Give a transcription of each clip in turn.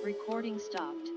Recording stopped.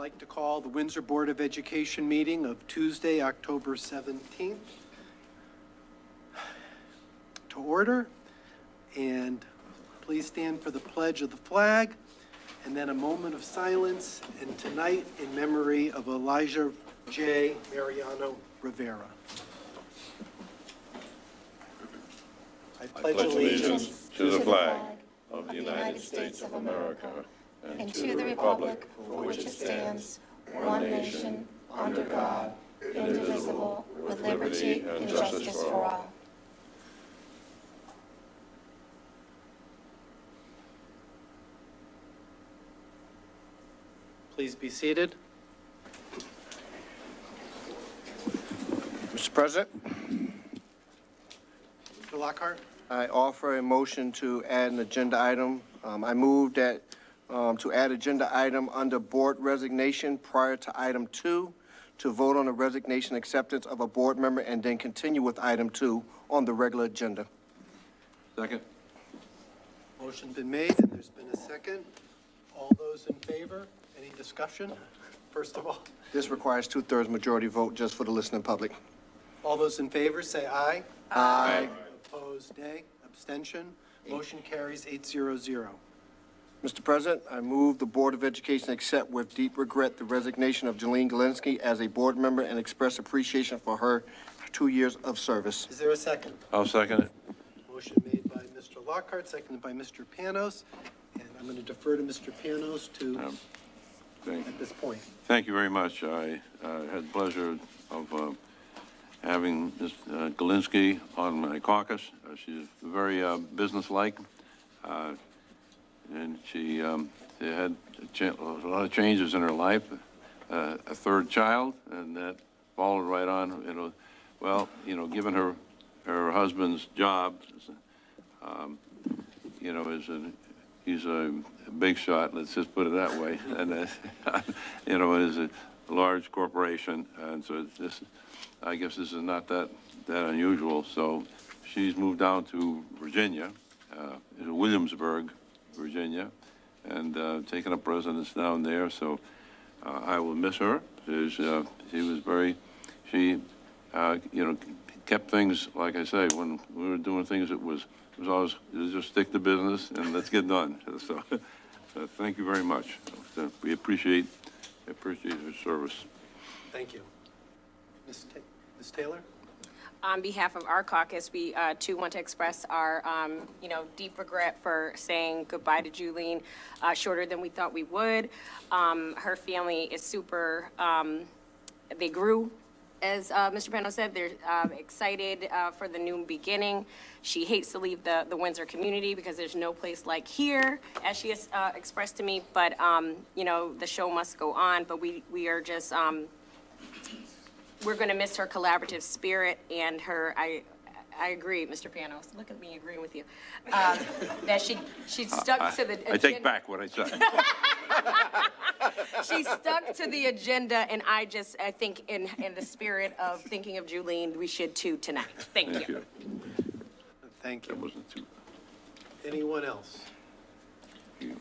like to call the Windsor Board of Education meeting of Tuesday, October 17th to order. And please stand for the pledge of the flag, and then a moment of silence, and tonight in memory of Elijah J. Mariano Rivera. I pledge allegiance to the flag of the United States of America and to the republic for which it stands, one nation, under God, indivisible, with liberty and justice for all. Please be seated. Mr. President, Mr. Lockhart. I offer a motion to add an agenda item. I move that to add agenda item under board resignation prior to item 2, to vote on the resignation acceptance of a board member and then continue with item 2 on the regular agenda. Second. Motion's been made and there's been a second. All those in favor? Any discussion? First of all, This requires 2/3 majority vote just for the listening public. all those in favor say aye. Aye. Opposed, nay. Abstention. Motion carries 800. Mr. President, I move the Board of Education accept with deep regret the resignation of Jolene Galinsky as a board member and express appreciation for her 2 years of service. Is there a second? I'll second it. Motion made by Mr. Lockhart, seconded by Mr. Panos. And I'm going to defer to Mr. Panos at this point. Thank you very much. I had the pleasure of having Ms. Galinsky on my caucus. She's very businesslike, and she had a lot of changes in her life. A third child, and that followed right on. Well, given her husband's job, he's a big shot, let's just put it that way, and it is a large corporation, and so I guess this is not that unusual. So she's moved down to Virginia, Williamsburg, Virginia, and taken up residence down there. So I will miss her. She was very, kept things, like I say, when we were doing things, it was always just stick to business and let's get done. So thank you very much. We appreciate your service. Thank you. Ms. Taylor? On behalf of our caucus, we too want to express our, deep regret for saying goodbye to Julene shorter than we thought we would. Her family is super, they grew, as Mr. Pano said. They're excited for the new beginning. She hates to leave the Windsor community because there's no place like here, as she has expressed to me. But, the show must go on. But we are just, we're going to miss her collaborative spirit and her, I agree, Mr. Panos, look at me agreeing with you, that she stuck to the agenda. I take back what I said. She stuck to the agenda, and I think in the spirit of thinking of Julene, we should too tonight. Thank you. Thank you. That wasn't too. Anyone else? Okay,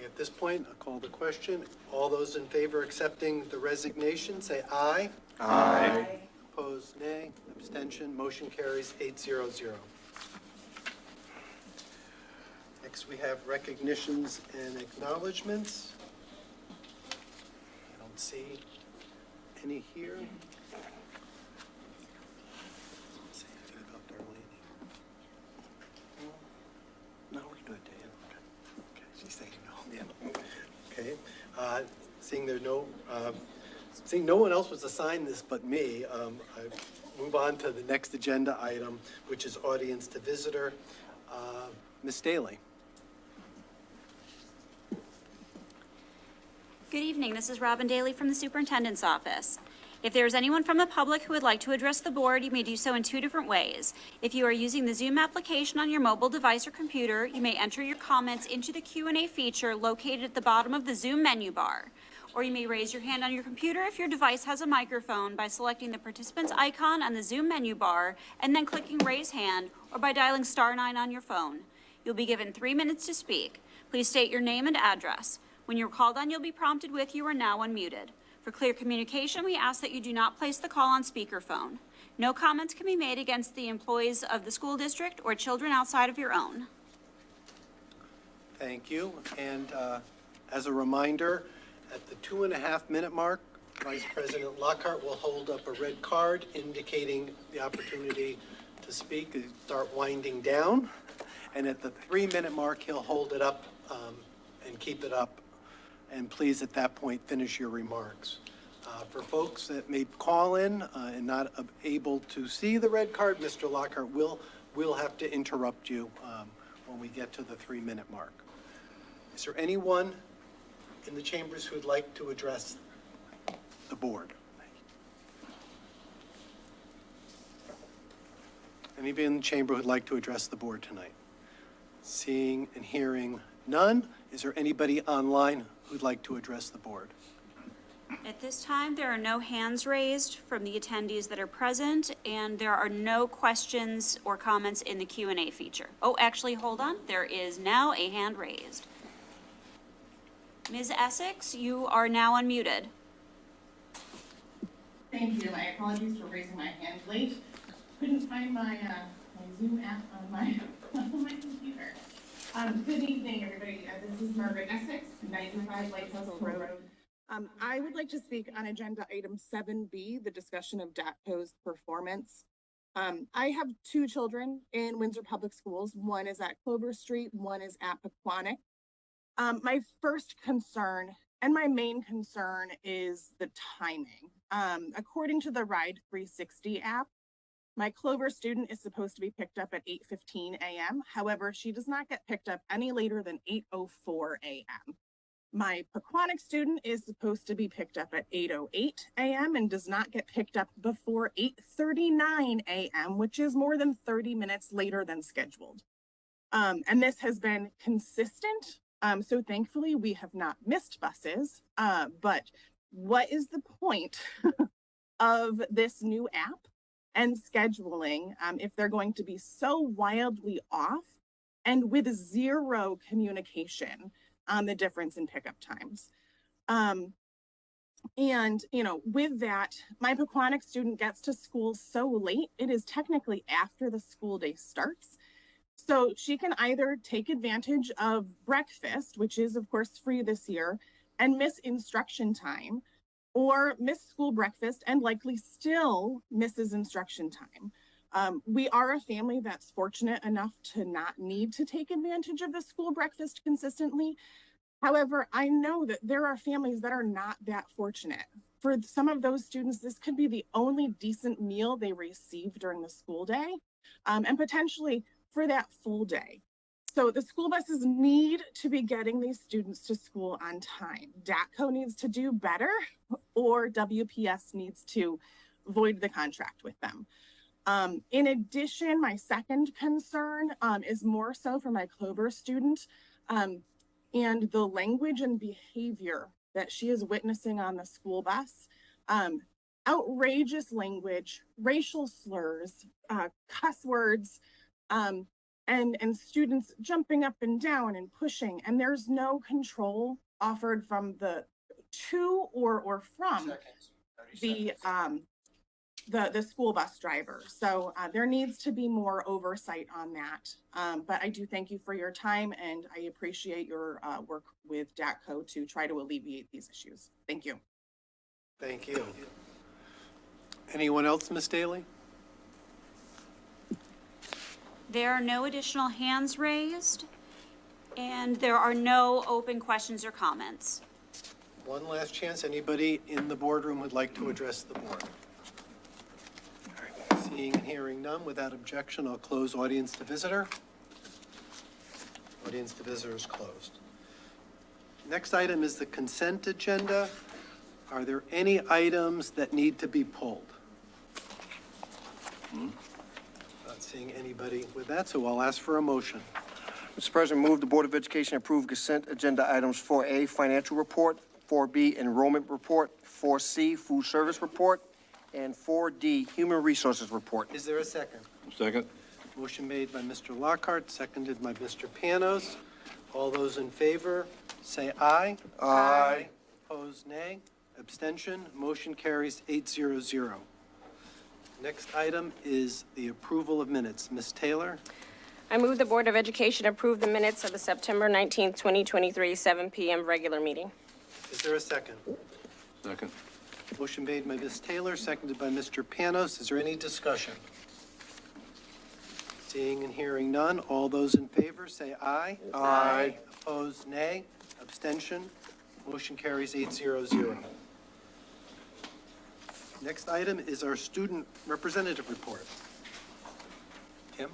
at this point, I'll call the question. All those in favor accepting the resignation, say aye. Aye. Opposed, nay. Abstention. Motion carries 800. Next, we have recognitions and acknowledgements. I don't see any here. Let's see anything about Darlene. No, we can do it, Dan. Okay, she's saying no. Yeah. Okay. Seeing no one else was assigned this but me, I move on to the next agenda item, which is audience to visitor. Ms. Daly. Good evening. This is Robin Daly from the Superintendent's Office. If there is anyone from the public who would like to address the board, you may do so in 2 different ways. If you are using the Zoom application on your mobile device or computer, you may enter your comments into the Q&A feature located at the bottom of the Zoom menu bar. Or you may raise your hand on your computer if your device has a microphone by selecting the participant's icon on the Zoom menu bar and then clicking raise hand, or by dialing *9 on your phone. You'll be given 3 minutes to speak. Please state your name and address. When you're called on, you'll be prompted with "You are now unmuted." For clear communication, we ask that you do not place the call on speakerphone. No comments can be made against the employees of the school district or children outside of your own. Thank you. And as a reminder, at the 2.5-minute mark, Vice President Lockhart will hold up a red card indicating the opportunity to speak and start winding down. And at the 3-minute mark, he'll hold it up and keep it up. And please, at that point, finish your remarks. For folks that may call in and not able to see the red card, Mr. Lockhart will have to interrupt you when we get to the 3-minute mark. Is there anyone in the chambers who would like to address the board? Anybody in the chamber who'd like to address the board tonight? Seeing and hearing none, is there anybody online who'd like to address the board? At this time, there are no hands raised from the attendees that are present, and there are no questions or comments in the Q&A feature. Oh, actually, hold on. There is now a hand raised. Ms. Essex, you are now unmuted. Thank you. My apologies for raising my hand late. Couldn't find my Zoom app on my computer. Good evening, everybody. This is Margaret Essex, 95 Lighthouse Road. I would like to speak on agenda item 7B, the discussion of DATCO's performance. I have 2 children in Windsor Public Schools. One is at Clover Street, one is at Pequannock. My first concern and my main concern is the timing. According to the Ride 360 app, my Clover student is supposed to be picked up at 8:15 a.m. However, she does not get picked up any later than 8:04 a.m. My Pequannock student is supposed to be picked up at 8:08 a.m. and does not get picked up before 8:39 a.m., which is more than 30 minutes later than scheduled. And this has been consistent. So thankfully, we have not missed buses. But what is the point of this new app and scheduling if they're going to be so wildly off and with zero communication on the difference in pickup times? And, you know, with that, my Pequannock student gets to school so late, it is technically after the school day starts. So she can either take advantage of breakfast, which is of course free this year, and miss instruction time, or miss school breakfast and likely still misses instruction time. We are a family that's fortunate enough to not need to take advantage of the school breakfast consistently. However, I know that there are families that are not that fortunate. For some of those students, this could be the only decent meal they receive during the school day, and potentially for that full day. So the school buses need to be getting these students to school on time. DATCO needs to do better, or WPS needs to void the contract with them. In addition, my second concern is more so for my Clover student and the language and behavior that she is witnessing on the school bus. Outrageous language, racial slurs, cuss words, and students jumping up and down and pushing, and there's no control offered from the to or from the school bus driver. So there needs to be more oversight on that. But I do thank you for your time, and I appreciate your work with DATCO to try to alleviate these issues. Thank you. Thank you. Anyone else, Ms. Daly? There are no additional hands raised, and there are no open questions or comments. One last chance. Anybody in the boardroom would like to address the board? Seeing and hearing none, without objection, I'll close audience to visitor. Audience to visitor is closed. Next item is the consent agenda. Are there any items that need to be pulled? Not seeing anybody with that, so I'll ask for a motion. Mr. President, move the Board of Education approve consent agenda items 4A, financial report, 4B, enrollment report, 4C, food service report, and 4D, human resources report. Is there a second? Second? Motion made by Mr. Lockhart, seconded by Mr. Panos. All those in favor, say aye. Aye. Opposed, nay. Abstention, motion carries 800. Next item is the approval of minutes. Ms. Taylor, I move the Board of Education approve the minutes of the September 19th, 2023, 7 p.m. regular meeting. is there a second? Second. Motion made by Ms. Taylor, seconded by Mr. Panos. Is there any discussion? Seeing and hearing none, all those in favor say aye. Aye. Opposed, nay. Abstention, motion carries 800. Next item is our student representative report. Tim?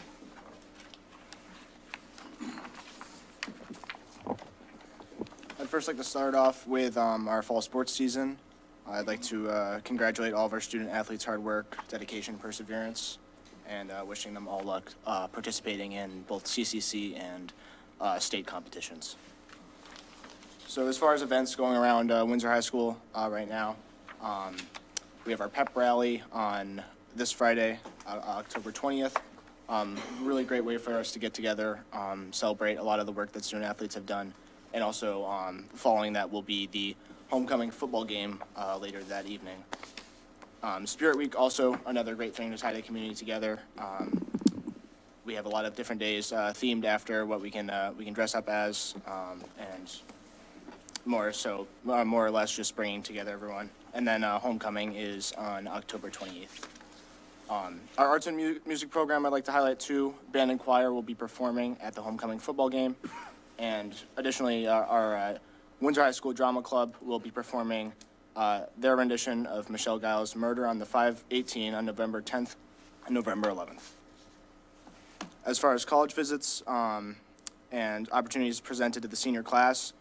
I'd first like to start off with our fall sports season. I'd like to congratulate all of our student athletes' hard work, dedication, perseverance, and wishing them all luck participating in both CCC and state competitions. So as far as events going around Windsor High School right now, we have our pep rally on this Friday, October 20th. Really great way for us to get together, celebrate a lot of the work that student athletes have done. And also, following that will be the homecoming football game later that evening. Spirit Week, also another great thing to tie the community together. We have a lot of different days themed after what we can dress up as, and more or less just bringing together everyone. And then homecoming is on October 28th. Our arts and music program I'd like to highlight too. Band and choir will be performing at the homecoming football game. And additionally, our Windsor High School Drama Club will be performing their rendition of Michelle Giles' Murder on the 5/18 on November 10th and November 11th. As far as college visits and opportunities presented to the senior class,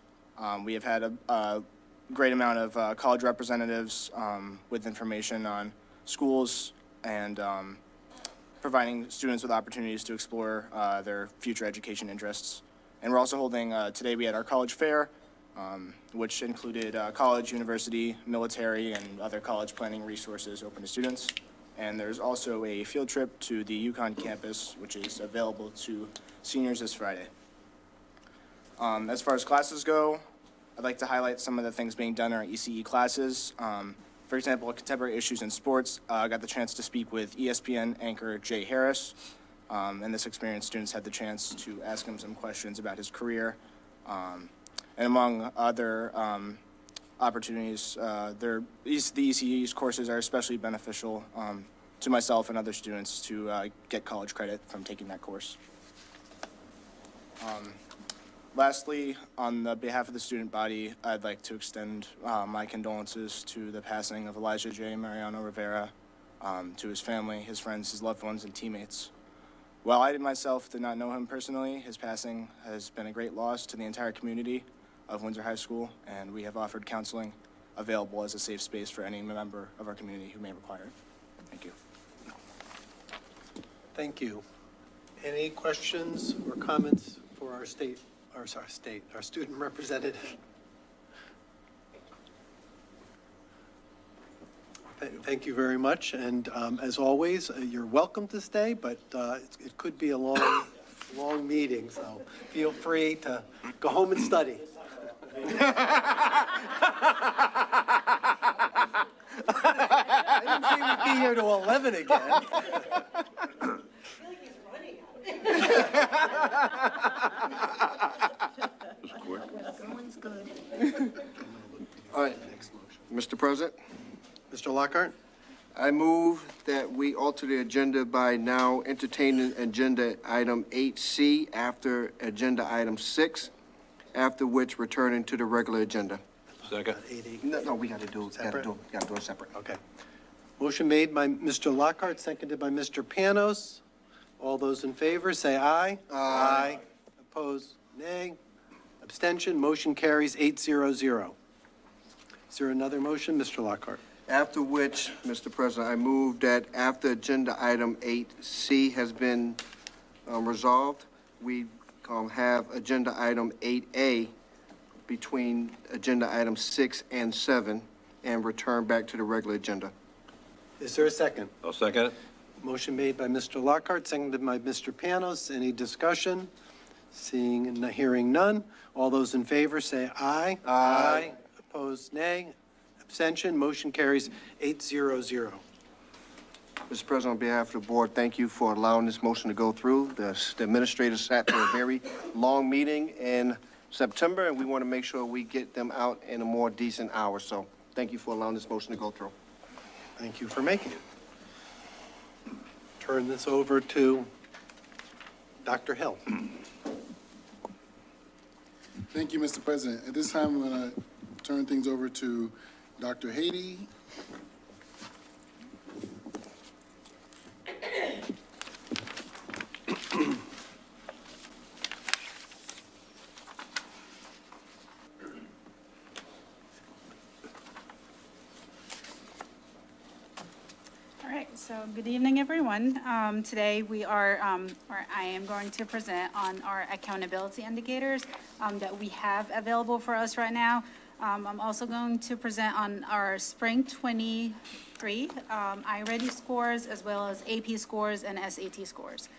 we have had a great amount of college representatives with information on schools and providing students with opportunities to explore their future education interests. And we're also holding, today we had our college fair, which included college, university, military, and other college planning resources open to students. And there's also a field trip to the Yukon campus, which is available to seniors this Friday. As far as classes go, I'd like to highlight some of the things being done in our ECE classes. For example, contemporary issues in sports. I got the chance to speak with ESPN anchor Jay Harris. In this experience, students had the chance to ask him some questions about his career. And among other opportunities, the ECE's courses are especially beneficial to myself and other students to get college credit from taking that course. Lastly, on the behalf of the student body, I'd like to extend my condolences to the passing of Elijah J. Mariano Rivera, to his family, his friends, his loved ones, and teammates. While I myself did not know him personally, his passing has been a great loss to the entire community of Windsor High School, and we have offered counseling available as a safe space for any member of our community who may require it. Thank you. Thank you. Any questions or comments for our student representative? Thank you very much, and as always, you're welcome to stay, but it could be a long meeting, so feel free to go home and study. I didn't say we'd be here till 11 again. All right, Mr. President, Mr. Lockhart? I move that we alter the agenda by now entertaining agenda item 8C after agenda item 6, after which returning to the regular agenda. Second. 8A. No, we gotta do it separate. Okay. Motion made by Mr. Lockhart, seconded by Mr. Panos. All those in favor, say aye. Aye. Opposed, nay. Abstention, motion carries 800. Is there another motion, Mr. Lockhart? After which, Mr. President, I move that after agenda item 8C has been resolved, we have agenda item 8A between agenda items 6 and 7 and return back to the regular agenda. Is there a second? I'll second it. Motion made by Mr. Lockhart, seconded by Mr. Panos. Any discussion? Seeing and hearing none, all those in favor say aye. Aye. Opposed, nay. Abstention, motion carries 800. Mr. President, on behalf of the board, thank you for allowing this motion to go through. The administrators sat through a very long meeting in September, and we want to make sure we get them out in a more decent hour. So thank you for allowing this motion to go through. Thank you for making it. Turn this over to Dr. Hill. Thank you, Mr. President. At this time, I'm going to turn things over to Dr. Haiti. All right, so good evening, everyone. Today we are, or I am going to present on our accountability indicators that we have available for us right now. I'm also going to present on our Spring 23 iReady scores, as well as AP scores and SAT scores.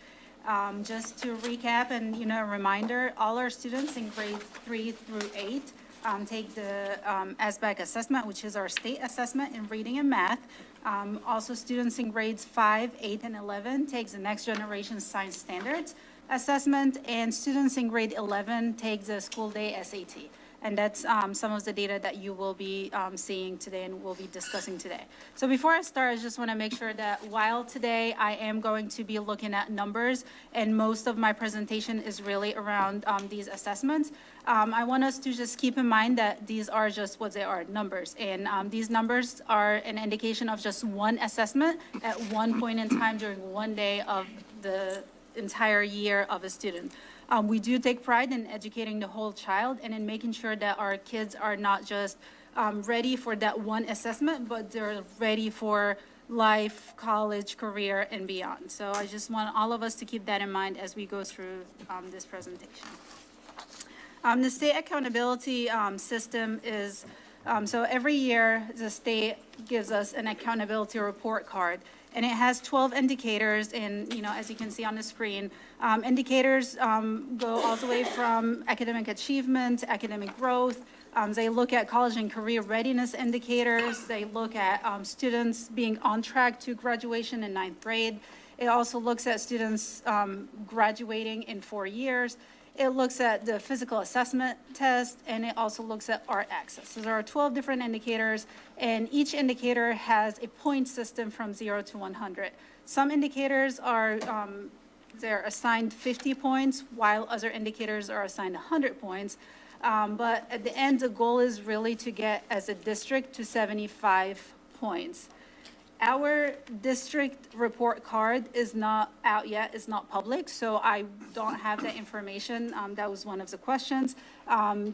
Just to recap and, a reminder, all our students in grades 3 through 8 take the SBAC assessment, which is our state assessment in reading and math. Also, students in grades 5, 8, and 11 takes the Next Generation Science Standards assessment, and students in grade 11 takes the school day SAT. And that's some of the data that you will be seeing today and we'll be discussing today. So before I start, I just want to make sure that while today I am going to be looking at numbers and most of my presentation is really around these assessments, I want us to just keep in mind that these are just what they are, numbers. And these numbers are an indication of just one assessment at one point in time during one day of the entire year of a student. We do take pride in educating the whole child and in making sure that our kids are not just ready for that one assessment, but they're ready for life, college, career, and beyond. So I just want all of us to keep that in mind as we go through this presentation. The state accountability system is, so every year the state gives us an accountability report card. And it has 12 indicators, and as you can see on the screen, indicators go all the way from academic achievement to academic growth. They look at college and career readiness indicators. They look at students being on track to graduation in 9th grade. It also looks at students graduating in 4 years. It looks at the physical assessment test, and it also looks at art access. So there are 12 different indicators, and each indicator has a point system from 0 to 100. Some indicators are, they're assigned 50 points, while other indicators are assigned 100 points. But at the end, the goal is really to get, as a district, to 75 points. Our district report card is not out yet, it's not public, so I don't have that information. That was one of the questions.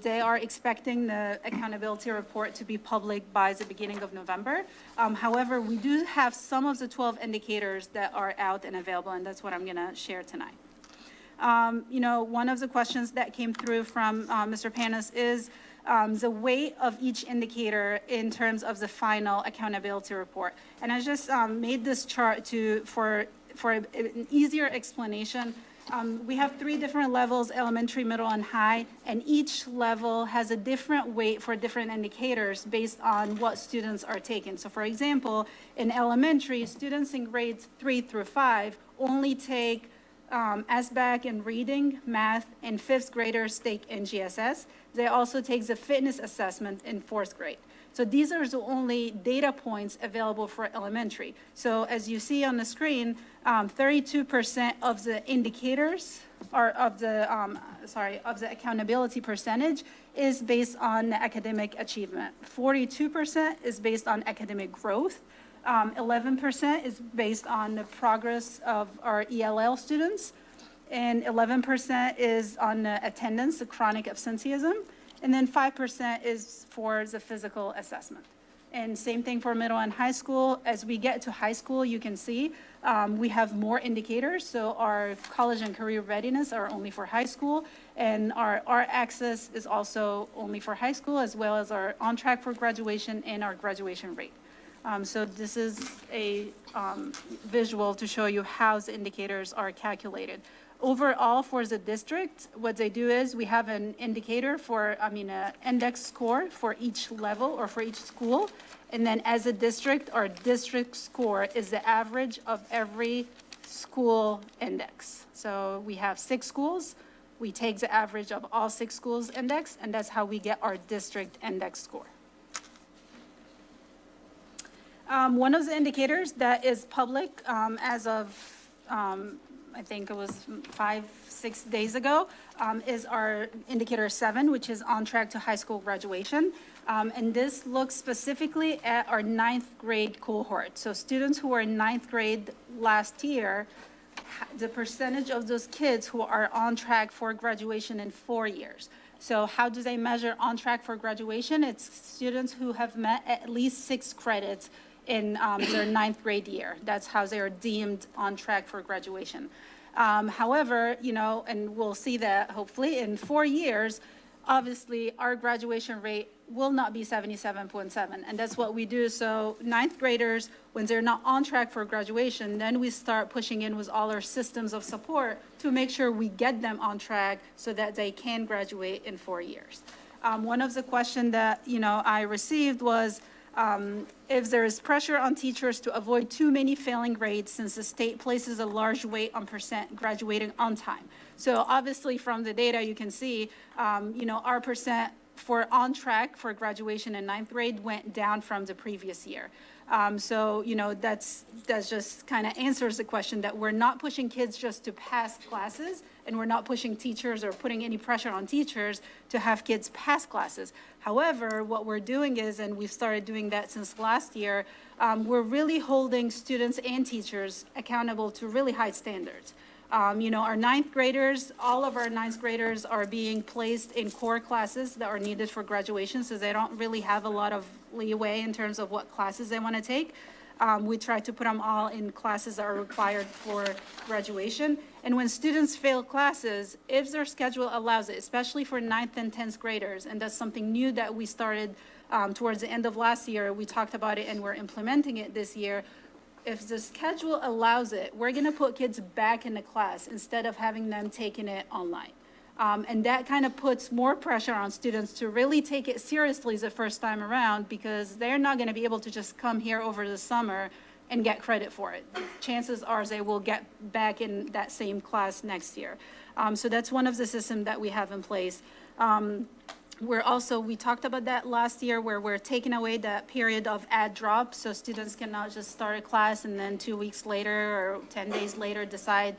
They are expecting the accountability report to be public by the beginning of November. However, we do have some of the 12 indicators that are out and available, and that's what I'm gonna share tonight. One of the questions that came through from Mr. Panis is the weight of each indicator in terms of the final accountability report. And I just made this chart for an easier explanation. We have 3 different levels, elementary, middle, and high, and each level has a different weight for different indicators based on what students are taking. So for example, in elementary, students in grades 3 through 5 only take SBAC in reading, math, and 5th graders take NGSS. They also take the fitness assessment in 4th grade. So these are the only data points available for elementary. So as you see on the screen, 32% of the indicators or of the accountability percentage is based on academic achievement. 42% is based on academic growth. 11% is based on the progress of our ELL students, and 11% is on the attendance, the chronic absenteeism, and then 5% is for the physical assessment. And same thing for middle and high school. As we get to high school, you can see we have more indicators. So our college and career readiness are only for high school, and our art access is also only for high school, as well as our on track for graduation and our graduation rate. So this is a visual to show you how the indicators are calculated. Overall, for the district, what they do is we have an indicator for, an index score for each level or for each school. And then as a district, our district score is the average of every school index. So we have 6 schools. We take the average of all 6 schools index, and that's how we get our district index score. One of the indicators that is public as of, I think it was 5-6 days ago, is our indicator 7, which is on track to high school graduation. And this looks specifically at our 9th grade cohort. So students who were in 9th grade last year, the percentage of those kids who are on track for graduation in 4 years. So how do they measure on track for graduation? It's students who have met at least 6 credits in their 9th grade year. That's how they are deemed on track for graduation. However, and we'll see that hopefully in 4 years, obviously our graduation rate will not be 77.7, and that's what we do. So 9th graders, when they're not on track for graduation, then we start pushing in with all our systems of support to make sure we get them on track so that they can graduate in 4 years. One of the questions that, I received was, if there is pressure on teachers to avoid too many failing grades since the state places a large weight on percent graduating on time. So obviously from the data you can see, our percent for on track for graduation in 9th grade went down from the previous year. So, that's just kind of answers the question that we're not pushing kids just to pass classes, and we're not pushing teachers or putting any pressure on teachers to have kids pass classes. However, what we're doing is, and we've started doing that since last year, we're really holding students and teachers accountable to really high standards. Our 9th graders, all of our 9th graders are being placed in core classes that are needed for graduation, so they don't really have a lot of leeway in terms of what classes they want to take. We try to put them all in classes that are required for graduation. And when students fail classes, if their schedule allows it, especially for 9th and 10th graders, and that's something new that we started towards the end of last year, we talked about it and we're implementing it this year. If the schedule allows it, we're going to put kids back in the class instead of having them taking it online. And that kind of puts more pressure on students to really take it seriously the first time around, because they're not going to be able to just come here over the summer and get credit for it. Chances are they will get back in that same class next year. So that's one of the systems that we have in place. We talked about that last year, where we're taking away that period of add drop, so students cannot just start a class and then 2 weeks later or 10 days later decide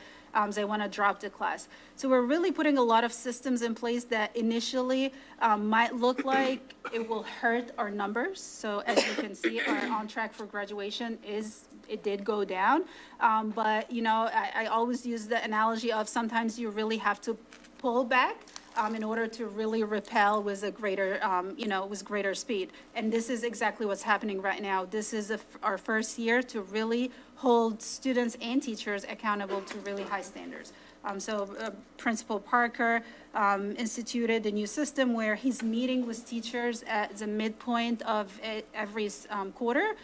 they want to drop the class. So we're really putting a lot of systems in place that initially might look like it will hurt our numbers. So as you can see, our on track for graduation it did go down. But I always use the analogy of sometimes you really have to pull back in order to really repel with a greater, with greater speed. And this is exactly what's happening right now. This is our first year to really hold students and teachers accountable to really high standards. Principal Parker instituted a new system where he's meeting with teachers at the midpoint of every quarter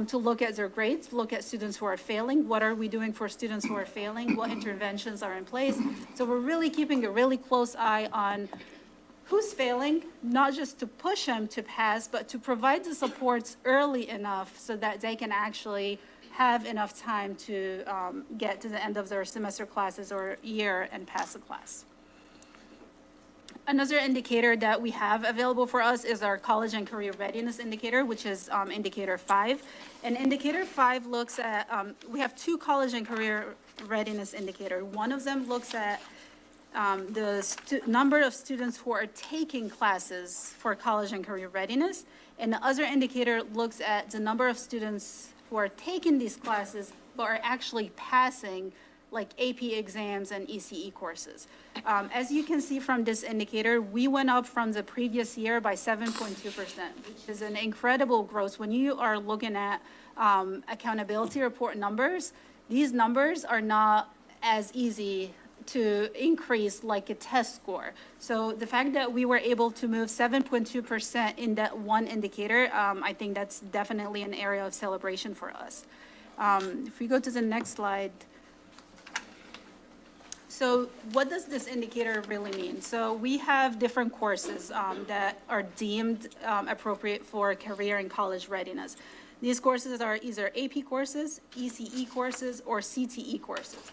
to look at their grades, look at students who are failing. What are we doing for students who are failing? What interventions are in place? So we're really keeping a really close eye on who's failing, not just to push them to pass, but to provide the supports early enough so that they can actually have enough time to get to the end of their semester classes or year and pass a class. Another indicator that we have available for us is our college and career readiness indicator, which is indicator 5. And indicator 5 looks at, we have 2 college and career readiness indicators. One of them looks at the number of students who are taking classes for college and career readiness. And the other indicator looks at the number of students who are taking these classes but are actually passing like AP exams and ECE courses. As you can see from this indicator, we went up from the previous year by 7.2%, which is an incredible growth. When you are looking at accountability report numbers, these numbers are not as easy to increase like a test score. So the fact that we were able to move 7.2% in that one indicator, I think that's definitely an area of celebration for us. If we go to the next slide. So what does this indicator really mean? So we have different courses that are deemed appropriate for career and college readiness. These courses are either AP courses, ECE courses, or CTE courses.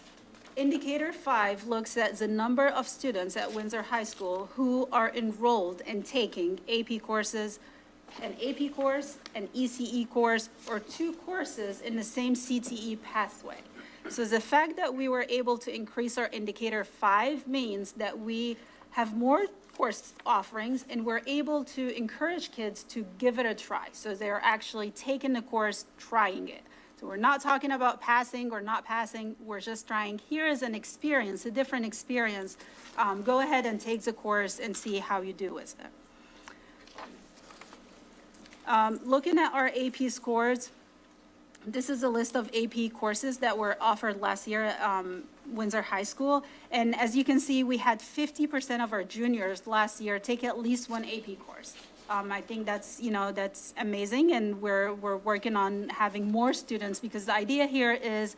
Indicator 5 looks at the number of students at Windsor High School who are enrolled in taking AP courses, an AP course, an ECE course, or 2 courses in the same CTE pathway. So the fact that we were able to increase our indicator 5 means that we have more course offerings and we're able to encourage kids to give it a try. So they're actually taking the course, trying it. So we're not talking about passing or not passing, we're just trying, here is an experience, a different experience. Go ahead and take the course and see how you do with it. Looking at our AP scores, this is a list of AP courses that were offered last year at Windsor High School. And as you can see, we had 50% of our juniors last year take at least one AP course. I think that's, that's amazing, and we're working on having more students, because the idea here is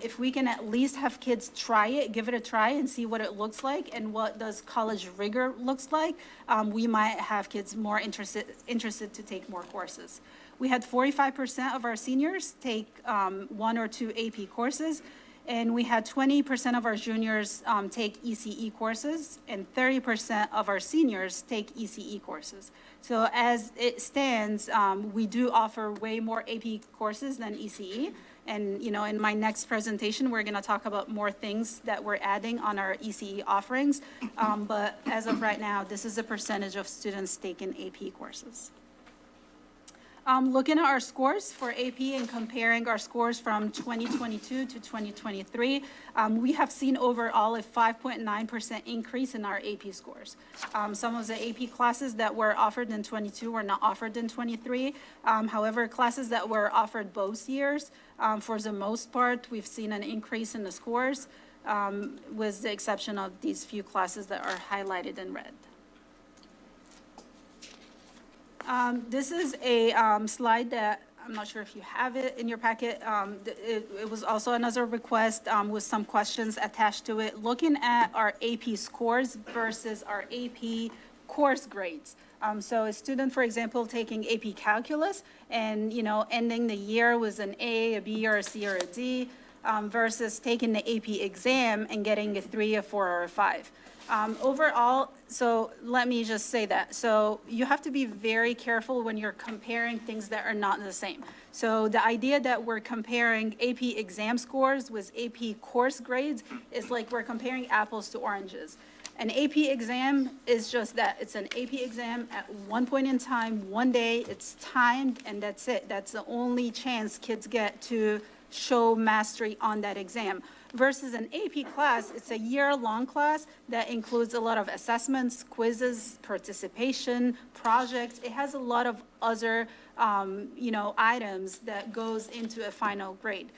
if we can at least have kids try it, give it a try and see what it looks like and what does college rigor looks like, we might have kids more interested to take more courses. We had 45% of our seniors take 1 or 2 AP courses, and we had 20% of our juniors take ECE courses, and 30% of our seniors take ECE courses. So as it stands, we do offer way more AP courses than ECE. And, in my next presentation, we're going to talk about more things that we're adding on our ECE offerings. But as of right now, this is the percentage of students taking AP courses. Looking at our scores for AP and comparing our scores from 2022 to 2023, we have seen overall a 5.9% increase in our AP scores. Some of the AP classes that were offered in 22 were not offered in 23. However, classes that were offered both years, for the most part, we've seen an increase in the scores, with the exception of these few classes that are highlighted in red. This is a slide that I'm not sure if you have it in your packet. It was also another request with some questions attached to it, looking at our AP scores versus our AP course grades. So a student, for example, taking AP calculus and, ending the year with an A, a B, or a C, or a D, versus taking the AP exam and getting a 3, a 4, or a 5. Overall, so let me just say that. So you have to be very careful when you're comparing things that are not the same. So the idea that we're comparing AP exam scores with AP course grades is like we're comparing apples to oranges. An AP exam is just that. It's an AP exam at one point in time, one day, it's timed, and that's it. That's the only chance kids get to show mastery on that exam. Versus an AP class, it's a year-long class that includes a lot of assessments, quizzes, participation, projects. It has a lot of other, items that goes into a final grade.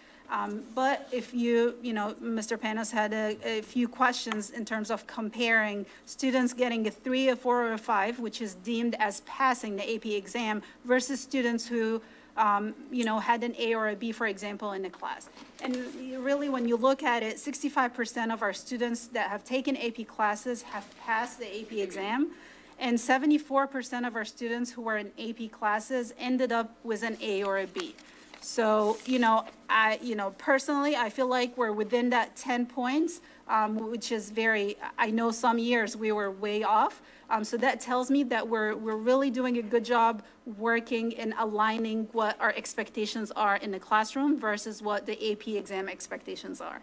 But if Mr. Panos had a few questions in terms of comparing students getting a 3, a 4, or a 5, which is deemed as passing the AP exam, versus students who had an A or a B, for example, in the class. And really, when you look at it, 65% of our students that have taken AP classes have passed the AP exam, and 74% of our students who were in AP classes ended up with an A or a B. So, personally, I feel like we're within that 10 points, which is I know some years we were way off. So that tells me that we're really doing a good job working and aligning what our expectations are in the classroom versus what the AP exam expectations are.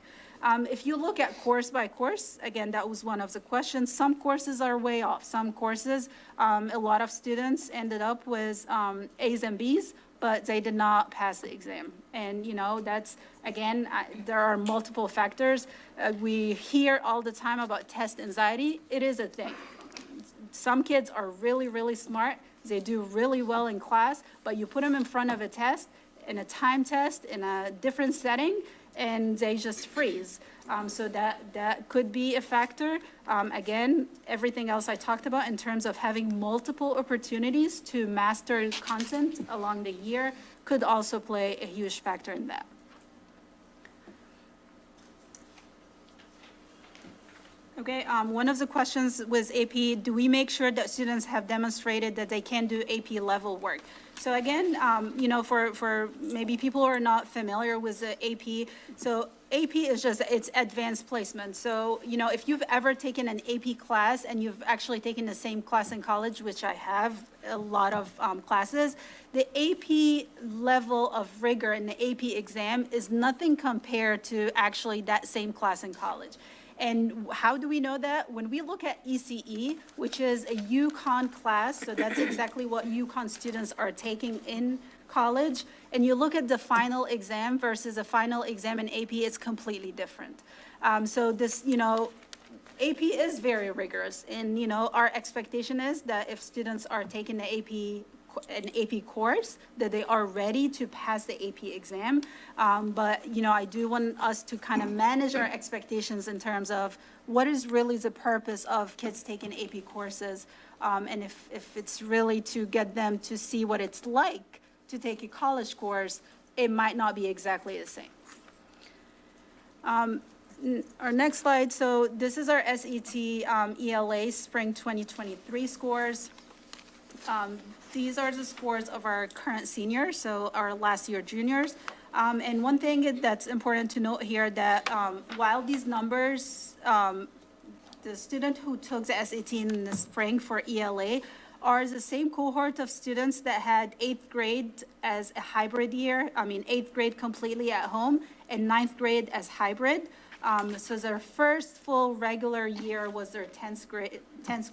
If you look at course by course, again, that was one of the questions. Some courses are way off. Some courses, a lot of students ended up with A's and B's, but they did not pass the exam. And, that's, again, there are multiple factors. We hear all the time about test anxiety. It is a thing. Some kids are really, really smart. They do really well in class, but you put them in front of a test, in a time test, in a different setting, and they just freeze. So that could be a factor. Again, everything else I talked about in terms of having multiple opportunities to master content along the year could also play a huge factor in that. Okay, one of the questions was AP, do we make sure that students have demonstrated that they can do AP level work? So again, you know, for maybe people who are not familiar with the AP, so AP is just, it's advanced placement. So, you know, if you've ever taken an AP class and you've actually taken the same class in college, which I have a lot of classes, the AP level of rigor in the AP exam is nothing compared to actually that same class in college. And how do we know that? When we look at ECE, which is a UConn class, so that's exactly what UConn students are taking in college, and you look at the final exam versus a final exam in AP, it's completely different. So this, you know, AP is very rigorous, and, you know, our expectation is that if students are taking the an AP course, that they are ready to pass the AP exam. But, you know, I do want us to kind of manage our expectations in terms of what is really the purpose of kids taking AP courses. And if it's really to get them to see what it's like to take a college course, it might not be exactly the same. Our next slide, so this is our SET ELA Spring 2023 scores. These are the scores of our current seniors, so our last year juniors. And one thing that's important to note here that while these numbers, the student who took the SAT in the spring for ELA are the same cohort of students that had 8th grade as a hybrid year, 8th grade completely at home and 9th grade as hybrid. So their first full regular year was their 10th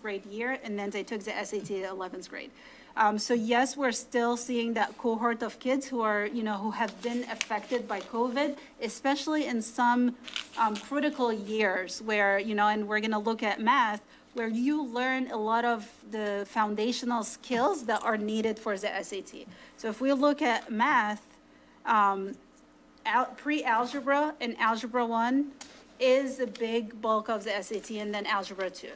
grade year, and then they took the SAT at 11th grade. So yes, we're still seeing that cohort of kids who are, you know, who have been affected by COVID, especially in some critical years where, you know, and we're going to look at math, where you learn a lot of the foundational skills that are needed for the SAT. So if we look at math, pre-algebra and algebra 1 is a big bulk of the SAT, and then algebra 2.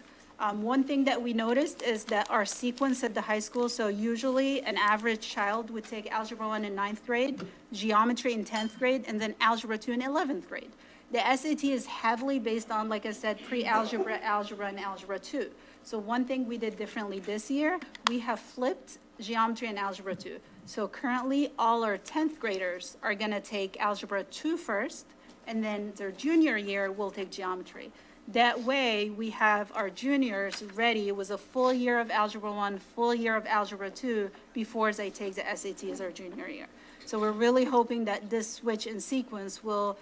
One thing that we noticed is that our sequence at the high school, so usually an average child would take algebra 1 in 9th grade, geometry in 10th grade, and then algebra 2 in 11th grade. The SAT is heavily based on, like I said, pre-algebra, algebra, and algebra 2. So one thing we did differently this year, we have flipped geometry and algebra 2. So currently, all our 10th graders are going to take algebra 2 first, and then their junior year will take geometry. That way, we have our juniors ready with a full year of algebra 1, full year of algebra 2 before they take the SAT as our junior year. So we're really hoping that this switch in sequence will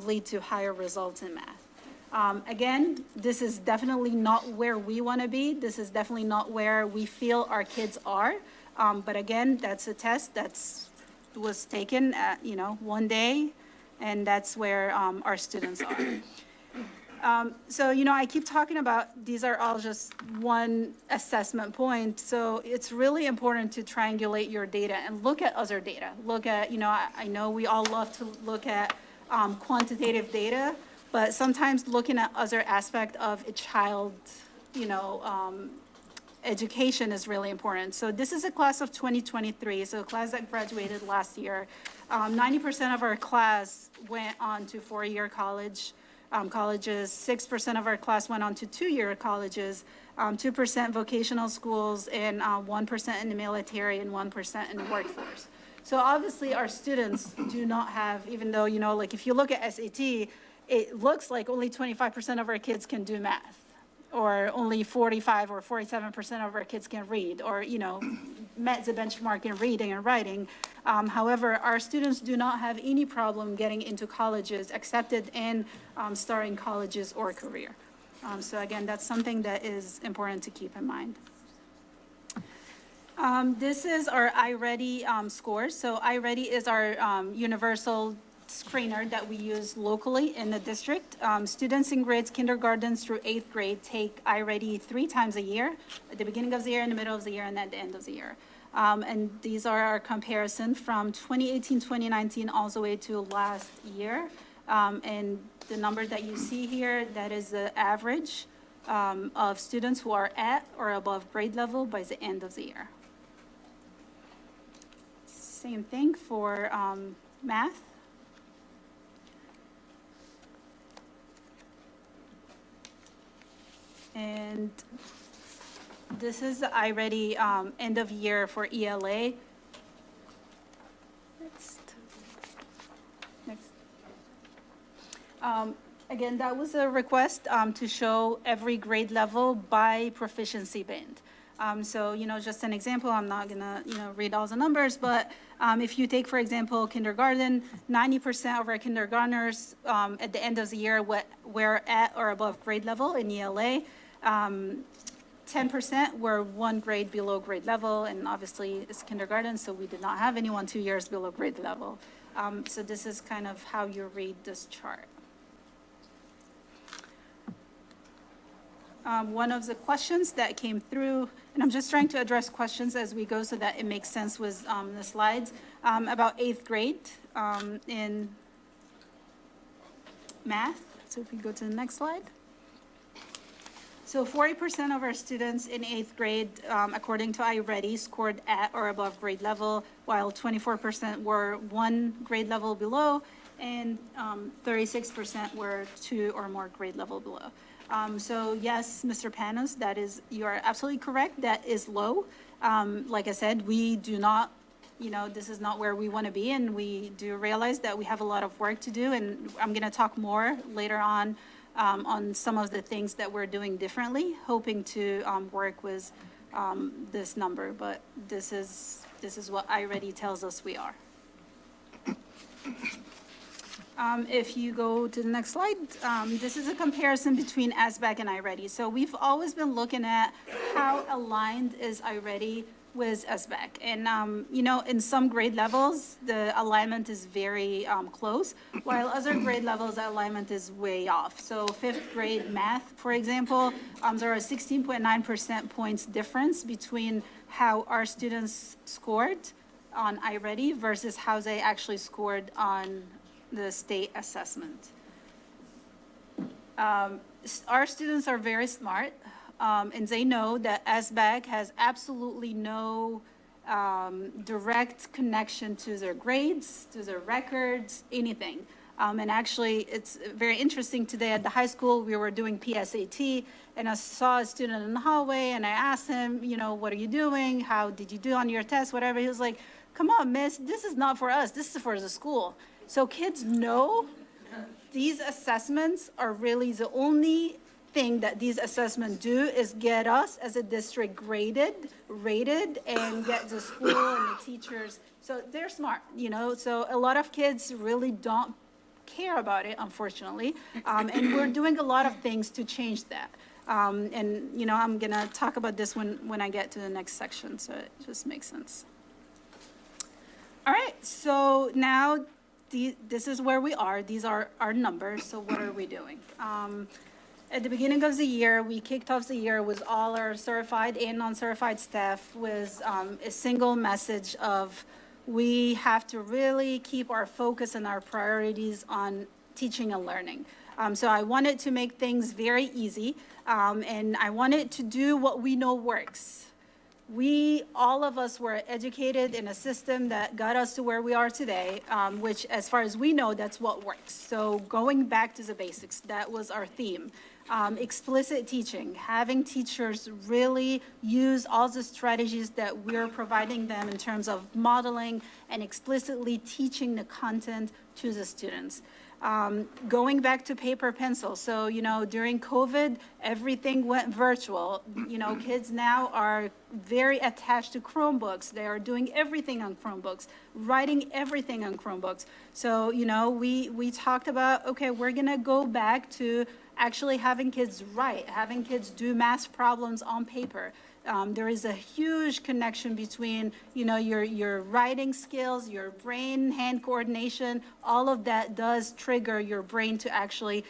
lead to higher results in math. Again, this is definitely not where we want to be. This is definitely not where we feel our kids are. But again, that's a test was taken at, you know, one day, and that's where our students are. So, you know, I keep talking about these are all just one assessment point. So it's really important to triangulate your data and look at other data. Look at, you know, I know we all love to look at quantitative data, but sometimes looking at other aspect of a child, you know, education is really important. So this is a class of 2023, so a class that graduated last year. 90% of our class went on to four-year colleges. 6% of our class went on to two-year colleges, 2% vocational schools, and 1% in the military and 1% in the workforce. So obviously our students do not have, even though, you know, like if you look at SAT, it looks like only 25% of our kids can do math, or only 45 or 47% of our kids can read, or, you know, met the benchmark in reading and writing. However, our students do not have any problem getting into colleges, accepted in starting colleges or career. So again, that's something that is important to keep in mind. This is our iReady scores. So iReady is our universal screener that we use locally in the district. Students in grades kindergarten through 8th grade take iReady 3 times a year, at the beginning of the year, in the middle of the year, and at the end of the year. And these are our comparison from 2018, 2019, all the way to last year. And the number that you see here, that is the average of students who are at or above grade level by the end of the year. Same thing for math. And this is the iReady end of year for ELA. Next. Again, that was a request to show every grade level by proficiency band. So, just an example, I'm not gonna, read all the numbers, but if you take, for example, kindergarten, 90% of our kindergartners at the end of the year were at or above grade level in ELA. 10% were one grade below grade level, and obviously it's kindergarten, so we did not have anyone 2 years below grade level. So this is kind of how you read this chart. One of the questions that came through, and I'm just trying to address questions as we go so that it makes sense with the slides, about 8th grade in math. So if we go to the next slide. So 40% of our students in 8th grade, according to iReady, scored at or above grade level, while 24% were one grade level below, and 36% were two or more grade level below. So yes, Mr. Panos, you are absolutely correct. That is low. Like I said, we do not, this is not where we want to be, and we do realize that we have a lot of work to do, and I'm going to talk more later on some of the things that we're doing differently, hoping to work with this number, but this is what iReady tells us we are. If you go to the next slide, this is a comparison between SBAC and iReady. So we've always been looking at how aligned is iReady with SBAC. And, in some grade levels, the alignment is very close, while other grade levels, the alignment is way off. So 5th grade math, for example, there are 16.9% points difference between how our students scored on iReady versus how they actually scored on the state assessment. Our students are very smart, and they know that SBAC has absolutely no direct connection to their grades, to their records, anything. And actually, it's very interesting today at the high school, we were doing PSAT, and I saw a student in the hallway, and I asked him, what are you doing? How did you do on your test? Whatever. He was like, come on, miss, this is not for us. This is for the school. So kids know these assessments are really the only thing that these assessments do is get us as a district rated, and get the school and the teachers. So they're smart, so a lot of kids really don't care about it, unfortunately. And we're doing a lot of things to change that. And, I'm going to talk about this when I get to the next section, so it just makes sense. All right, so now this is where we are. These are our numbers. So what are we doing? At the beginning of the year, we kicked off the year with all our certified and non-certified staff with a single message of we have to really keep our focus and our priorities on teaching and learning. So I wanted to make things very easy, and I wanted to do what we know works. All of us were educated in a system that got us to where we are today, which as far as we know, that's what works. So going back to the basics, that was our theme. Explicit teaching, having teachers really use all the strategies that we're providing them in terms of modeling and explicitly teaching the content to the students. Going back to paper pencil. So, during COVID, everything went virtual. Kids now are very attached to Chromebooks. They are doing everything on Chromebooks, writing everything on Chromebooks. So, we talked about, okay, we're going to go back to actually having kids write, having kids do math problems on paper. There is a huge connection between, your writing skills, your brain-hand coordination. All of that does trigger your brain to actually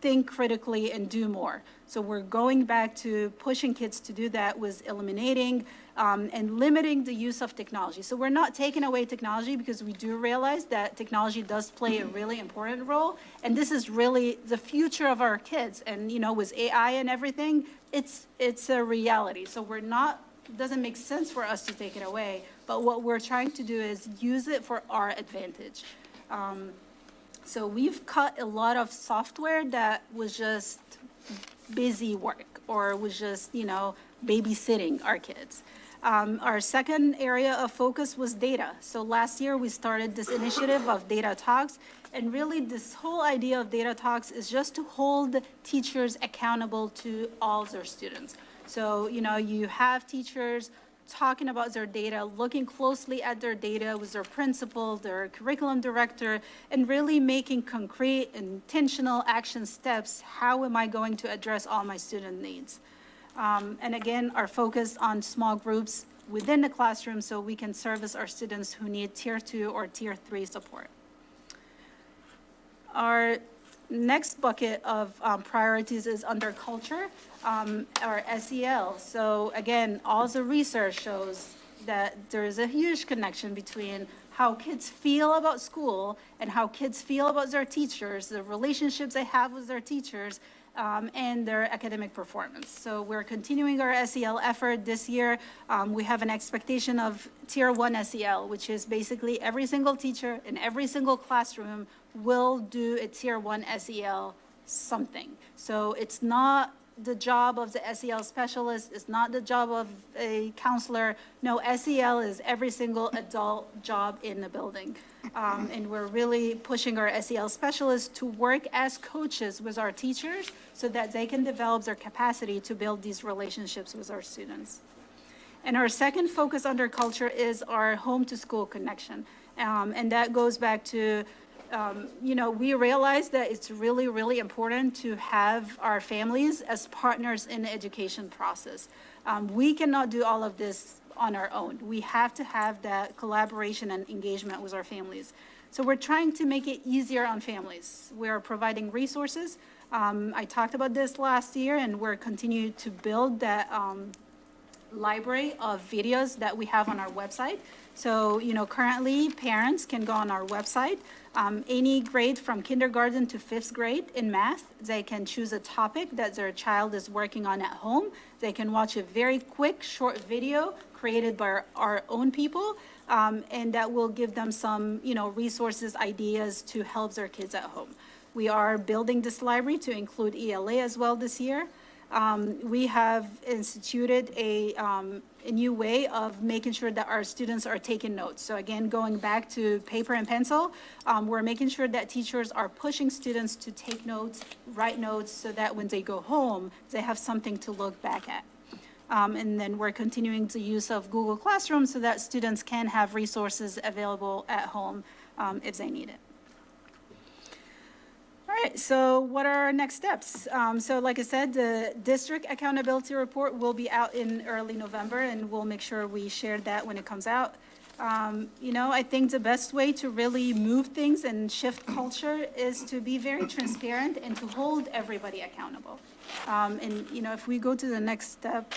think critically and do more. So we're going back to pushing kids to do that with eliminating and limiting the use of technology. So we're not taking away technology because we do realize that technology does play a really important role. And this is really the future of our kids. And, with AI and everything, it's a reality. So it doesn't make sense for us to take it away. But what we're trying to do is use it for our advantage. So we've cut a lot of software that was just busy work or was just, babysitting our kids. Our second area of focus was data. So last year, we started this initiative of data talks. And really, this whole idea of data talks is just to hold teachers accountable to all their students. So, you have teachers talking about their data, looking closely at their data with their principal, their curriculum director, and really making concrete, intentional action steps. How am I going to address all my student needs? And again, our focus on small groups within the classroom so we can service our students who need Tier 2 or Tier 3 support. Our next bucket of priorities is under culture, our SEL. So again, all the research shows that there is a huge connection between how kids feel about school and how kids feel about their teachers, the relationships they have with their teachers, and their academic performance. So we're continuing our SEL effort this year. We have an expectation of Tier 1 SEL, which is basically every single teacher in every single classroom will do a Tier 1 SEL something. So it's not the job of the SEL specialist, it's not the job of a counselor. No, SEL is every single adult job in the building. And we're really pushing our SEL specialists to work as coaches with our teachers so that they can develop their capacity to build these relationships with our students. And our second focus under culture is our home to school connection. And that goes back to we realize that it's really, really important to have our families as partners in the education process. We cannot do all of this on our own. We have to have that collaboration and engagement with our families. So we're trying to make it easier on families. We're providing resources. I talked about this last year, and we're continuing to build that library of videos that we have on our website. So, currently parents can go on our website, any grade from kindergarten to 5th grade in math. They can choose a topic that their child is working on at home. They can watch a very quick, short video created by our own people, and that will give them some, resources, ideas to help their kids at home. We are building this library to include ELA as well this year. We have instituted a new way of making sure that our students are taking notes. So again, going back to paper and pencil, we're making sure that teachers are pushing students to take notes, write notes, so that when they go home, they have something to look back at. And then we're continuing the use of Google Classroom so that students can have resources available at home if they need it. All right, so what are our next steps? So like I said, the district accountability report will be out in early November, and we'll make sure we share that when it comes out. I think the best way to really move things and shift culture is to be very transparent and to hold everybody accountable. If we go to the next step,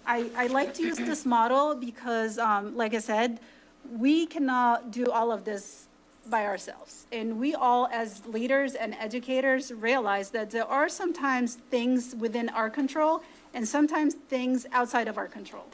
I like to use this model because, like I said, we cannot do all of this by ourselves. And we all, as leaders and educators, realize that there are sometimes things within our control and sometimes things outside of our control.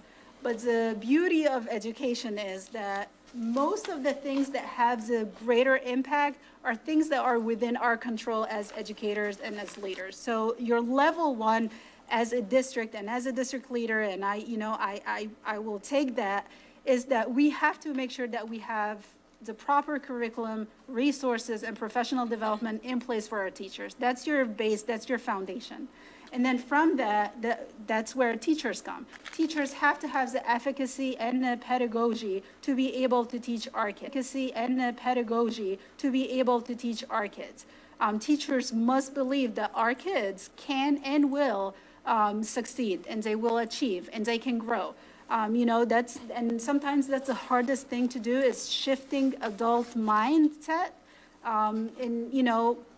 But the beauty of education is that most of the things that have the greater impact are things that are within our control as educators and as leaders. So your level one as a district and as a district leader, and I will take that, is that we have to make sure that we have the proper curriculum, resources, and professional development in place for our teachers. That's your base, that's your foundation. And then from that's where teachers come. Teachers have to have the efficacy and the pedagogy to be able to teach our kids. Teachers must believe that our kids can and will succeed, and they will achieve, and they can grow. And sometimes that's the hardest thing to do is shifting adult mindset.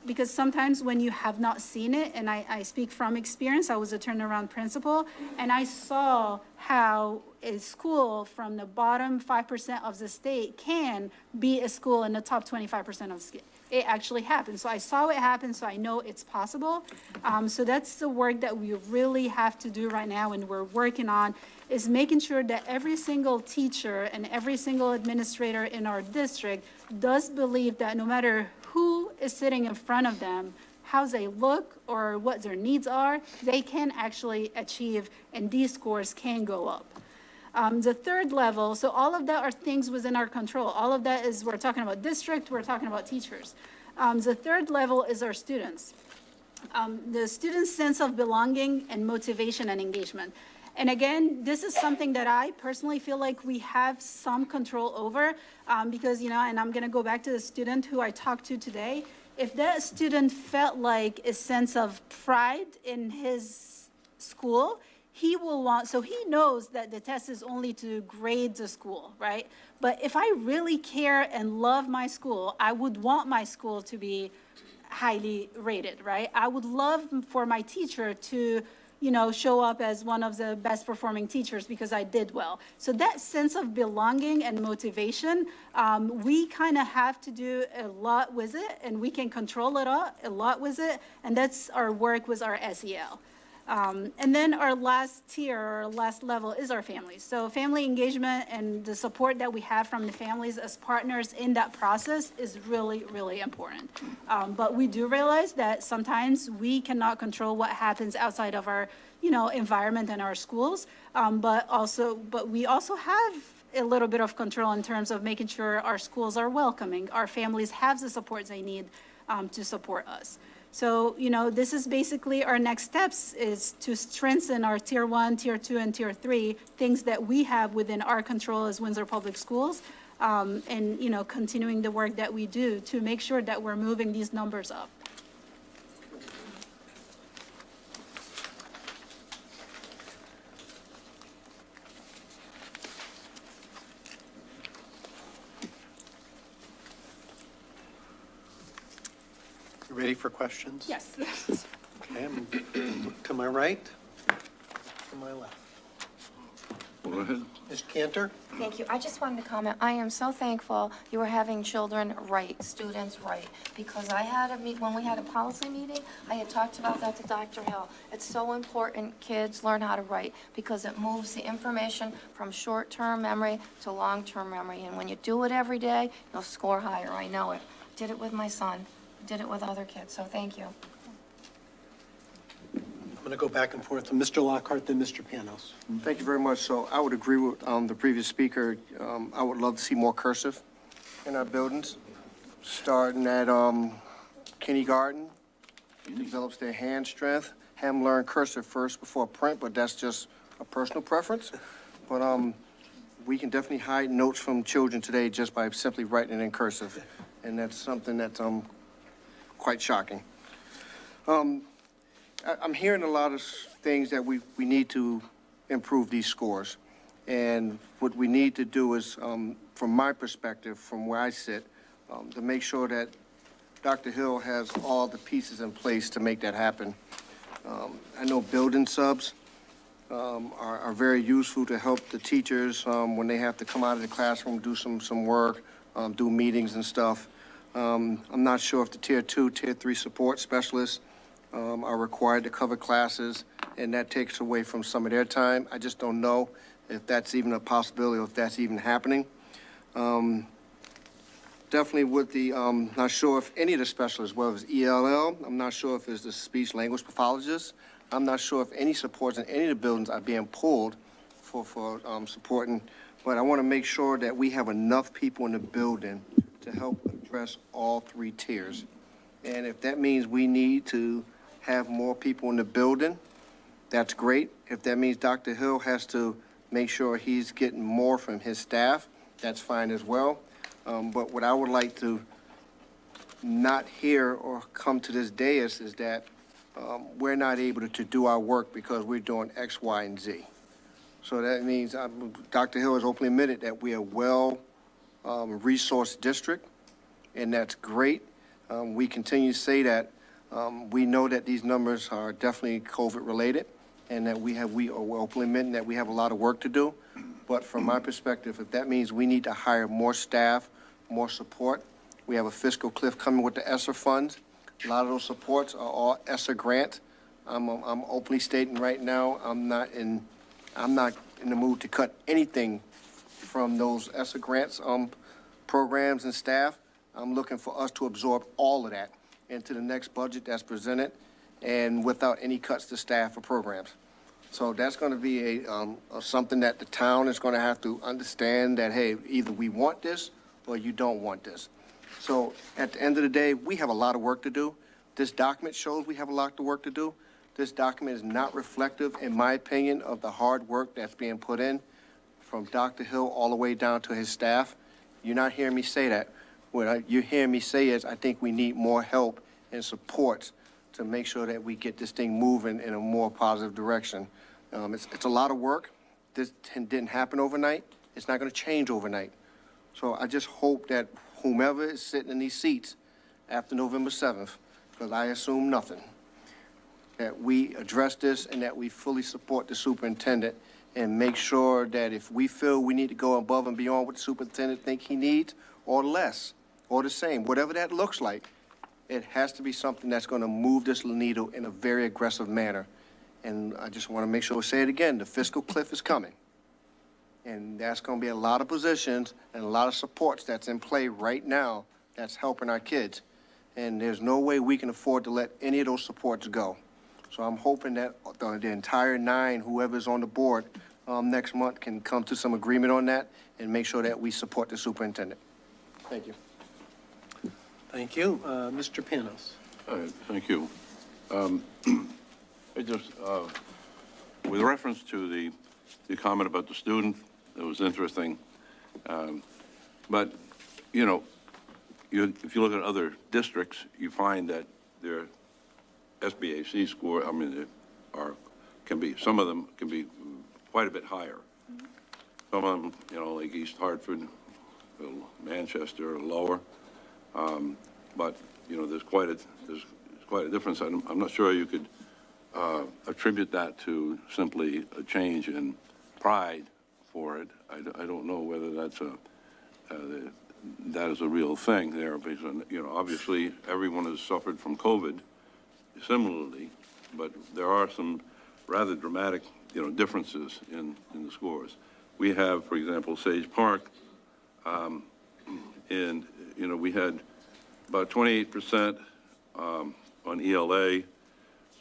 Because sometimes when you have not seen it, and I speak from experience, I was a turnaround principal, and I saw how a school from the bottom 5% of the state can be a school in the top 25% of state. It actually happened. So I saw it happen, so I know it's possible. So that's the work that we really have to do right now, and we're working on, is making sure that every single teacher and every single administrator in our district does believe that no matter who is sitting in front of them, how they look or what their needs are, they can actually achieve, and these scores can go up. The third level, so all of that are things within our control. All of that is, we're talking about district, we're talking about teachers. The third level is our students. The students' sense of belonging and motivation and engagement. And again, this is something that I personally feel like we have some control over because, you know, and I'm going to go back to the student who I talked to today. If that student felt like a sense of pride in his school, he will want, so he knows that the test is only to grade the school, right? But if I really care and love my school, I would want my school to be highly rated, right? I would love for my teacher to, you know, show up as one of the best performing teachers because I did well. So that sense of belonging and motivation, we kind of have to do a lot with it, and we can control it a lot with it, and that's our work with our SEL. And then our last tier, our last level is our families. So family engagement and the support that we have from the families as partners in that process is really, really important. But we do realize that sometimes we cannot control what happens outside of our, you know, environment and our schools. But we also have a little bit of control in terms of making sure our schools are welcoming, our families have the support they need to support us. So, you know, this is basically our next steps is to strengthen our tier 1, tier 2, and tier 3, things that we have within our control as Windsor Public Schools, and, you know, continuing the work that we do to make sure that we're moving these numbers up. You ready for questions? Yes. Okay, I'm look to my right, to my left. Go ahead. Ms. Cantor? Thank you. I just wanted to comment. I am so thankful you are having children write, students write, because I had when we had a policy meeting, I had talked about that to Dr. Hill. It's so important kids learn how to write because it moves the information from short-term memory to long-term memory. And when you do it every day, you'll score higher. I know it. Did it with my son. Did it with other kids. So thank you. I'm going to go back and forth with Mr. Lockhart, then Mr. Panos. Thank you very much. So I would agree with the previous speaker. I would love to see more cursive in our buildings, starting at kindergarten. Develops their hand strength. Have them learn cursive first before print, but that's just a personal preference. But we can definitely hide notes from children today just by simply writing it in cursive, and that's something that's quite shocking. I'm hearing a lot of things that we need to improve these scores. And what we need to do is, from my perspective, from where I sit, to make sure that Dr. Hill has all the pieces in place to make that happen. I know building subs are very useful to help the teachers when they have to come out of the classroom, do some work, do meetings and stuff. I'm not sure if the tier 2, tier 3 support specialists are required to cover classes, and that takes away from some of their time. I just don't know if that's even a possibility or if that's even happening. Definitely with the, not sure if any of the specialists, whether it's ELL, I'm not sure if it's the speech language pathologist. I'm not sure if any supports in any of the buildings are being pulled for supporting, but I want to make sure that we have enough people in the building to help address all 3 tiers. And if that means we need to have more people in the building, that's great. If that means Dr. Hill has to make sure he's getting more from his staff, that's fine as well. But what I would like to not hear or come to this dais is that we're not able to do our work because we're doing X, Y, and Z. So that means Dr. Hill has openly admitted that we are well-resourced district, and that's great. We continue to say that we know that these numbers are definitely COVID-related, and that we are openly admitting that we have a lot of work to do. But from my perspective, if that means we need to hire more staff, more support, we have a fiscal cliff coming with the ESSER funds. A lot of those supports are all ESSER grant. I'm openly stating right now, I'm not in the mood to cut anything from those ESSER grants programs and staff. I'm looking for us to absorb all of that into the next budget that's presented and without any cuts to staff or programs. So that's going to be something that the town is going to have to understand that, hey, either we want this or you don't want this. So at the end of the day, we have a lot of work to do. This document shows we have a lot of work to do. This document is not reflective, in my opinion, of the hard work that's being put in from Dr. Hill all the way down to his staff. You're not hearing me say that. What you're hearing me say is I think we need more help and support to make sure that we get this thing moving in a more positive direction. It's a lot of work. This didn't happen overnight. It's not going to change overnight. So I just hope that whomever is sitting in these seats after November 7th, because I assume nothing, that we address this and that we fully support the superintendent and make sure that if we feel we need to go above and beyond what the superintendent think he needs, or less, or the same, whatever that looks like, it has to be something that's going to move this needle in a very aggressive manner. And I just want to make sure we say it again, the fiscal cliff is coming. And that's going to be a lot of positions and a lot of supports that's in play right now that's helping our kids. And there's no way we can afford to let any of those supports go. So I'm hoping that the entire 9, whoever's on the board next month, can come to some agreement on that and make sure that we support the superintendent. Thank you. Thank you. Mr. Panos. All right, thank you. I just, with reference to the comment about the student, it was interesting. But, you know, if you look at other districts, you find that their SBAC score, I mean, some of them can be quite a bit higher. Some of them, you know, like East Hartford, Manchester, are lower. But, you know, there's quite a difference. I'm not sure you could attribute that to simply a change in pride for it. I don't know whether that's that is a real thing there, because, you know, obviously everyone has suffered from COVID similarly, but there are some rather dramatic, you know, differences in the scores. We have, for example, Sage Park, and, you know, we had about 28% on ELA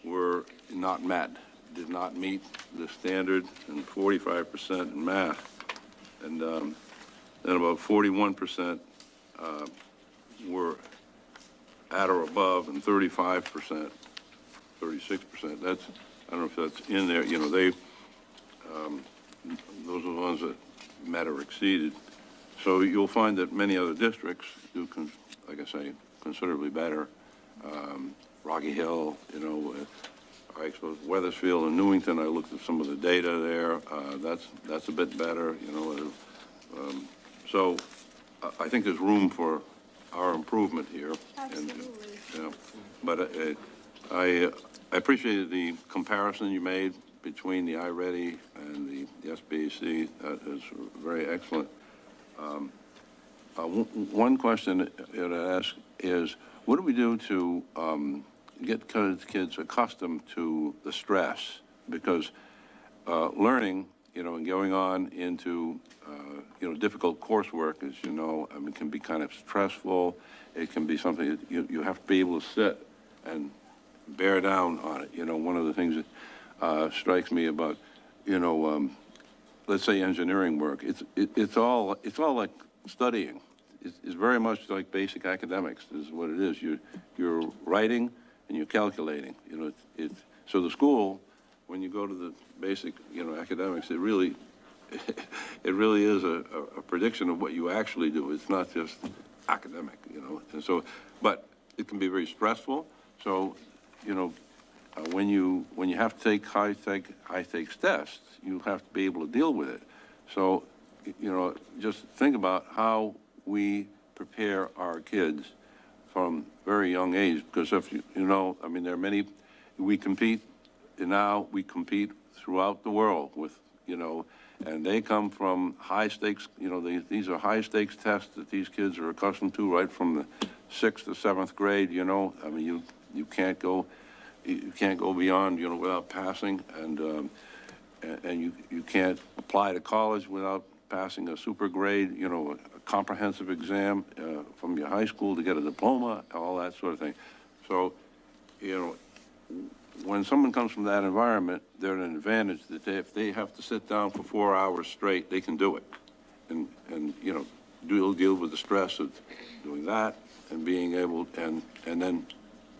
were not met, did not meet the standard, and 45% in math. And then about 41% were at or above, and 35%, 36%. That's, I don't know if that's in there. You know, those are the ones that met or exceeded. So you'll find that many other districts do, like I say, considerably better. Rocky Hill, you know, I suppose Weathersfield and Newington, I looked at some of the data there. That's a bit better, you know. So I think there's room for our improvement here. Absolutely. And, yeah, but I appreciated the comparison you made between the iReady and the SBAC. That is very excellent. One question that I ask is, what do we do to get kids accustomed to the stress? Because learning, you know, and going on into, you know, difficult coursework, as you know, I mean, can be kind of stressful. It can be something that you have to be able to sit and bear down on it. You know, one of the things that strikes me about, you know, let's say engineering work, it's all like studying. It's very much like basic academics is what it is. You're writing and you're calculating. You know, so the school, when you go to the basic, you know, academics, it really is a prediction of what you actually do. It's not just academic, you know. And so, but it can be very stressful. So, you know, when you have to take high stakes tests, you have to be able to deal with it. So, you know, just think about how we prepare our kids from very young age, because if you know, I mean, there are many, we compete throughout the world with, you know, and they come from high stakes, you know, these are high stakes tests that these kids are accustomed to right from the 6th to 7th grade, you know. I mean, you can't go beyond, you know, without passing, and you can't apply to college without passing a super grade, you know, a comprehensive exam from your high school to get a diploma, all that sort of thing. So, when someone comes from that environment, they're at an advantage that if they have to sit down for 4 hours straight, they can do it. And deal with the stress of doing that and being able, and then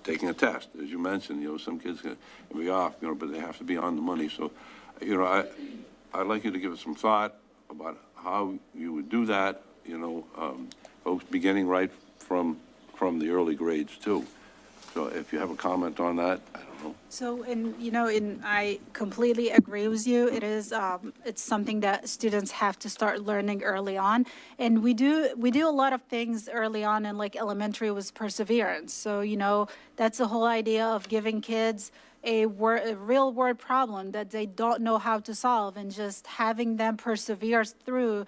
taking a test. As you mentioned, some kids can be off, but they have to be on the money. So, I'd like you to give it some thought about how you would do that, folks beginning right from the early grades too. So if you have a comment on that, I don't know. So, I completely agree with you. It is, it's something that students have to start learning early on. And we do a lot of things early on in like elementary with perseverance. So, that's the whole idea of giving kids a real world problem that they don't know how to solve and just having them persevere through.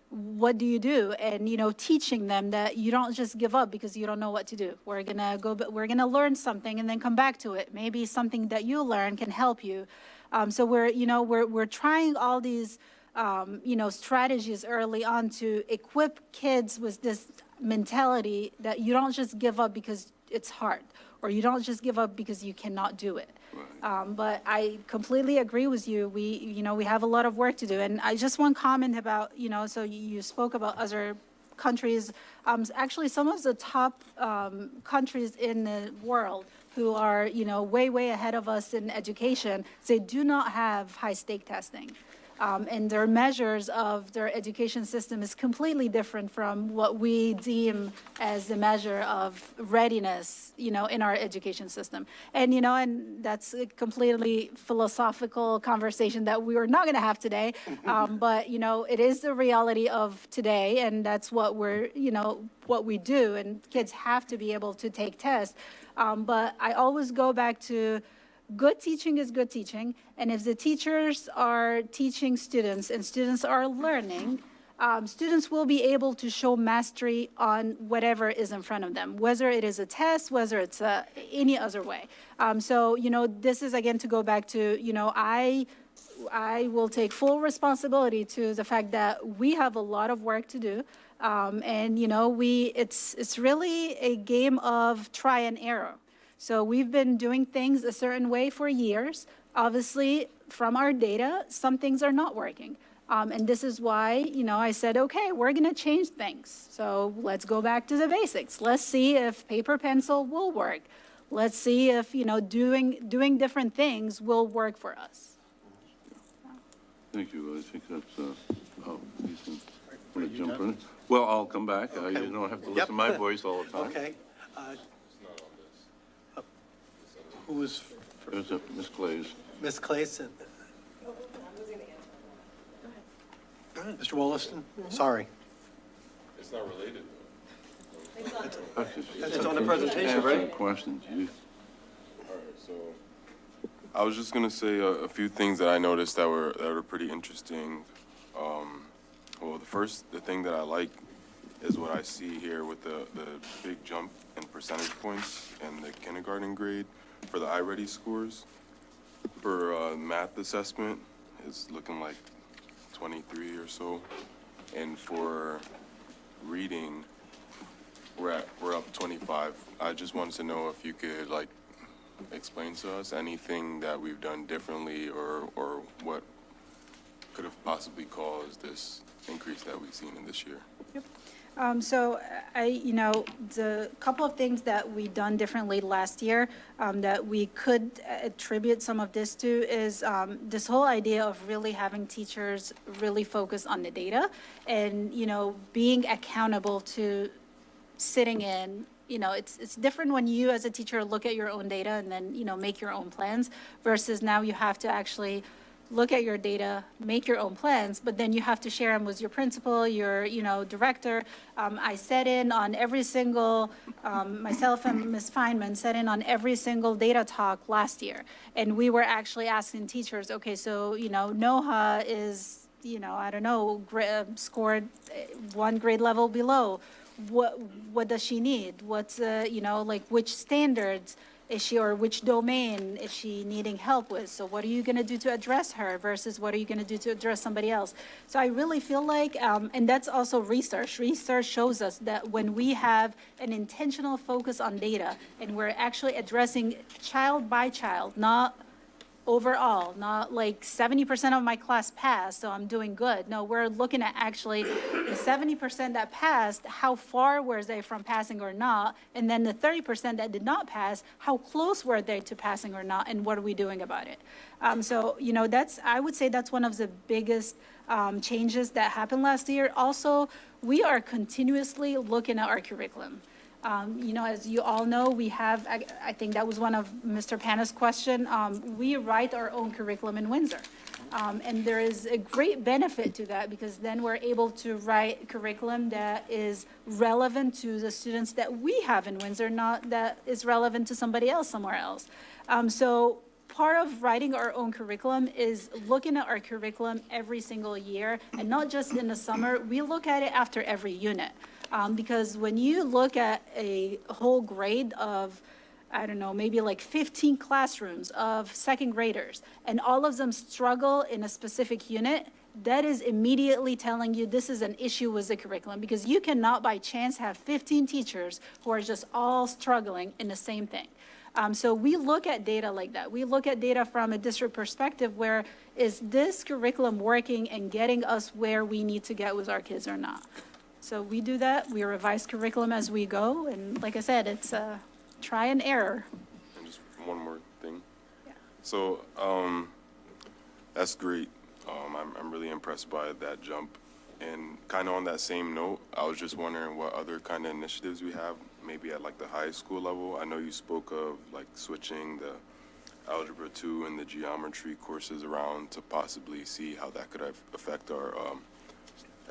What do you do? And, teaching them that you don't just give up because you don't know what to do. We're gonna learn something and then come back to it. Maybe something that you learn can help you. So we're trying all these, strategies early on to equip kids with this mentality that you don't just give up because it's hard, or you don't just give up because you cannot do it. But I completely agree with you. We have a lot of work to do. And I just want to comment about, so you spoke about other countries. Actually, some of the top countries in the world who are, way, way ahead of us in education, they do not have high-stake testing. And their measures of their education system is completely different from what we deem as the measure of readiness, in our education system. And, and that's a completely philosophical conversation that we are not going to have today. But, it is the reality of today, and that's what what we do. And kids have to be able to take tests. But I always go back to good teaching is good teaching, and if the teachers are teaching students and students are learning, students will be able to show mastery on whatever is in front of them, whether it is a test, whether it's any other way. So, this is, again, to go back to, I will take full responsibility to the fact that we have a lot of work to do. And, it's really a game of try and error. So we've been doing things a certain way for years. Obviously, from our data, some things are not working. And this is why, I said, okay, we're going to change things. So let's go back to the basics. Let's see if paper pencil will work. Let's see if, doing different things will work for us. Thank you. I think that's, you want to jump in? Well, I'll come back. Okay. You don't have to listen to my voice all the time. Okay. Who was There's Ms. Clays. Ms. Clayson? Mr. Wollaston? Sorry. It's not related, though. It's on the presentation, Answer right? questions. All right, so I was just gonna say a few things that I noticed that were pretty interesting. Well, the thing that I like is what I see here with the big jump in percentage points in the kindergarten grade for the iReady scores. For math assessment, it's looking like 23 or so, and for reading, we're up 25. I just wanted to know if you could explain to us anything that we've done differently, or what could have possibly caused this increase that we've seen in this year. Yep. So the couple of things that we done differently last year that we could attribute some of this to is this whole idea of really having teachers really focus on the data and, being accountable to sitting in. It's different when you as a teacher look at your own data and then, make your own plans versus now you have to actually look at your data, make your own plans, but then you have to share them with your principal, your, director. I sat in on every single, myself and Ms. Feynman sat in on every single data talk last year. And we were actually asking teachers, okay, so, Noha is, scored one grade level below. What does she need? What's, which standards is she, or which domain is she needing help with? So what are you going to do to address her versus what are you going to do to address somebody else? So I really feel like, and that's also research. Research shows us that when we have an intentional focus on data and we're actually addressing child by child, not overall, not like 70% of my class passed, so I'm doing good. No, we're looking at actually the 70% that passed, how far were they from passing or not? And then the 30% that did not pass, how close were they to passing or not? And what are we doing about it? So, you know, I would say that's one of the biggest changes that happened last year. Also, we are continuously looking at our curriculum. You know, as you all know, we have, I think that was one of Mr. Pana's question. We write our own curriculum in Windsor. And there is a great benefit to that because then we're able to write curriculum that is relevant to the students that we have in Windsor, not that is relevant to somebody else somewhere else. So part of writing our own curriculum is looking at our curriculum every single year, and not just in the summer. We look at it after every unit. Because when you look at a whole grade of, I don't know, maybe like 15 classrooms of second graders, and all of them struggle in a specific unit, that is immediately telling you this is an issue with the curriculum, because you cannot by chance have 15 teachers who are just all struggling in the same thing. So we look at data like that. We look at data from a district perspective where is this curriculum working and getting us where we need to get with our kids or not? So we do that. We revise curriculum as we go. And like I said, it's try and error. And just one more thing. Yeah. So that's great. I'm really impressed by that jump. And kind of on that same note, I was just wondering what other kind of initiatives we have, maybe at like the high school level. I know you spoke of like switching the Algebra 2 and the geometry courses around to possibly see how that could affect our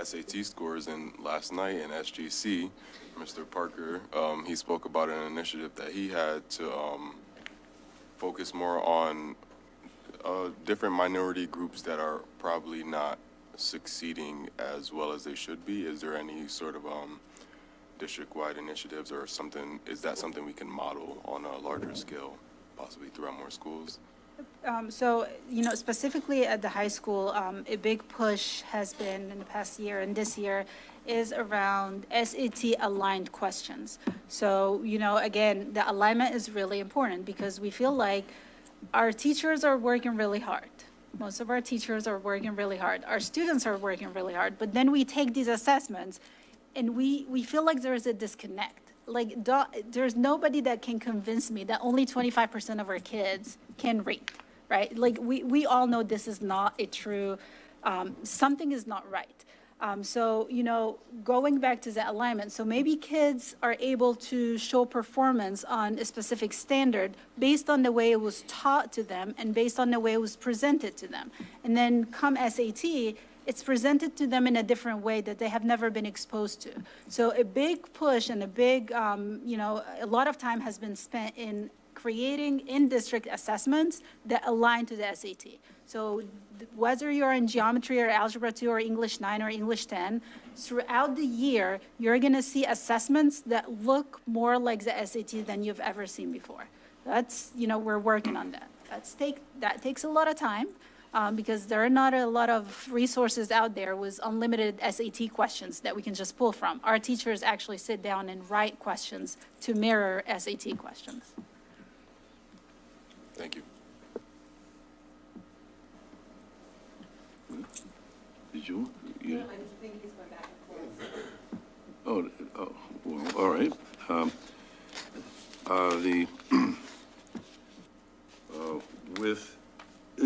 SAT scores. And last night in SGC, Mr. Parker, he spoke about an initiative that he had to focus more on different minority groups that are probably not succeeding as well as they should be. Is there any sort of district-wide initiatives or something? Is that something we can model on a larger scale, possibly throughout more schools? So, you know, specifically at the high school, a big push has been in the past year and this year is around SAT aligned questions. So, you know, again, the alignment is really important because we feel like our teachers are working really hard. Most of our teachers are working really hard. Our students are working really hard, but then we take these assessments and we feel like there is a disconnect. Like, there's nobody that can convince me that only 25% of our kids can read, right? Like, we all know this is not a true, something is not right. So, you know, going back to the alignment, so maybe kids are able to show performance on a specific standard based on the way it was taught to them and based on the way it was presented to them. And then come SAT, it's presented to them in a different way that they have never been exposed to. So a big push and a big, you know, a lot of time has been spent in creating in-district assessments that align to the SAT. So whether you're in geometry or algebra 2 or English 9 or English 10, throughout the year, you're going to see assessments that look more like the SAT than you've ever seen before. That's, you know, we're working on that. That takes a lot of time. Because there are not a lot of resources out there with unlimited SAT questions that we can just pull from. Our teachers actually sit down and write questions to mirror SAT questions. Thank you. Did you? Yeah. I think he's going back and forth. Oh, well, all right.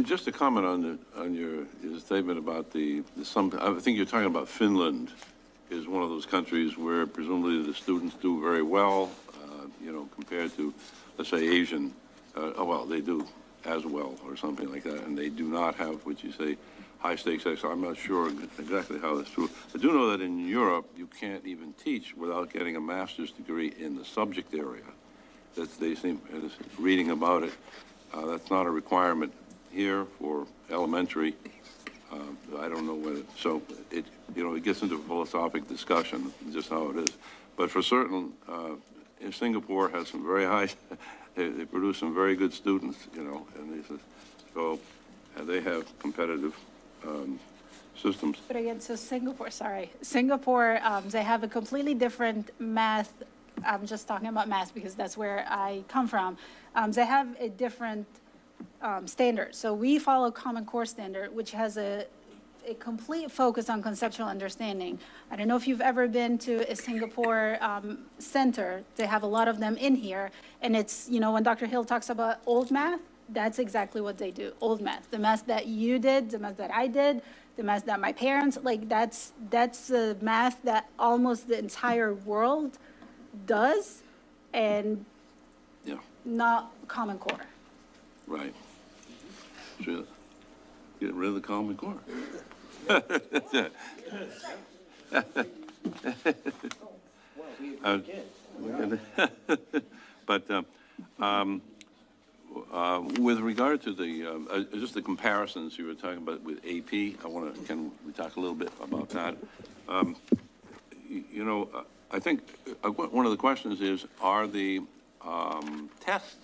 Just a comment on your statement about I think you're talking about Finland is one of those countries where presumably the students do very well, you know, compared to, let's say, Asian. Well, they do as well or something like that, and they do not have what you say high stakes exams. I'm not sure exactly how that's true. I do know that in Europe you can't even teach without getting a master's degree in the subject area. They seem reading about it. That's not a requirement here for elementary. I don't know whether, so it gets into a philosophic discussion, just how it is. But for certain Singapore has some very high, they produce some very good students, you know, and they says, so, and they have competitive systems. But again, so Singapore, they have a completely different math. I'm just talking about math because that's where I come from. They have a different standard. So we follow Common Core standard, which has a complete focus on conceptual understanding. I don't know if you've ever been to a Singapore center. They have a lot of them in here. And it's, you know, when Dr. Hill talks about old math, that's exactly what they do, old math. The math that you did, the math that I did, the math that my parents, like that's the math that almost the entire world does, and Yeah, not Common Core. right. Should get rid of the Common Core. But with regard to the, just the comparisons you were talking about with AP, can we talk a little bit about that? You know, I think one of the questions is, are the tests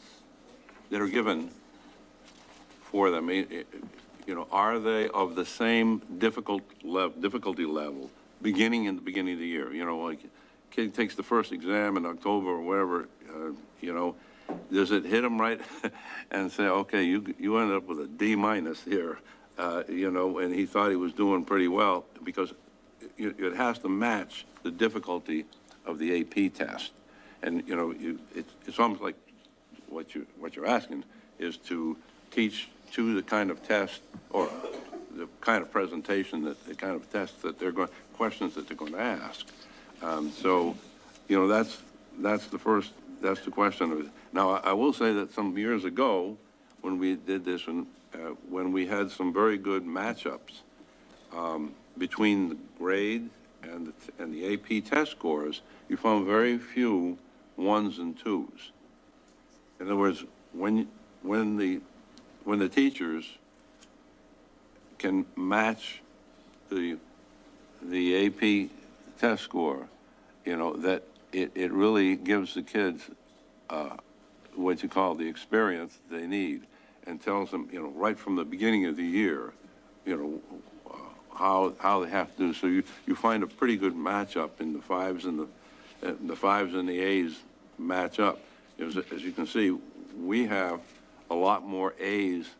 that are given for them, you know, are they of the same difficulty level beginning in the beginning of the year? You know, like kid takes the first exam in October or whatever, you know, does it hit them right and say, okay, you ended up with a D- here, you know, and he thought he was doing pretty well, because it has to match the difficulty of the AP test. And, you know, it's almost like what you're asking is to teach to the kind of test or the kind of presentation that the kind of tests that questions that they're going to ask. So, you know, that's the question of it. Now, I will say that some years ago, when we did this, and when we had some very good matchups between the grade and the AP test scores, you found very few 1s and 2s. In other words, when the teachers can match the AP test score, you know, that it really gives the kids what you call the experience they need, and tells them, you know, right from the beginning of the year, you know, how they have to do. So you find a pretty good matchup in the 5s and the 5s and the A's match up. As you can see, we have a lot more A's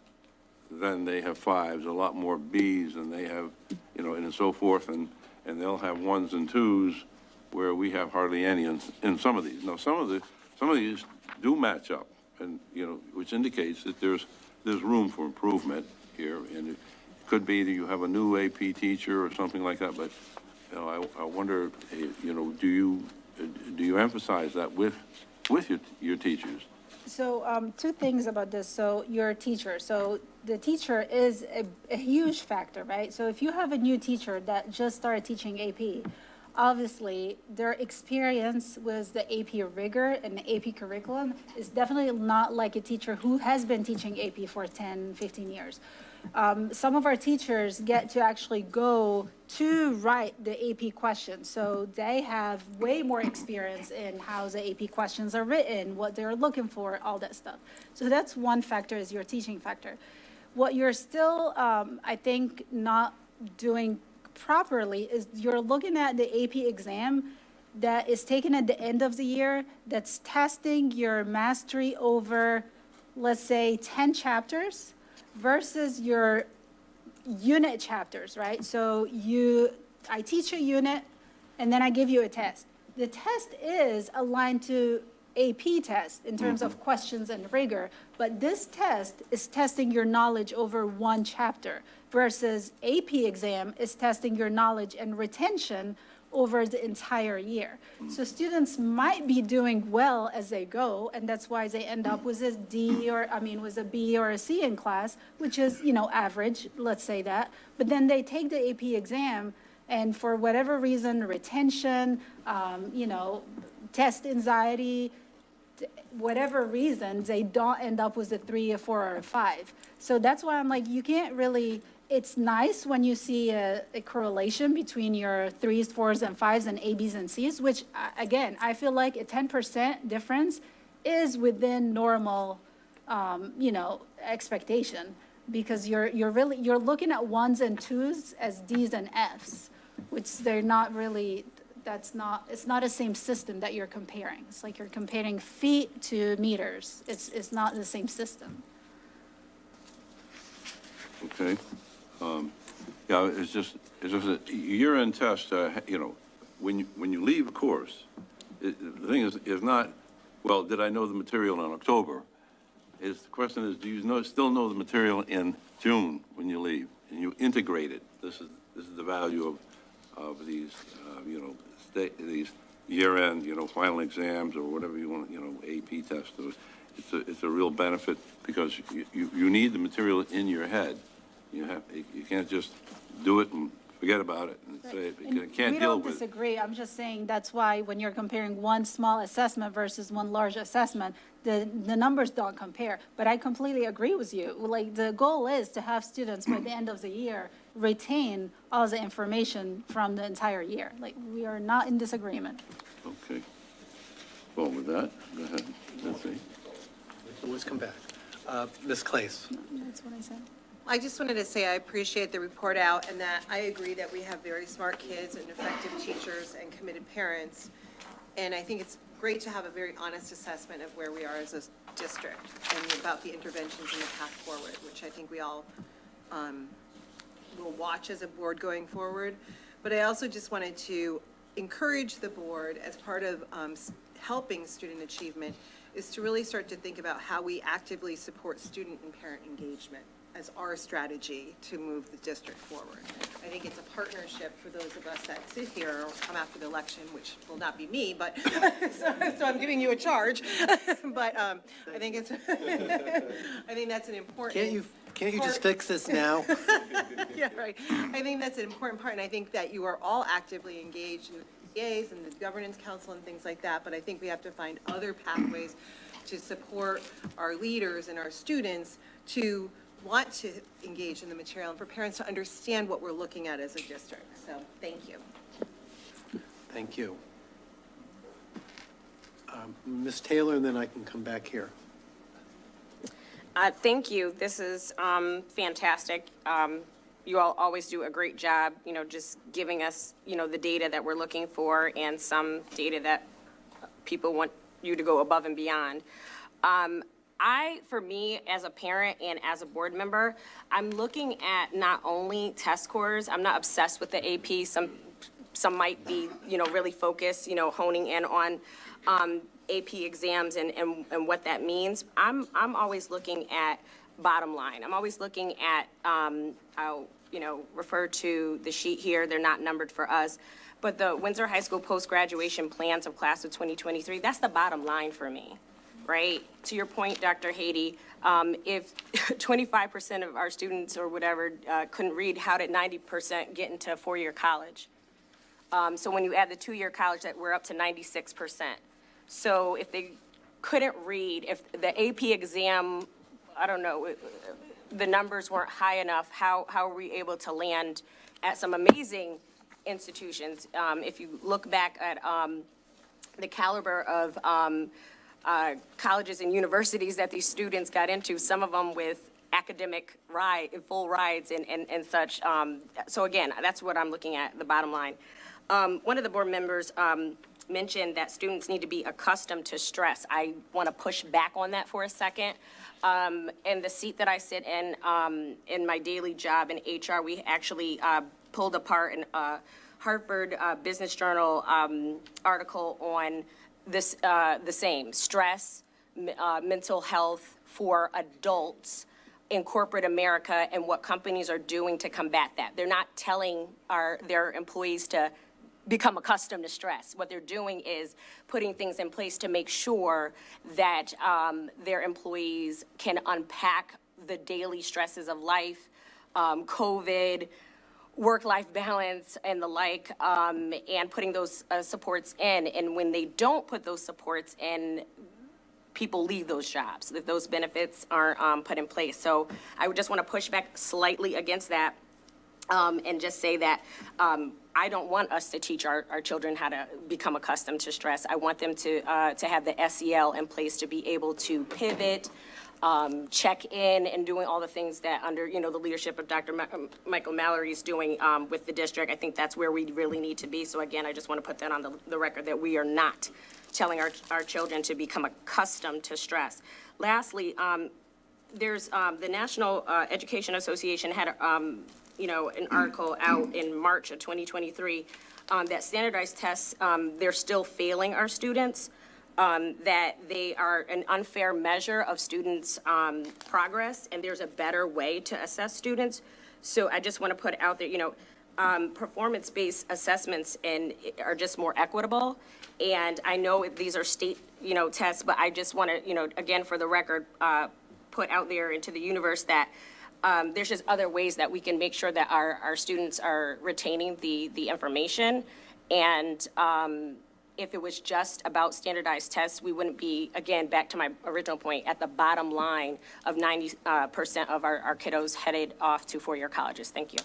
than they have 5s, a lot more B's than they have, you know, and so forth, and they'll have 1s and 2s where we have hardly any in some of these. Now, some of these do match up, and, you know, which indicates that there's room for improvement here, and it could be that you have a new AP teacher or something like that, but, you know, I wonder, you know, do you emphasize that with your teachers? So two things about this. So your teacher. So the teacher is a huge factor, right? So if you have a new teacher that just started teaching AP, obviously their experience with the AP rigor and the AP curriculum is definitely not like a teacher who has been teaching AP for 10, 15 years. Some of our teachers get to actually go to write the AP questions. So they have way more experience in how the AP questions are written, what they're looking for, all that stuff. So that's one factor, is your teaching factor. What you're still, I think, not doing properly is you're looking at the AP exam that is taken at the end of the year, that's testing your mastery over, let's say, 10 chapters versus your unit chapters, right? So I teach a unit and then I give you a test. The test is aligned to AP test in terms of questions and rigor, but this test is testing your knowledge over one chapter versus AP exam is testing your knowledge and retention over the entire year. So students might be doing well as they go, and that's why they end up with a with a B or a C in class, which is, you know, average, let's say that. But then they take the AP exam, and for whatever reason, retention, you know, test anxiety, whatever reason, they don't end up with a 3, a 4, or a 5. So that's why I'm like, you can't really it's nice when you see a correlation between your 3s, 4s, and 5s and A, Bs, and Cs, which, again, I feel like a 10% difference is within normal, expectation, because you're looking at 1s and 2s as Ds and Fs, which they're not really, it's not the same system that you're comparing. It's like you're comparing feet to meters. It's not the same system. Okay. Yeah, it's just a year-end test, when you leave a course, the thing is not, well, did I know the material in October? The question is, do you still know the material in June when you leave? And you integrate it. This is the value of these, these year-end, final exams or whatever you want, AP tests. It's a real benefit because you need the material in your head. You can't just do it and forget about it and say it. You can't We deal don't with it. disagree. I'm just saying that's why when you're comparing one small assessment versus one large assessment, the numbers don't compare. But I completely agree with you. Like, the goal is to have students by the end of the year retain all the information from the entire year. Like, we are not in disagreement. Okay. Well, with that, go ahead. Let's see. We can always come back. Ms. Claes. That's what I said. I just wanted to say I appreciate the report out and that I agree that we have very smart kids and effective teachers and committed parents. And I think it's great to have a very honest assessment of where we are as a district and about the interventions and the path forward, which I think we all will watch as a board going forward. But I also just wanted to encourage the board as part of helping student achievement is to really start to think about how we actively support student and parent engagement as our strategy to move the district forward. I think it's a partnership for those of us that sit here or come after the election, which will not be me, but so I'm giving you a charge. But I think it's I think that's an important. Can't you just fix this now? Yeah, right. I think that's an important part, and I think that you are all actively engaged in the PAs and the governance council and things like that. But I think we have to find other pathways to support our leaders and our students to want to engage in the material and for parents to understand what we're looking at as a district. So thank you. Thank you. Ms. Taylor, and then I can come back here. Thank you. This is fantastic. You all always do a great job, just giving us, the data that we're looking for and some data that people want you to go above and beyond. For me, as a parent and as a board member, I'm looking at not only test scores. I'm not obsessed with the AP. Some might be, really focused, honing in on AP exams and what that means. I'm always looking at bottom line. I'm always looking at, I'll, refer to the sheet here. They're not numbered for us. But the Windsor High School post-graduation plans of class of 2023, that's the bottom line for me. Right? To your point, Dr. Haiti, if 25% of our students or whatever couldn't read, how did 90% get into a four-year college? So when you add the two-year college, that we're up to 96%. So if they couldn't read, if the AP exam, I don't know, the numbers weren't high enough, how are we able to land at some amazing institutions? If you look back at the caliber of colleges and universities that these students got into, some of them with academic full rides and such. So again, that's what I'm looking at, the bottom line. One of the board members mentioned that students need to be accustomed to stress. I want to push back on that for a second. In the seat that I sit in my daily job in HR, we actually pulled apart a Harvard Business Journal article on this, the same, stress, mental health for adults in corporate America and what companies are doing to combat that. They're not telling their employees to become accustomed to stress. What they're doing is putting things in place to make sure that their employees can unpack the daily stresses of life, COVID, work-life balance and the like, and putting those supports in. And when they don't put those supports in, people leave those jobs, if those benefits aren't put in place. So I would just want to push back slightly against that, and just say that I don't want us to teach our children how to become accustomed to stress. I want them to have the SEL in place to be able to pivot, check in, and doing all the things that under, you know, the leadership of Dr. Michael Mallory is doing with the district. I think that's where we really need to be. So again, I just want to put that on the record that we are not telling our children to become accustomed to stress. Lastly, there's the National Education Association had you know, an article out in March of 2023 that standardized tests, they're still failing our students, that they are an unfair measure of students' progress, and there's a better way to assess students. So I just want to put out there, you know, performance-based assessments are just more equitable. And I know these are state, you know, tests, but I just want to, you know, again, for the record, put out there into the universe that there's just other ways that we can make sure that our students are retaining the information. And if it was just about standardized tests, we wouldn't be, again, back to my original point, at the bottom line of 90% of our kiddos headed off to four-year colleges. Thank you.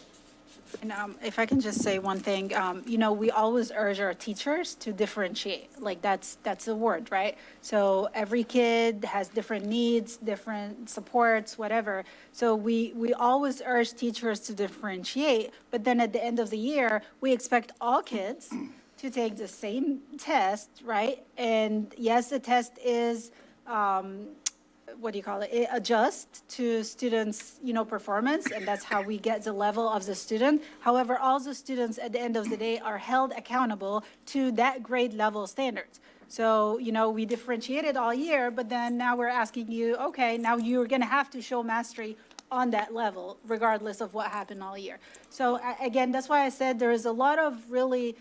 And if I can just say one thing, you know, we always urge our teachers to differentiate. Like that's a word, right? So every kid has different needs, different supports, whatever. So we always urge teachers to differentiate. But then at the end of the year, we expect all kids to take the same test, right? And yes, the test is, what do you call it? It adjusts to students, you know, performance, and that's how we get the level of the student. However, all the students at the end of the day are held accountable to that grade level standards. So, you know, we differentiated all year, but then now we're asking you, okay, now you're going to have to show mastery on that level, regardless of what happened all year. So again, that's why I said there is a lot of really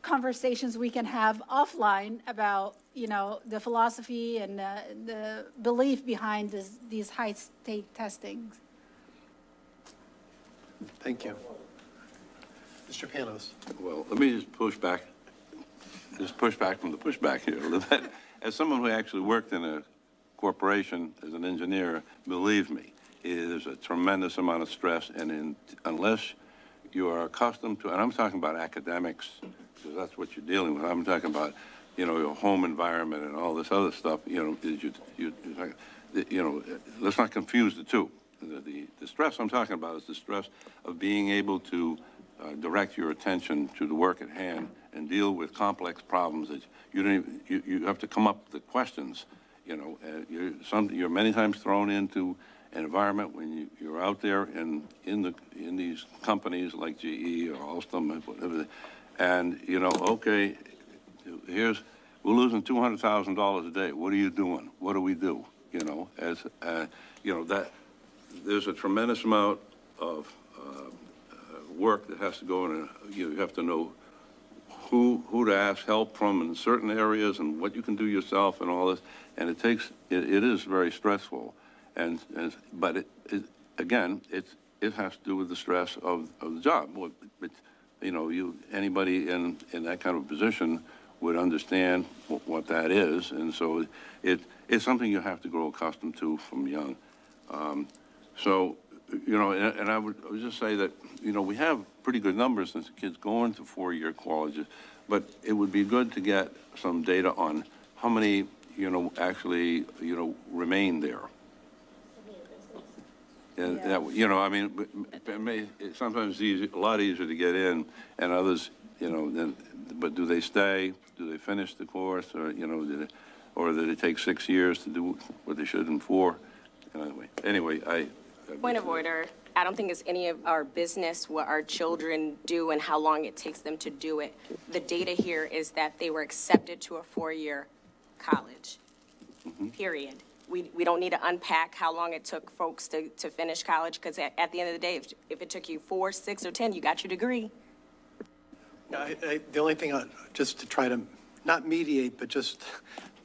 conversations we can have offline about, you know, the philosophy and the belief behind these high-stake testings. Thank you. Mr. Panos. Well, let me just push back from the pushback here a little bit. As someone who actually worked in a corporation as an engineer, believe me, it is a tremendous amount of stress, and unless you are accustomed to, and I'm talking about academics, because that's what you're dealing with. I'm talking about, you know, your home environment and all this other stuff. You know, let's not confuse the two. The stress I'm talking about is the stress of being able to direct your attention to the work at hand and deal with complex problems that you don't even, you have to come up with the questions. You know, you're many times thrown into an environment when you're out there in these companies like GE or Alstom, whatever. And, you know, okay, we're losing $200,000 a day. What are you doing? What do we do? You know, you know, that there's a tremendous amount of work that has to go in. You have to know who to ask help from in certain areas and what you can do yourself and all this. And it is very stressful. But again, it has to do with the stress of the job. You know, anybody in that kind of position would understand what that is, and so it's something you have to grow accustomed to from young. So, you know, and I would just say that, you know, we have pretty good numbers since the kids go into four-year colleges, but it would be good to get some data on how many, you know, actually, you know, remain there. And that, you know, I mean, it's sometimes a lot easier to get in, and others, you know, but do they stay? Do they finish the course, or you know, or did it take 6 years to do what they should in 4? Anyway, Point of order. I don't think it's any of our business what our children do and how long it takes them to do it. The data here is that they were accepted to a four-year college, period. We don't need to unpack how long it took folks to finish college, because at the end of the day, if it took you 4, 6, or 10, you got your degree. The only thing, just to try to not mediate, but just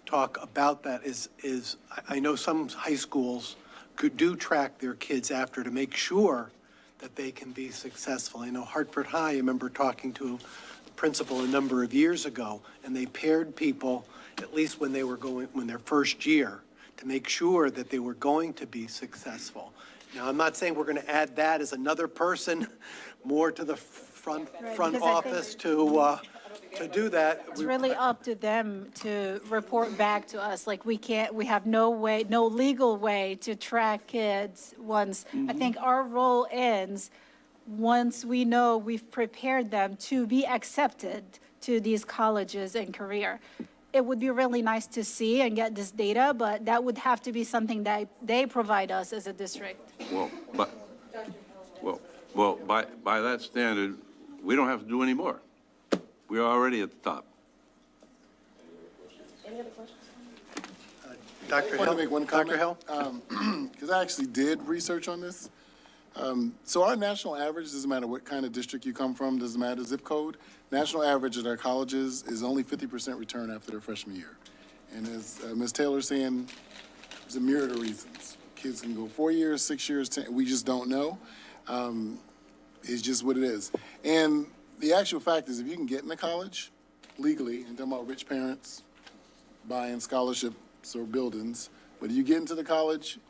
talk about that is I know some high schools do track their kids after to make sure that they can be successful. I know Hartford High, I remember talking to a principal a number of years ago, and they paired people at least when their first year, to make sure that they were going to be successful. Now, I'm not saying we're going to add that as another person more to the front because I think- office to do that. It's really up to them to report back to us. Like, we have no way, no legal way to track kids once. I think our role ends once we know we've prepared them to be accepted to these colleges and career. It would be really nice to see and get this data, but that would have to be something that they provide us as a district. Well, by that standard, we don't have to do any more. We're already at the top. Dr. I want to Hill? make one Dr. comment. Hill? Because I actually did research on this. So our national average, doesn't matter what kind of district you come from, doesn't matter zip code, national average at our colleges is only 50% return after their freshman year. And as Ms. Taylor's saying, there's a myriad of reasons. Kids can go 4 years, 6 years, 10, we just don't know. It's just what it is. And the actual fact is, if you can get into college legally, and talking about rich parents buying scholarships or buildings, but if you get into the college,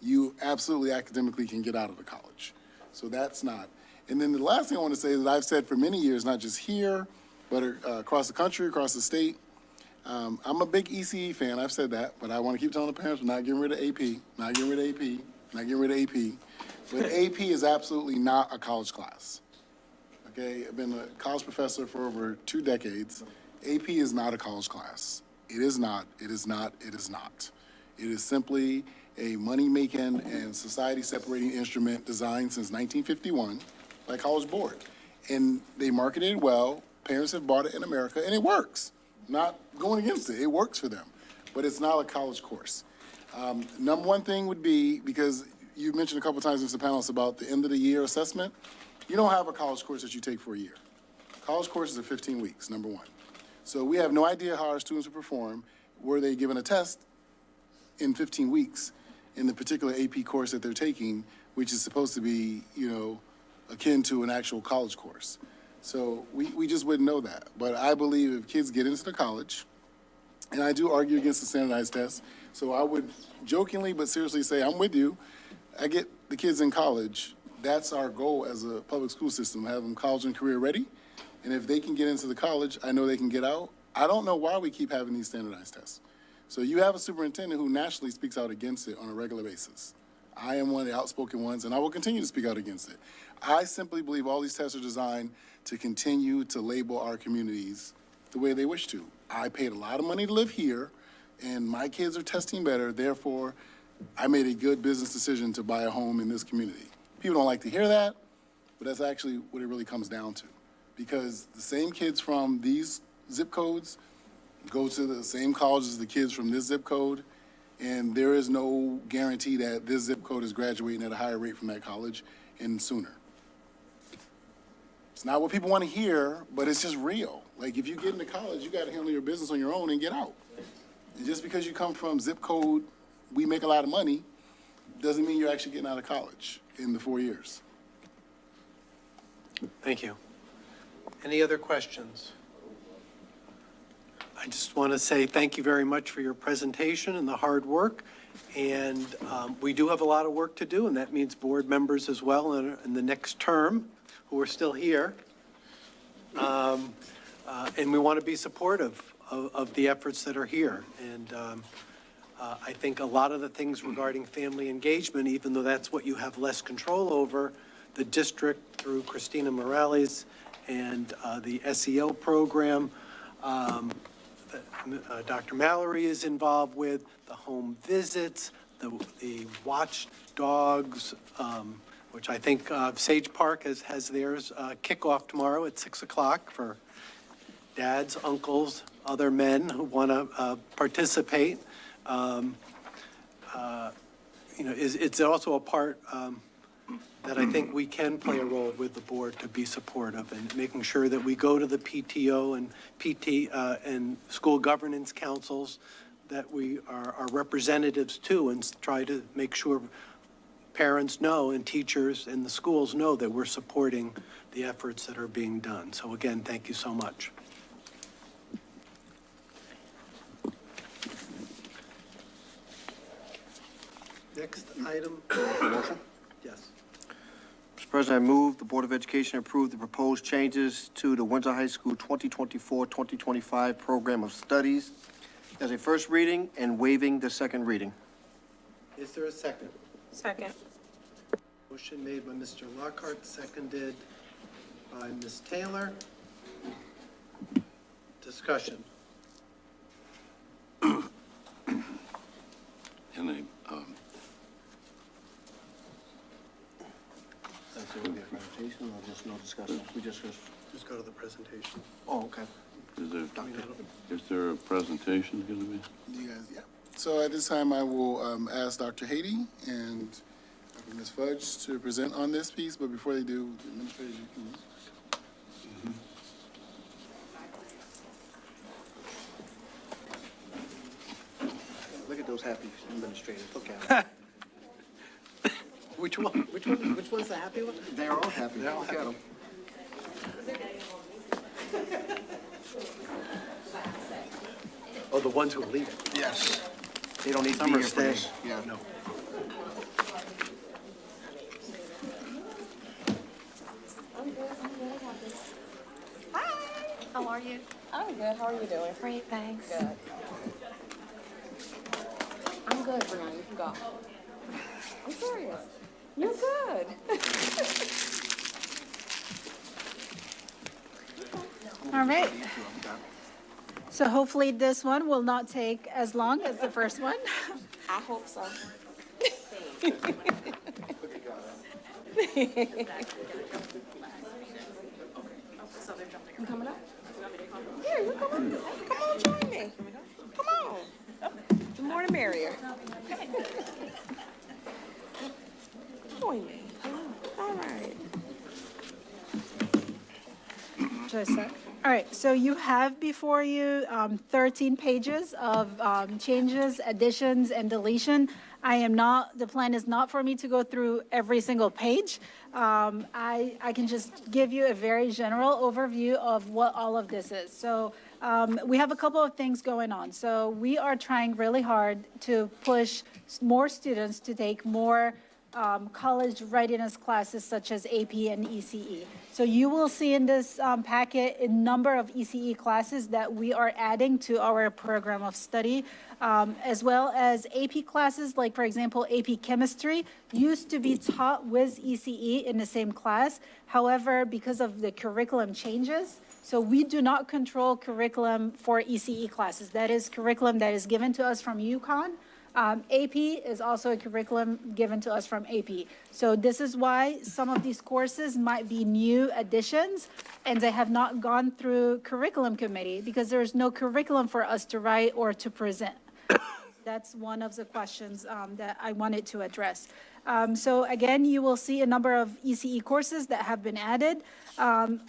you absolutely academically can get out of the college. So that's not. And then the last thing I want to say is that I've said for many years, not just here, but across the country, across the state, I'm a big ECE fan. I've said that, but I want to keep telling the parents we're not getting rid of AP, not getting rid of AP, not getting rid of AP. But AP is absolutely not a college class. Okay, I've been a college professor for over 2 decades. AP is not a college class. It is not, it is not, it is not. It is simply a money-making and society-separating instrument designed since 1951 by College Board. And they marketed it well. Parents have bought it in America, and it works. Not going against it. It works for them. But it's not a college course. Number one thing would be, because you mentioned a couple times, Mr. Panos, about the end-of-the-year assessment. You don't have a college course that you take for a year. College courses are 15 weeks, number one. So we have no idea how our students will perform. Were they given a test in 15 weeks in the particular AP course that they're taking, which is supposed to be, akin to an actual college course. So we just wouldn't know that. But I believe if kids get into the college, and I do argue against the standardized test, so I would jokingly but seriously say, I'm with you. I get the kids in college. That's our goal as a public school system, have them college and career ready. And if they can get into the college, I know they can get out. I don't know why we keep having these standardized tests. So you have a superintendent who nationally speaks out against it on a regular basis. I am one of the outspoken ones, and I will continue to speak out against it. I simply believe all these tests are designed to continue to label our communities the way they wish to. I paid a lot of money to live here, and my kids are testing better. Therefore, I made a good business decision to buy a home in this community. People don't like to hear that, but that's actually what it really comes down to. Because the same kids from these zip codes go to the same college as the kids from this zip code, and there is no guarantee that this zip code is graduating at a higher rate from that college and sooner. It's not what people want to hear, but it's just real. Like, if you get into college, you got to handle your business on your own and get out. And just because you come from zip code, we make a lot of money, doesn't mean you're actually getting out of college in the 4 years. Thank you. Any other questions? I just want to say thank you very much for your presentation and the hard work. And we do have a lot of work to do, and that means board members as well in the next term who are still here. And we want to be supportive of the efforts that are here. And I think a lot of the things regarding family engagement, even though that's what you have less control over, the district through Christina Morales and the SEL program, Dr. Mallory is involved with, the home visits, the watchdogs, which I think Sage Park has theirs kickoff tomorrow at 6 o'clock for dads, uncles, other men who want to participate. It's also a part that I think we can play a role with the board to be supportive and making sure that we go to the PTO and and school governance councils that we are representatives to, and try to make sure parents know and teachers and the schools know that we're supporting the efforts that are being done. So again, thank you so much. Next item. Motion? Yes. Mr. President, I move the Board of Education approve the proposed changes to the Windsor High School 2024-2025 Program of Studies as a first reading and waiving the second reading. Is there a second? Second. Motion made by Mr. Lockhart, seconded by Ms. Taylor. Discussion. In a, That's going to be a presentation or just no discussion? We just, Just go to the presentation. oh, okay. is there a presentation going to be? You guys, yeah. So at this time, I will ask Dr. Haiti and Ms. Fudge to present on this piece, but before they do, the administrators, you can. Look at those happy administrators. Look at them. Which one's the happy one? They're all happy. Look at them. Oh, the ones who are leaving. Yes. They don't need to be Some are here for this. staying. Yeah. No. How are you? I'm good. How are you doing? Great, thanks. Good. I'm good, Brianna. You can go. I'm serious. You're good. All right. So hopefully this one will not take as long as the first one. I hope so. You coming up? Yeah, you come on. Come on, join me. Come on. The more the merrier. Join me. All right. Just a sec. All right, so you have before you 13 pages of changes, additions, and deletion. The plan is not for me to go through every single page. I can just give you a very general overview of what all of this is. So we have a couple of things going on. So we are trying really hard to push more students to take more college readiness classes such as AP and ECE. So you will see in this packet a number of ECE classes that we are adding to our program of study, as well as AP classes, like for example, AP Chemistry used to be taught with ECE in the same class. However, because of the curriculum changes, so we do not control curriculum for ECE classes. That is curriculum that is given to us from UConn. AP is also a curriculum given to us from AP. So this is why some of these courses might be new additions and they have not gone through curriculum committee because there's no curriculum for us to write or to present. That's one of the questions that I wanted to address. So again, you will see a number of ECE courses that have been added.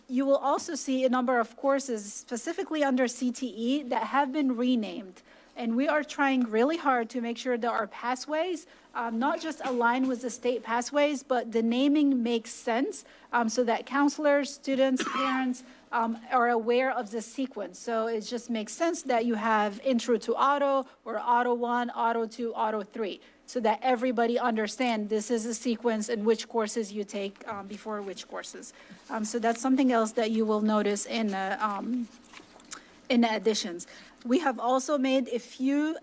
You will also see a number of courses specifically under CTE that have been renamed. And we are trying really hard to make sure that our pathways not just align with the state pathways, but the naming makes sense so that counselors, students, parents are aware of the sequence. So it just makes sense that you have intro to auto or auto 1, auto 2, auto 3, so that everybody understands this is a sequence and which courses you take before which courses. So that's something else that you will notice in the additions. We have also made a few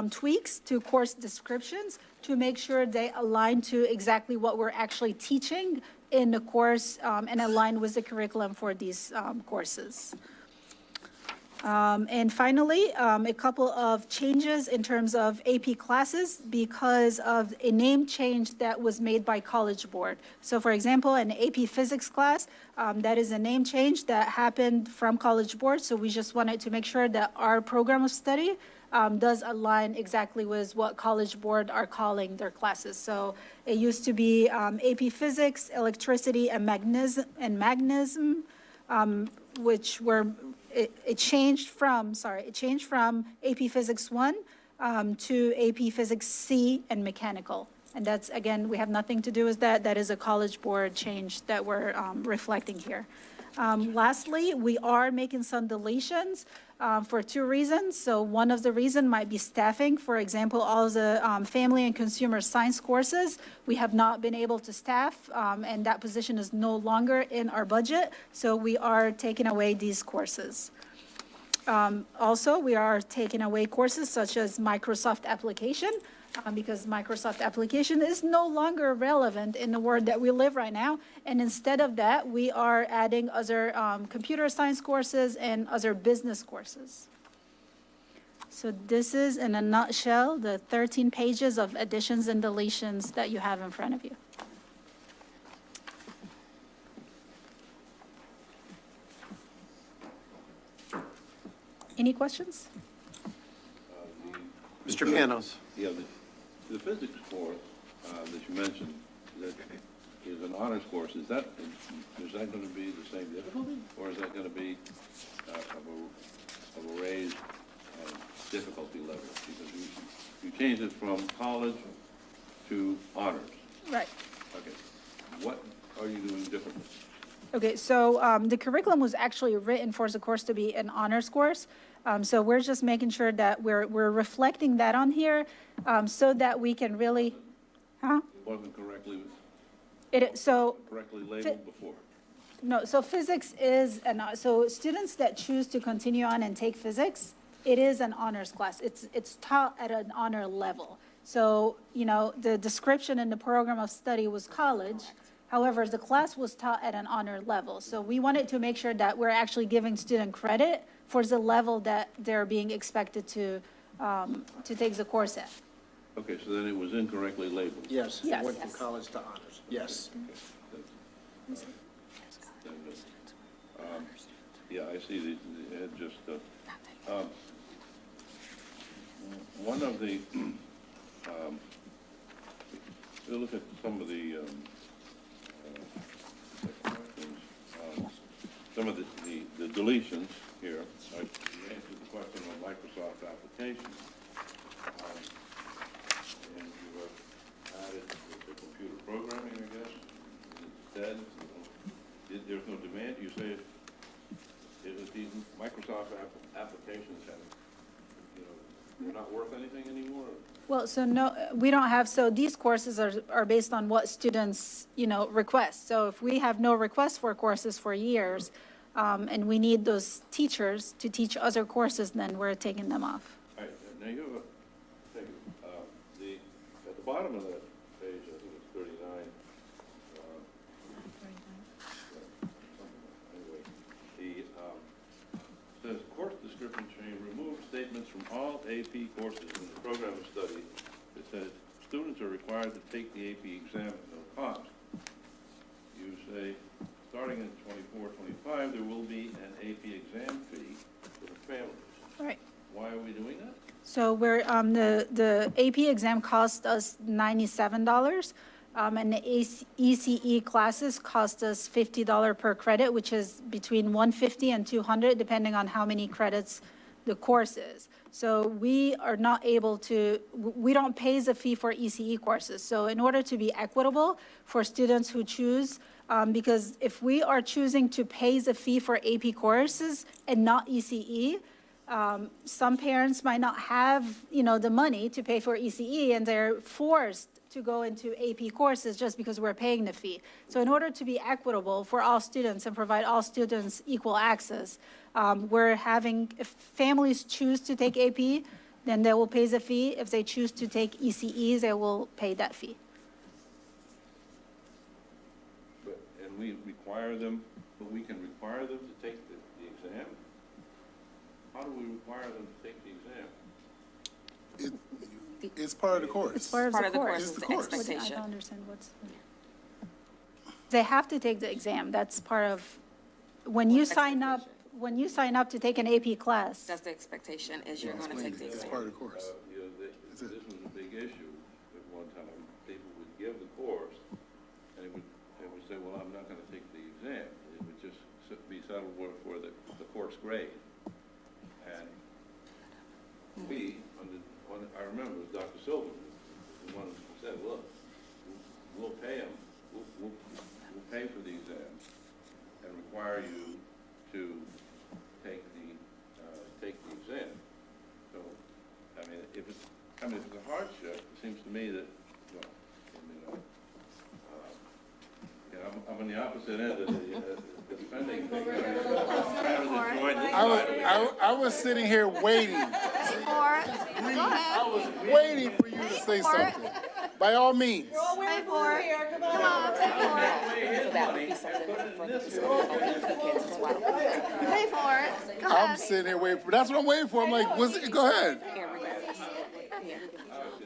tweaks to course descriptions to make sure they align to exactly what we're actually teaching in the course and align with the curriculum for these courses. And finally, a couple of changes in terms of AP classes because of a name change that was made by College Board. So for example, an AP Physics class, that is a name change that happened from College Board. So we just wanted to make sure that our program of study does align exactly with what College Board are calling their classes. So it used to be AP Physics, Electricity, and Magnetism, which were it changed from AP Physics 1 to AP Physics C and Mechanical. And that's, again, we have nothing to do with that. That is a College Board change that we're reflecting here. Lastly, we are making some deletions for two reasons. So one of the reasons might be staffing. For example, all the family and consumer science courses, we have not been able to staff, and that position is no longer in our budget. So we are taking away these courses. Also, we are taking away courses such as Microsoft application, because Microsoft application is no longer relevant in the world that we live right now. And instead of that, we are adding other computer science courses and other business courses. So this is, in a nutshell, the 13 pages of additions and deletions that you have in front of you. Any questions? Mr. Panos? Yeah, the physics course that you mentioned, that is an honors course, is that going to be the same difficulty? Or is that going to be of a raised difficulty level? Because you changed it from college to honors. Right. Okay. What are you doing differently? Okay, so the curriculum was actually written for the course to be an honors course. So we're just making sure that we're reflecting that on here so that we can really, It wasn't correctly labeled before. No, so physics is, so students that choose to continue on and take physics, it is an honors class. It's taught at an honor level. So, you know, the description in the program of study was college. However, the class was taught at an honor level. So we wanted to make sure that we're actually giving student credit for the level that they're being expected to take the course at. Okay, so then it was incorrectly labeled. Yes, it Yes. went from college to honors. Yes. Yeah, I see it just, one of the, we'll look at some of the, some of the deletions here. I answered the question on Microsoft application. And you added the computer programming, I guess, instead. There's no demand. You say these Microsoft applications have, you know, they're not worth anything anymore? Well, so no, we don't have, so these courses are based on what students, you know, request. So if we have no requests for courses for years, and we need those teachers to teach other courses, then we're taking them off. All right, now you have thank you. At the bottom of that page, I think it's 39. Anyway, says course description should remove statements from all AP courses in the program of study that says students are required to take the AP exam at no cost. You say, starting in 24-25, there will be an AP exam fee for the families. Right. Why are we doing that? So we're, the AP exam cost us $97, and the ECE classes cost us $50 per credit, which is between $150 and $200, depending on how many credits the course is. So we are not able to, we don't pay the fee for ECE courses. So in order to be equitable for students who choose, because if we are choosing to pay the fee for AP courses and not ECE, some parents might not have, you know, the money to pay for ECE, and they're forced to go into AP courses just because we're paying the fee. So in order to be equitable for all students and provide all students equal access, we're having, if families choose to take AP, then they will pay the fee. If they choose to take ECE, they will pay that fee. And we require them, but we can require them to take the exam? How do we require them to take the exam? It's part of the course. It's part of the course. It's the course. I don't understand what's. They have to take the exam. That's part of, when you sign up to take an AP class. That's the expectation, is you're going to take the It's exam. part of the course. You know, this was a big issue at one time. People would give the course, and they would say, well, I'm not going to take the exam. It would just be settled for the course grade. And we, I remember it was Dr. Silverman, the one who said, look, we'll pay them, we'll pay for the exam and require require you to take the exam. So, I mean, if it's a hardship, it seems to me that, well, I'm on the opposite end of the spending thing. I was sitting here waiting. Pay for it. Go I ahead. was waiting for you to say something. By all means. Pay for it. Come on, pay for it. So that would be something for the school for kids as well. Pay for it. Go I'm ahead. sitting here waiting for, that's what I'm waiting for. I'm like, go ahead.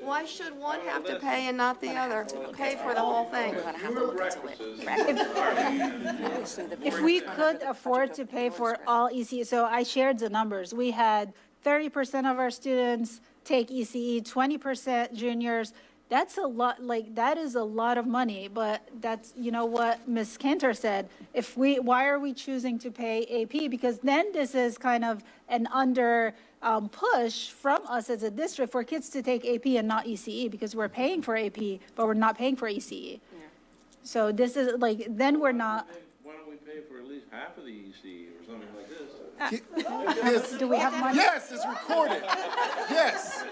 Why should one have to pay and not the other? Pay for the whole thing. If we could afford to pay for all ECE, so I shared the numbers. We had 30% of our students take ECE, 20% juniors. That's a lot, like, that is a lot of money, but that's, you know what Ms. Cantor said, why are we choosing to pay AP? Because then this is kind of an push from us as a district for kids to take AP and not ECE, because we're paying for AP, but we're not paying for ECE. So this is like, then we're not. Why don't we pay for at least half of the EC or something like this? Yes. Do we have money? Yes, it's recorded. Yes.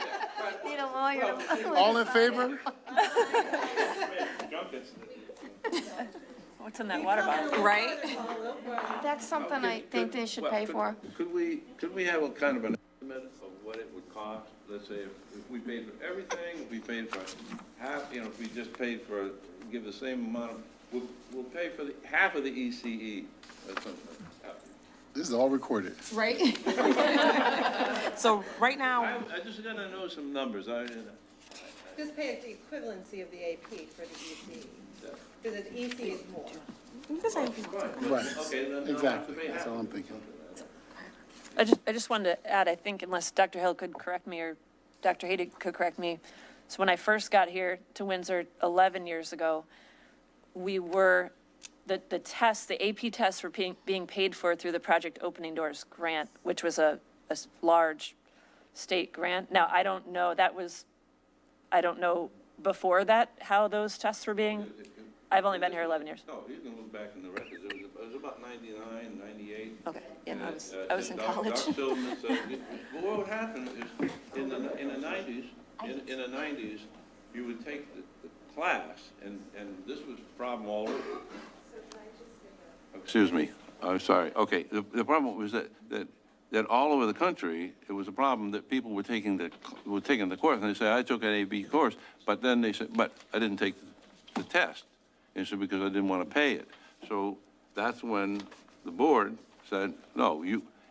Need a lawyer. All in favor? What's in that water bottle? Right? That's something I think they should pay for. Could we have a kind of an estimate of what it would cost? Let's say if we paid for everything, if we paid for half, if we just paid for, give the same amount of, we'll pay for half of the ECE or something. This is all recorded. Right? So right now, I just gotta know some numbers. Just pay the equivalency of the AP for the ECE, because the ECE is more. Right. Okay, then Exactly. That's all I'm thinking. I just wanted to add, I think unless Dr. Hill could correct me or Dr. Hayden could correct me. So when I first got here to Windsor 11 years ago, the tests, the AP tests were being paid for through the Project Opening Doors grant, which was a large state grant. Now, I don't know before that how those tests were being, I've only been here 11 years. No, you can look back in the records. It was about 99, 98. Okay, yeah, I was in college. Dr. Silverman said, well, what would happen is in the 90s, you would take the class, and this was a problem all over. Excuse me, I'm sorry. Okay, the problem was that all over the country, it was a problem that people were taking the course, and they said, I took an AB course, but then they said, but I didn't take the test. And so because I didn't want to pay it. So that's when the board said, no,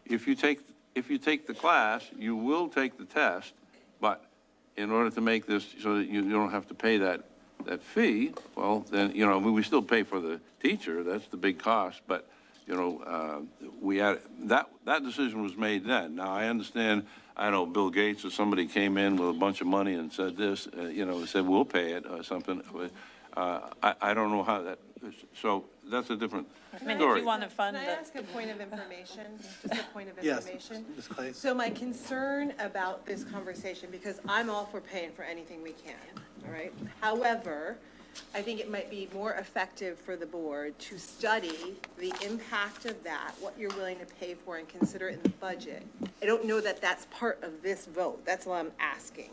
if you take the class, you will take the test, but in order to make this so that you don't have to pay that fee, well, then, we still pay for the teacher. That's the big cost. But, we had that decision was made then. Now, I understand, I know Bill Gates or somebody came in with a bunch of money and said this, said we'll pay it or something. I don't know how that, so that's a different story. If you want to fund Can I ask a point of information? Just a point of Yes, information? Ms. Clay. So my concern about this conversation, because I'm all for paying for anything we can, all right? However, I think it might be more effective for the board to study the impact of that, what you're willing to pay for and consider it in the budget. I don't know that that's part of this vote. That's what I'm asking.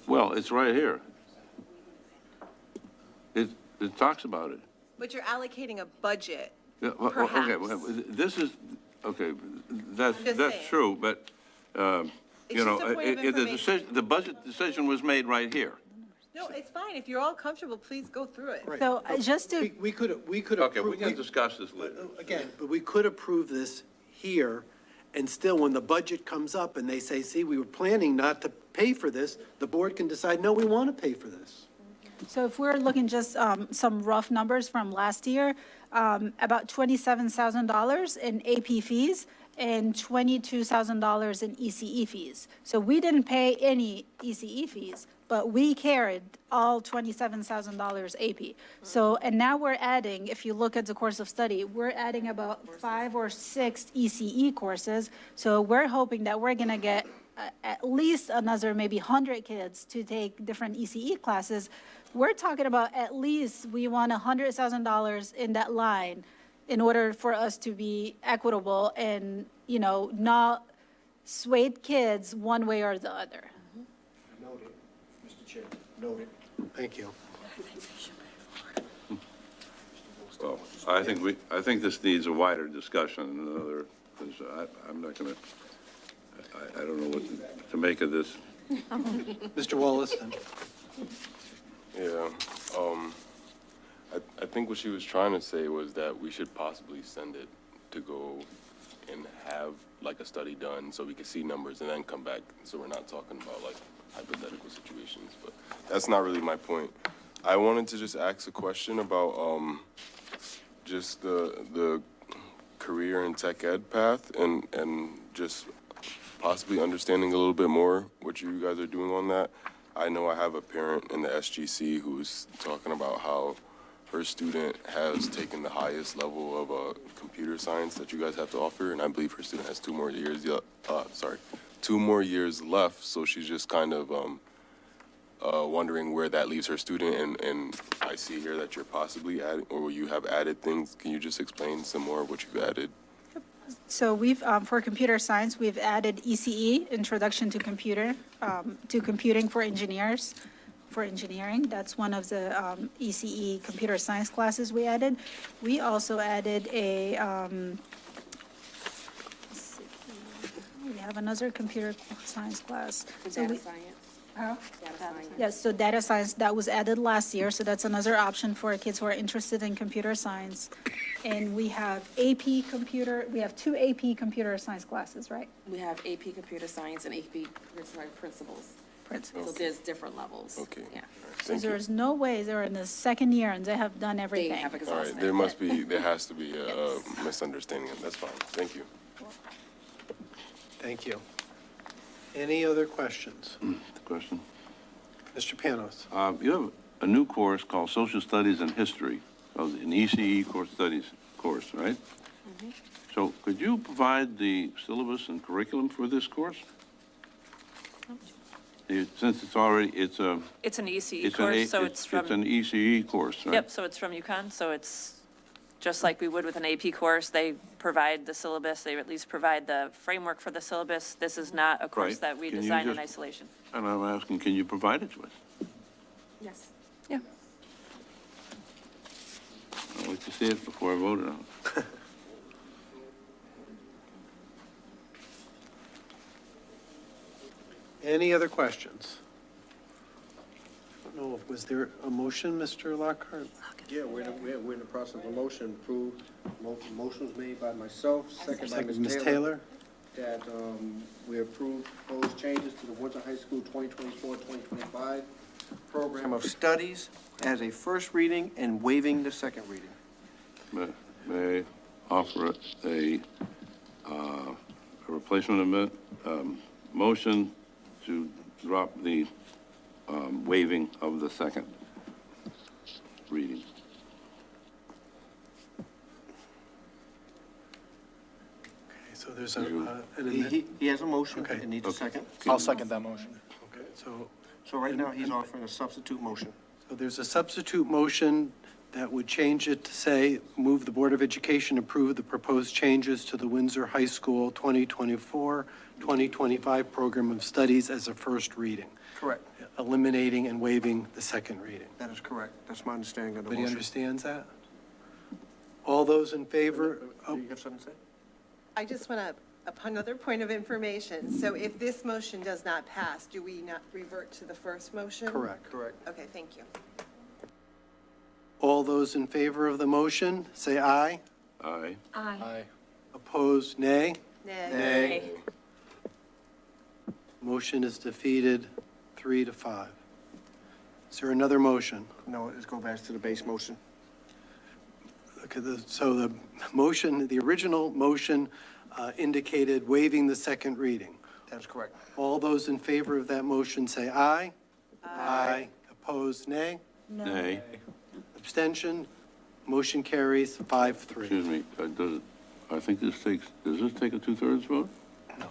Well, it's right here. It talks about it. But you're allocating a budget, Yeah, well, perhaps. okay, well, this is, okay, that's saying. true, but, It's just a point of information. the budget decision was made right here. No, it's fine. If you're all comfortable, please go through it. So just to, We could Okay, we approve, can discuss this later. again, but we could approve this here, and still, when the budget comes up and they say, see, we were planning not to pay for this, the board can decide, no, we want to pay for this. so if we're looking just some rough numbers from last year, about $27,000 in AP fees and $22,000 in ECE fees. So we didn't pay any ECE fees, but we carried all $27,000 AP. So, and now we're adding, if you look at the course of study, we're adding about 5 or 6 ECE courses. So we're hoping that we're gonna get at least another maybe 100 kids to take different ECE classes. We're talking about at least, we want $100,000 in that line in order for us to be equitable and, not sway kids one way or the other. Noted, Mr. Chair, noted. Thank you. Well, I think this needs a wider discussion than another, because I'm not gonna, I don't know what to make of this. Mr. Wallace, then. Yeah, I think what she was trying to say was that we should possibly send it to go and have like a study done so we can see numbers and then come back. So we're not talking about like hypothetical situations, but that's not really my point. I wanted to just ask a question about, just the career and tech ed path and just possibly understanding a little bit more what you guys are doing on that. I know I have a parent in the SGC who's talking about how her student has taken the highest level of computer science that you guys have to offer, and I believe her student has 2 more years. 2 more years left. So she's just kind of wondering where that leaves her student. And I see here that you're possibly adding, or you have added things. Can you just explain some more of what you've added? So we've, for computer science, we've added ECE, Introduction to Computing for Engineers, for engineering. That's one of the ECE computer science classes we added. We also added a, let's see, we have another computer science class. So Data we- science. Huh? Data science. Yes, so data science, that was added last year, so that's another option for kids who are interested in computer science. And we have we have 2 AP computer science classes, right? We have AP Computer Science and AP Principles. Principals. So there's different levels. Okay. Yeah. So there's no way they're in the second year and they have done everything. They have All exhausted. right, there has to be a misunderstanding. That's fine. Thank you. Thank you. Any other questions? Question? Mr. Panos? You have a new course called Social Studies and History, an ECE studies course, right? So could you provide the syllabus and curriculum for this course? Since it's an ECE course, so it's from. It's an ECE course, right? Yep, so it's from UConn, so it's just like we would with an AP course. They provide the syllabus, they at least provide the framework for the syllabus. This is not a course Right. that we Can you design in just- isolation. And I'm asking, can you provide it to us? Yes. Yeah. I'd like to see it before I vote on it. Any other questions? I don't know, was there a motion, Mr. Lockhart? Yeah, we're in the process of a motion approved. Motion was made by myself, second by Second, Ms. Ms. Taylor. That we approve proposed changes to the Windsor High School 2024-2025 program of studies as a first reading and waiving the second reading. May I offer a replacement amendment, motion to drop the waiving of the second reading? Okay, so there's an amendment. He has a motion. Okay. It needs a second. I'll second that motion. Okay, so So right now, he's offering a substitute motion. So there's a substitute motion that would change it to say, move the Board of Education approve the proposed changes to the Windsor High School 2024-2025 program of studies as a first reading, Correct. eliminating and waiving the second reading. That is correct. That's my understanding of the Everybody motion. understands that? All those in favor? Do you have something to say? I just want to, another point of information. So if this motion does not pass, do we not revert to the first motion? Correct. Correct. Okay, thank you. All those in favor of the motion, say aye. Aye. Aye. Opposed, nay. Nay. Motion is defeated 3-5. Is there another motion? No, let's go back to the base motion. Okay, so the motion, the original motion indicated waiving the second reading. That's correct. All those in favor of that motion say aye. Aye. Opposed, nay. Nay. Abstention, motion carries 5-3. Excuse me, I think does this take a 2/3 vote? No.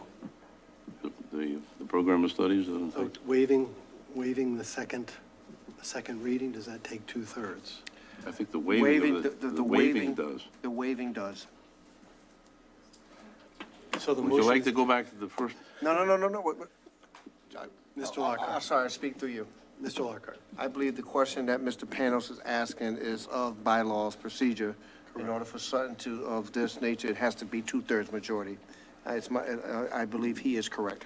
The program of studies doesn't So take? waiving the second reading, does that take 2/3? I think the waiving of the the waiving does. The waiving does. So the Would you motion, like to go back to the first? No. Mr. Lockhart. I'm sorry, I speak through you. Mr. Lockhart. I believe the question that Mr. Panos is asking is of bylaws procedure. In order for something to, of this nature, it has to be 2/3 majority. I believe he is correct.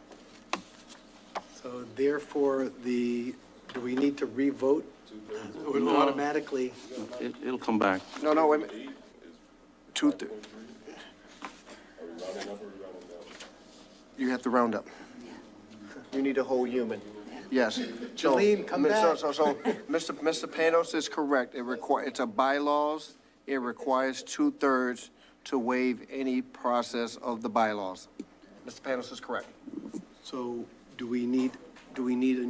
So therefore, do we need to re-vote? Or it'll automatically, It'll come back. No, wait a minute. 2/3. You have to round up. You need a whole human. Yes. Jolene, come back. So, Mr. Panos is correct. It's a bylaws. It requires 2/3 to waive any process of the bylaws. Mr. Panos is correct. so do we need a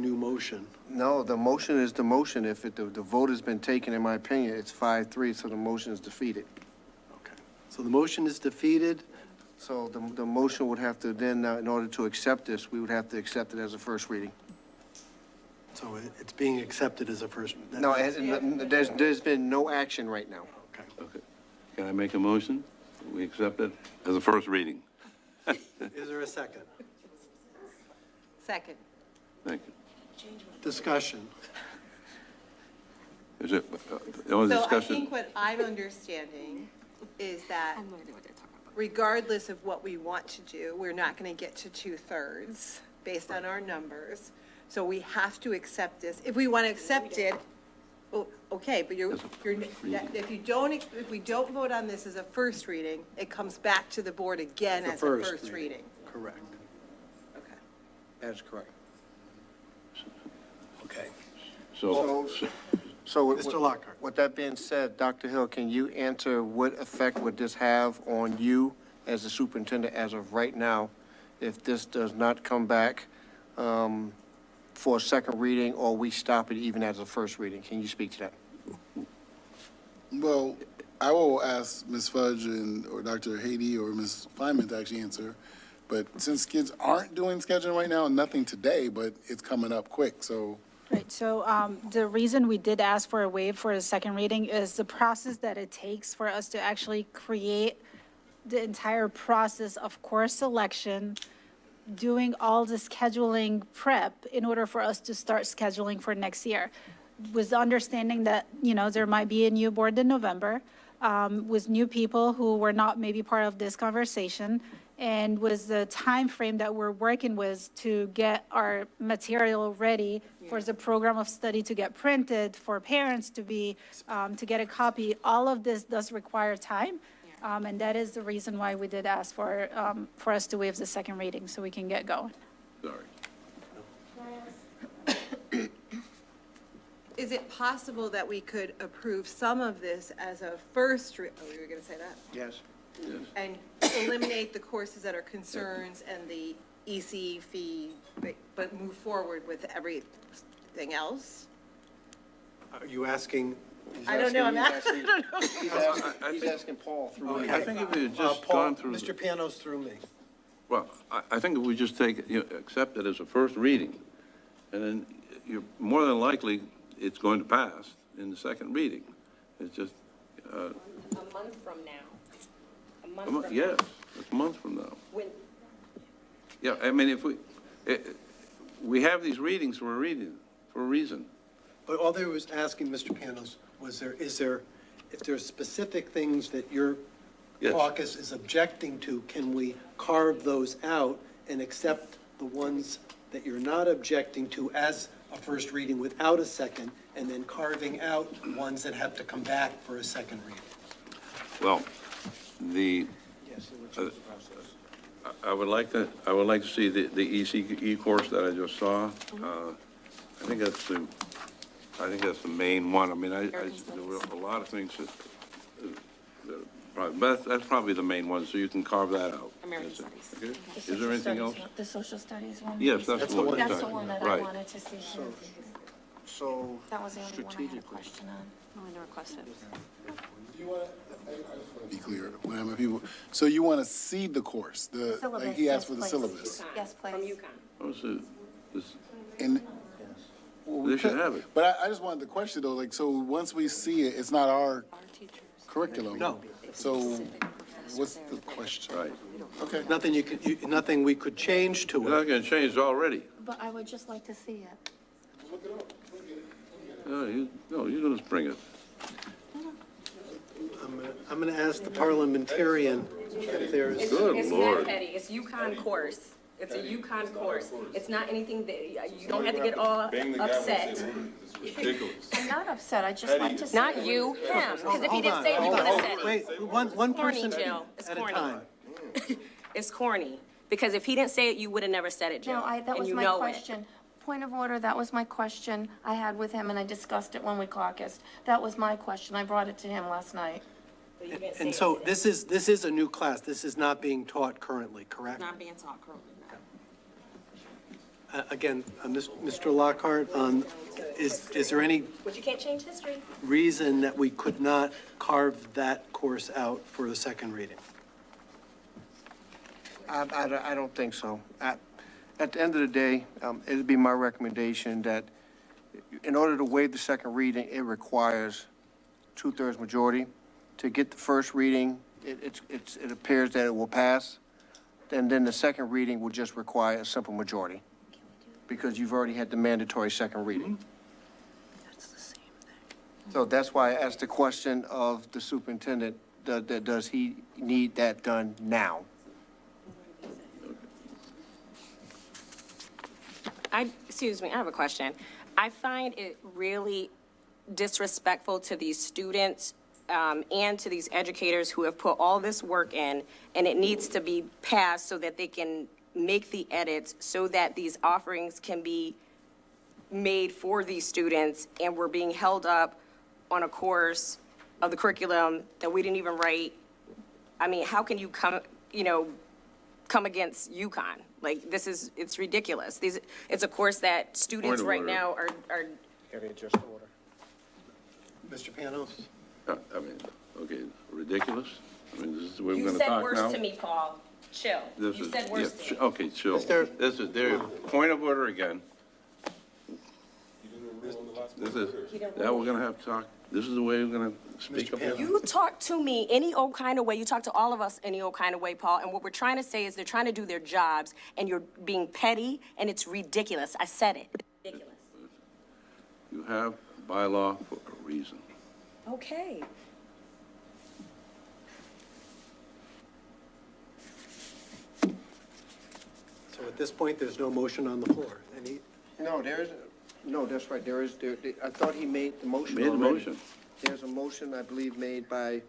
new motion? No, the motion is the motion. If the vote has been taken, in my opinion, it's 5-3, so the motion is defeated. Okay. So the motion is defeated. So the motion would have to then, in order to accept this, we would have to accept it as a first reading. So it's being accepted as a first. No, there's been no action right now. Okay. Can I make a motion? We accept it as a first reading. Is there a second? Second. Thank you. Discussion. Is it, the only So I discussion? think what I'm understanding is that regardless of what we want to do, we're not going to get to 2/3 based on our numbers. So we have to accept this. If we want to accept it, okay, but if we don't vote on this as a first reading, it comes back to the board again as a first reading. Correct. Okay. That is correct. Okay. So, Mr. Lockhart. with that being said, Dr. Hill, can you answer what effect would this have on you as the superintendent as of right now if this does not come back for a second reading, or we stop it even as a first reading? Can you speak to that? Well, I will ask Ms. Fudge or Dr. Haiti or Ms. Feynman to actually answer. But since kids aren't doing scheduling right now, nothing today, but it's coming up quick, so. Right, so the reason we did ask for a waive for a second reading is the process that it takes for us to actually create the entire process of course selection, doing all the scheduling prep in order for us to start scheduling for next year. Was the understanding that, there might be a new board in November, with new people who were not maybe part of this conversation, and was the time frame that we're working with to get our material ready for the program of study to get printed, for parents to to get a copy. All of this does require time. And that is the reason why we did ask for us to waive the second reading so we can get going. Sorry. Is it possible that we could approve some of this as a first, you were going to say that? Yes. And eliminate the courses that are concerns and the EC fee, but move forward with everything else? Are you asking? I don't know, He's asking Paul through me. I think if we had just Paul, gone through. Mr. Panos through me. Well, I think if we just accept it as a first reading, and then you're more than likely, it's going to pass in the second reading. It's just, A month from now. yes, it's a month from now. When, Yeah, I mean, we have these readings for a reason. But all they was asking, Mr. Panos, was if there's specific things that your Yes. caucus is objecting to, can we carve those out and accept the ones that you're not objecting to as a first reading without a second, and then carving out ones that have to come back for a second reading? Well, I would like to see the ECE course that I just saw. I think that's the main one. I mean, there were a lot of things but that's probably the main one, so you can carve that out. American Studies. Okay? Is there anything else? The social studies one? Yes, that's the one. That's the one that I Right. wanted to see. So, That was the only one I had a question on. Only requested. Be clear, when I'm people, so you want to see the course, like he asked for the Yes, syllabus. Yes, From please. UConn. And, well, They should have it. But I just wanted to question though, like, so once we see it, it's not our, curriculum. No. So what's the question? Right. Okay. Nothing we could change to You're it. not gonna change already. But I would just like to see it. No, you just bring it. I'm gonna ask the parliamentarian if there's, Good It's Lord. not petty, it's UConn course. It's a UConn course. It's not anything that, you don't have to get all upset. It's ridiculous. I'm not upset, I just like to see it. Not you, him, because if he hold didn't on, say it, you hold would on. have said it. Wait, one Corny, person Jill. It's at a corny. time. It's corny, because if he didn't say it, you would have never said it, Jill. No, that and was you my know it. question. Point of order, that was my question I had with him, and I discussed it when we caucused. That was my question, I brought it to him last night. But you didn't say And it so today. this is a new class. This is not being taught currently, correct? Not being taught currently, no. Again, Mr. Lockhart, is there any But you can't change history. reason that we could not carve that course out for the second reading? I don't think so. At the end of the day, it'd be my recommendation that in order to waive the second reading, it requires 2/3 majority. To get the first reading, it appears that it will pass. And then the second reading will just require a simple majority because you've already had the mandatory second reading. So that's why I asked the question of the superintendent, does he need that done now? Excuse me, I have a question. I find it really disrespectful to these students and to these educators who have put all this work in, and it needs to be passed so that they can make the edits so that these offerings can be made for these students, and we're being held up on a course of the curriculum that we didn't even write. I mean, how can you come against UConn? Like, it's ridiculous. It's a course that students of right order. now are, Can we adjust the order? Mr. Panos? I mean, okay, ridiculous? I mean, this is the way we're you gonna said talk worse now? to me, Paul. Chill. This You is- said worse yeah, to me. Okay, chill. Mr. This is their point of order again. This is, now we're gonna have to talk, this is the way we're gonna speak Mr. up. Pam. You talk to me any old kind of way. You talk to all of us any old kind of way, Paul. And what we're trying to say is they're trying to do their jobs, and you're being petty, and it's ridiculous. I said it. Ridiculous. You have a bylaw for a reason. Okay. So at this point, there's no motion on the floor. No, no, that's right, I thought he made the motion Made the already. motion. There's a motion, I believe, made by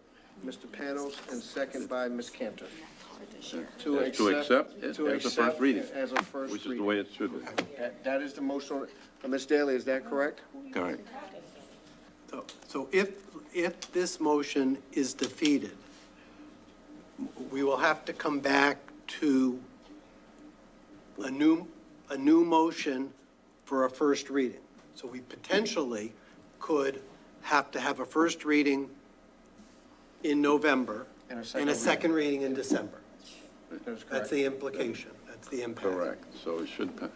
Mr. Panos and second by Ms. Cantor. To accept it to as a first reading, As a first which is the reading. way it should be. That is the motion. Ms. Daly, is that correct? Correct. So if this motion is defeated, we will have to come back to a new motion for a first reading. So we potentially could have to have a first reading in November And a and a second second reading in December. That's That's correct. the implication. That's the impact. Correct, so it should, Okay.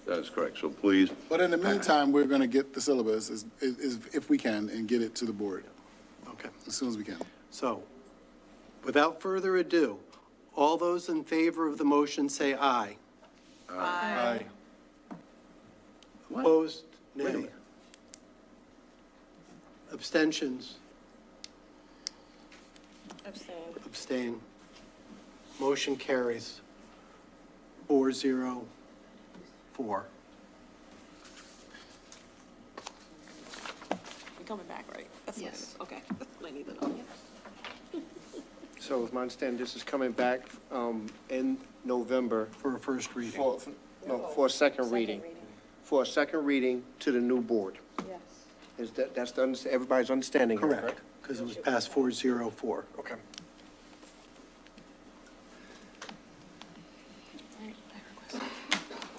that is correct, so please, But in the meantime, we're going to get the syllabus if we can and get it to the board Okay. as soon as we can. So, without further ado, all those in favor of the motion say aye. Aye. Opposed? a Nay. minute. Abstentions? Abstain. Motion carries 4-0-4. You're coming back, right? That's what it is. Okay, that's what I need to know. So, as my understanding, this is coming back in November For a first reading. for a second reading. For a second reading to the new board. Yes. That's everybody's understanding here, Correct, because it was passed 4-0-4. Okay.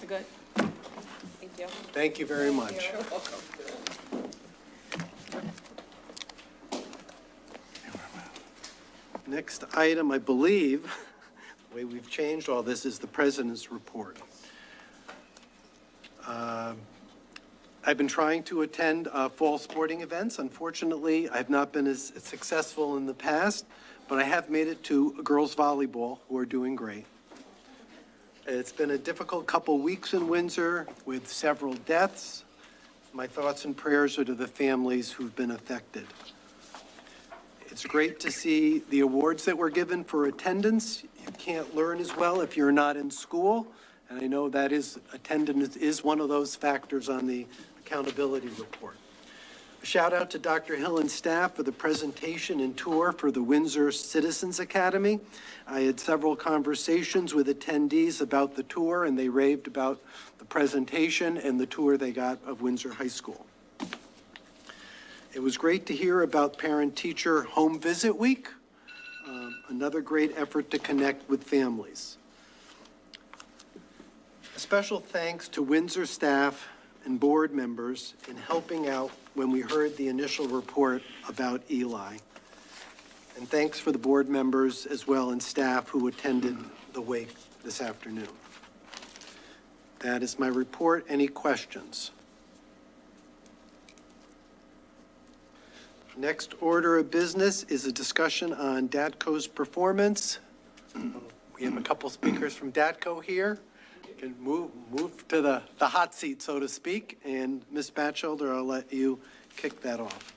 We're good? Thank you. Thank you very much. You're welcome. Next item, I believe, the way we've changed all this is the president's report. I've been trying to attend fall sporting events. Unfortunately, I've not been as successful in the past, but I have made it to girls volleyball, who are doing great. It's been a difficult couple weeks in Windsor with several deaths. My thoughts and prayers are to the families who've been affected. It's great to see the awards that were given for attendance. You can't learn as well if you're not in school, and I know that attendance is one of those factors on the accountability report. A shout out to Dr. Hill and staff for the presentation and tour for the Windsor Citizens Academy. I had several conversations with attendees about the tour, and they raved about the presentation and the tour they got of Windsor High School. It was great to hear about Parent-Teacher Home Visit Week, another great effort to connect with families. A special thanks to Windsor staff and board members in helping out when we heard the initial report about Eli. And thanks for the board members as well and staff who attended the wake this afternoon. That is my report. Any questions? Next order of business is a discussion on DATCO's performance. We have a couple speakers from DATCO here. You can move to the hot seat, so to speak, and Ms. Batchelder, I'll let you kick that off.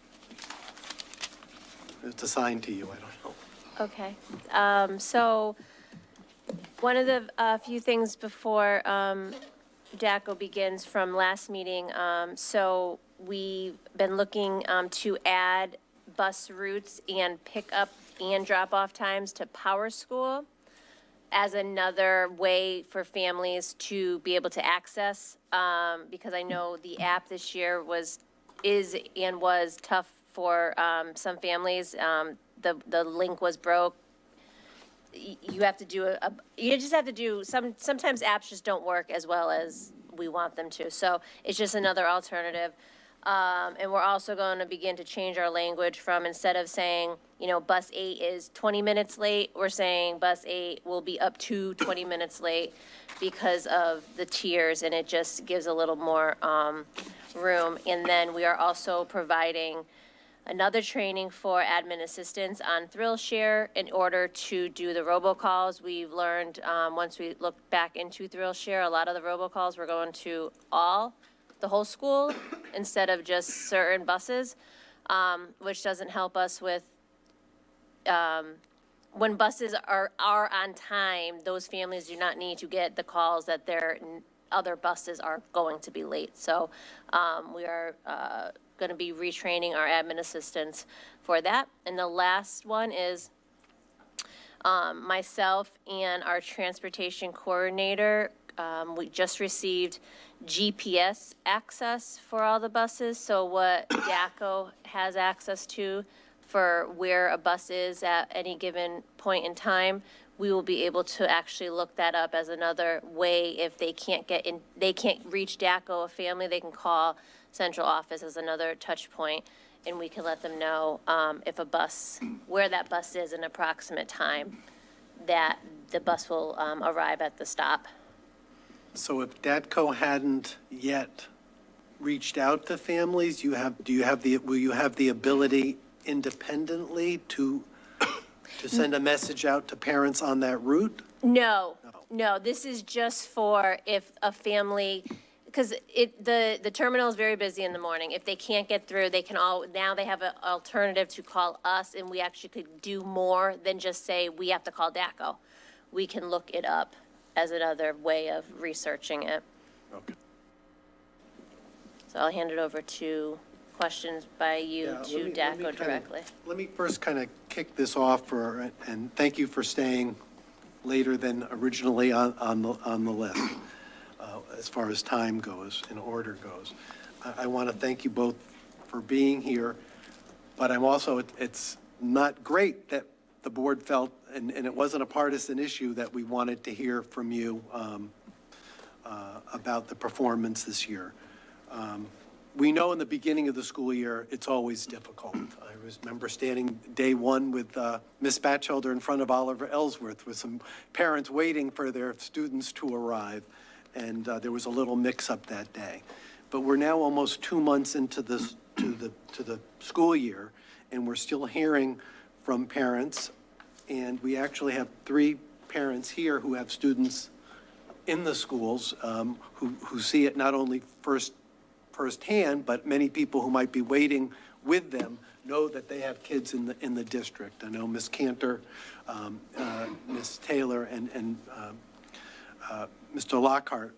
It's assigned to you, I don't know. Okay. So one of the few things before DACO begins from last meeting, so we've been looking to add bus routes and pick up and drop off times to Power School as another way for families to be able to access, because I know the app this year was tough for some families. The link was broke. You have to do you just have to do sometimes apps just don't work as well as we want them to. So it's just another alternative. And we're also going to begin to change our language from, instead of saying, bus 8 is 20 minutes late, we're saying bus 8 will be up to 20 minutes late because of the tiers, and it just gives a little more room. And then we are also providing another training for admin assistants on ThrillShare in order to do the robocalls. We've learned, once we look back into ThrillShare, a lot of the robocalls were going to the whole school instead of just certain buses, which doesn't help us with, when buses are on time, those families do not need to get the calls that their other buses are going to be late. So we are going to be retraining our admin assistants for that. And the last one is myself and our transportation coordinator. We just received GPS access for all the buses. So what DACO has access to for where a bus is at any given point in time, we will be able to actually look that up as another way. If they can't reach DACO, a family, they can call central office as another touch point, and we can let them know where that bus is, an approximate time that the bus will arrive at the stop. So if DATCO hadn't yet reached out to families, will you have the ability independently to send a message out to parents on that route? No, this is just for if a family, because the terminal is very busy in the morning. If they can't get through, now they have an alternative to call us, and we actually could do more than just say we have to call DACO. We can look it up as another way of researching it. Okay. So I'll hand it over to questions by you to DACO directly. Let me first kind of kick this off and thank you for staying later than originally on the list as far as time goes and order goes. I want to thank you both for being here, but it's not great that the board felt, and it wasn't a partisan issue, that we wanted to hear from you about the performance this year. We know in the beginning of the school year, it's always difficult. I remember standing day one with Ms. Batchelder in front of Oliver Ellsworth with some parents waiting for their students to arrive, and there was a little mix-up that day. but we're now almost 2 months into this, to the school year, and we're still hearing from parents, and we actually have 3 parents here who have students in the schools, who see it not only firsthand, but many people who might be waiting with them know that they have kids in the district. I know Ms. Cantor, Ms. Taylor, and Mr. Lockhart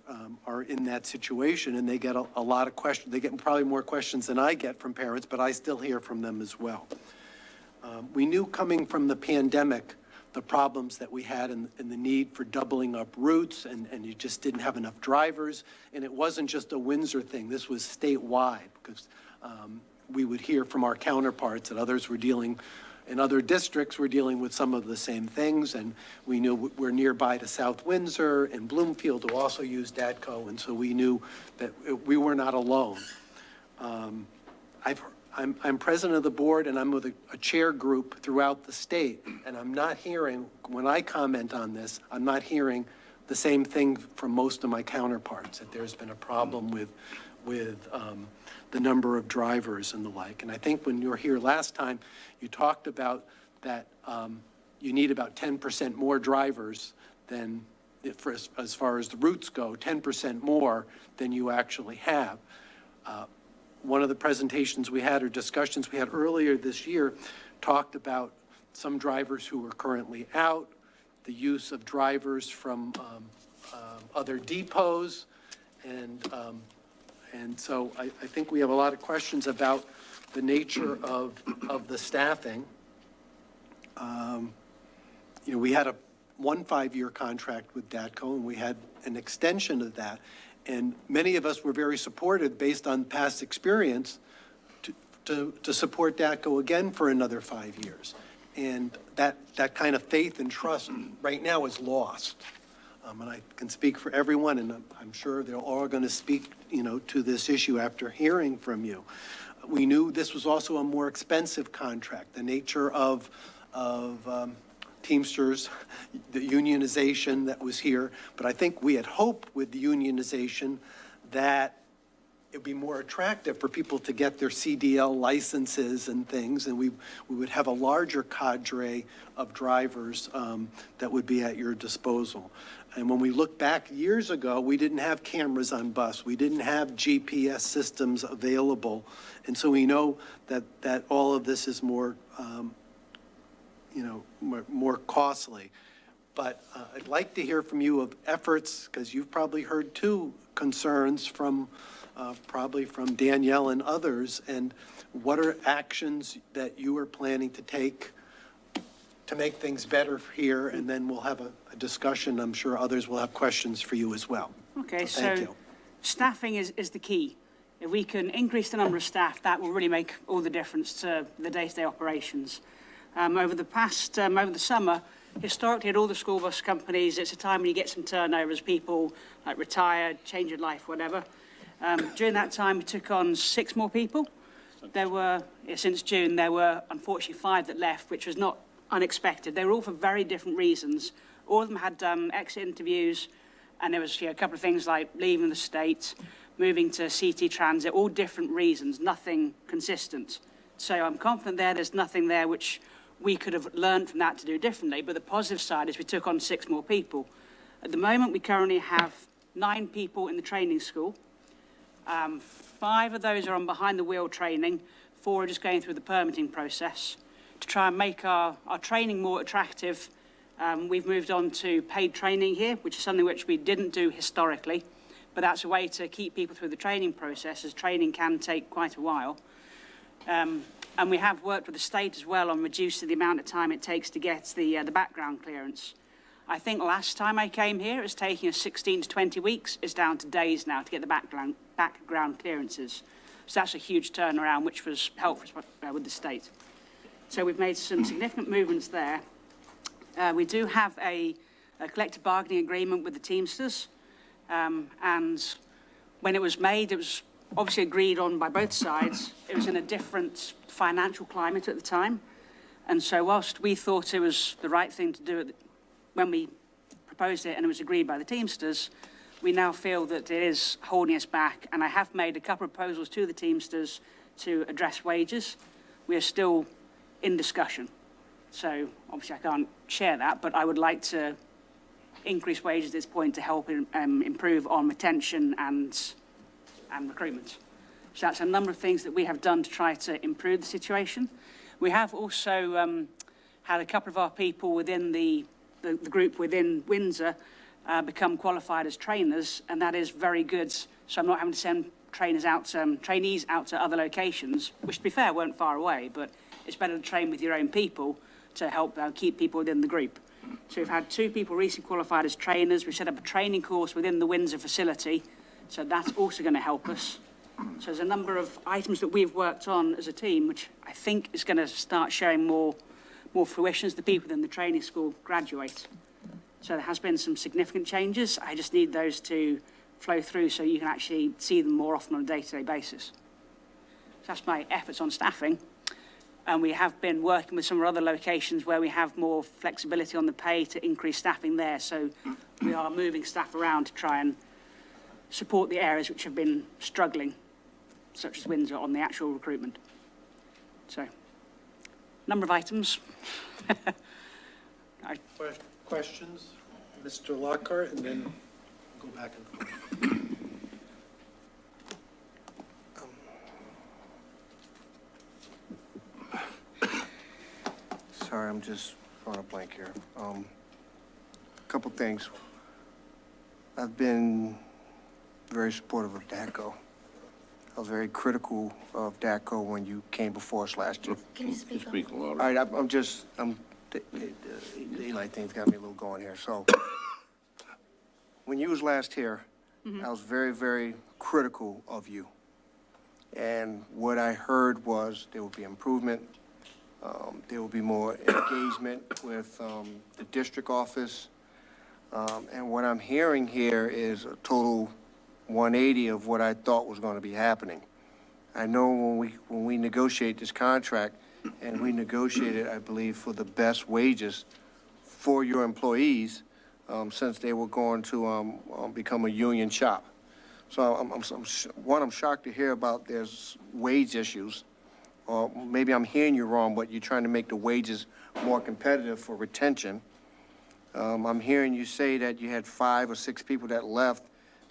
are in that situation, and they get a lot of questions. They get probably more questions than I get from parents, but I still hear from them as well. We knew coming from the pandemic the problems that we had and the need for doubling up routes, and you just didn't have enough drivers. And it wasn't just a Windsor thing. This was statewide, because we would hear from our counterparts that others were dealing, in other districts were dealing with some of the same things. And we knew we're nearby to South Windsor and Bloomfield, who also use DATCO, and so we knew that we were not alone. I'm president of the board, and I'm with a chair group throughout the state, and I'm not hearing, when I comment on this, I'm not hearing the same thing from most of my counterparts, that there's been a problem with the number of drivers and the like. And I think when you were here last time, you talked about that you need about 10% more drivers than, as far as the routes go, 10% more than you actually have. One of the presentations we had, or discussions we had earlier this year, talked about some drivers who are currently out, the use of drivers from other depots, and so I think we have a lot of questions about the nature of the staffing. You know, we had one 5-year contract with DATCO, and we had an extension of that. And many of us were very supportive, based on past experience, to support DATCO again for another 5 years. And that kind of faith and trust right now is lost. And I can speak for everyone, and I'm sure they're all going to speak, you know, to this issue after hearing from you. We knew this was also a more expensive contract. The nature of Teamsters, the unionization that was here, but I think we had hoped with the unionization that it would be more attractive for people to get their CDL licenses and things, and we would have a larger cadre of drivers that would be at your disposal. And when we look back years ago, we didn't have cameras on bus. We didn't have GPS systems available. And so we know that all of this is more, more costly. But I'd like to hear from you of efforts, because you've probably heard too concerns from probably from Danielle and others, and what are actions that you are planning to take to make things better here, and then we'll have a discussion. I'm sure others will have questions for you as well. Okay, Thank you. Staffing is the key. If we can increase the number of staff, that will really make all the difference to the day-to-day operations. Over the summer, historically at all the school bus companies, it's a time when you get some turnovers, people like retired, change of life, whatever. During that time, we took on 6 more people. There were, since June, there were unfortunately 5 that left, which was not unexpected. They were all for very different reasons. All of them had exit interviews, and there was a couple of things like leaving the state, moving to CT Transit, all different reasons, nothing consistent. So I'm confident there's nothing there which we could have learned from that to do differently. But the positive side is we took on 6 more people. At the moment, we currently have 9 people in the training school. 5 of those are on behind the wheel training. 4 are just going through the permitting process. To try and make our training more attractive, we've moved on to paid training here, which is something which we didn't do historically. But that's a way to keep people through the training process, as training can take quite a while. And we have worked with the state as well on reducing the amount of time it takes to get the background clearance. I think last time I came here, it was taking us 16 to 20 weeks. It's down to days now to get the background clearances. So that's a huge turnaround, which was helpful with the state. So we've made some significant movements there. We do have a collective bargaining agreement with the Teamsters. And when it was made, it was obviously agreed on by both sides. It was in a different financial climate at the time. And so whilst we thought it was the right thing to do when we proposed it and it was agreed by the Teamsters, we now feel that it is holding us back, and I have made a couple of proposals to the Teamsters to address wages. We are still in discussion. So obviously I can't share that, but I would like to increase wages at this point to help improve on retention and recruitment. So that's a number of things that we have done to try to improve the situation. We have also had a couple of our people within the group within Windsor become qualified as trainers, and that is very good. So I'm not having to send trainees out to other locations, which to be fair weren't far away, but it's better to train with your own people to help keep people within the group. So we've had 2 people recently qualified as trainers. We set up a training course within the Windsor facility, so that's also going to help us. So there's a number of items that we've worked on as a team, which I think is going to start showing more fruition as the people within the training school graduate. So there has been some significant changes. I just need those to flow through so you can actually see them more often on a day-to-day basis. So that's my efforts on staffing. And we have been working with some of our other locations where we have more flexibility on the pay to increase staffing there. So we are moving staff around to try and support the areas which have been struggling, such as Windsor, on the actual recruitment. So, number of items. Questions? Mr. Lockhart, and then go back and forth. Sorry, I'm just drawing a blank here. A couple things. I've been very supportive of DACO. I was very critical of DACO when you came before us last year. Can you speak up? Speak louder. All right, the Eli thing's got me a little going here. So, when you was last here, I was very, very critical of you. And what I heard was there would be improvement. There will be more engagement with the district office. And what I'm hearing here is a total 180 of what I thought was going to be happening. I know when we negotiate this contract, and we negotiated, I believe, for the best wages for your employees, since they were going to become a union shop. So I'm shocked to hear about there's wage issues. Or maybe I'm hearing you wrong, but you're trying to make the wages more competitive for retention. I'm hearing you say that you had 5 or 6 people that left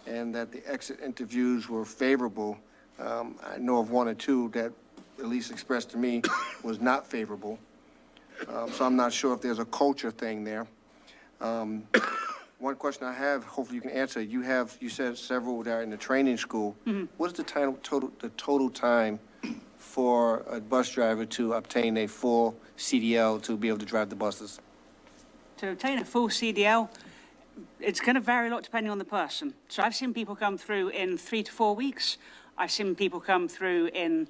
and that the exit interviews were favorable. I know of 1 or 2 that at least expressed to me was not favorable. So I'm not sure if there's a culture thing there. One question I have, hopefully you can answer. You said several that are in the training school. What's the total time for a bus driver to obtain a full CDL to be able to drive the buses? To obtain a full CDL, it's going to vary a lot depending on the person. So I've seen people come through in 3 to 4 weeks. I've seen people come through in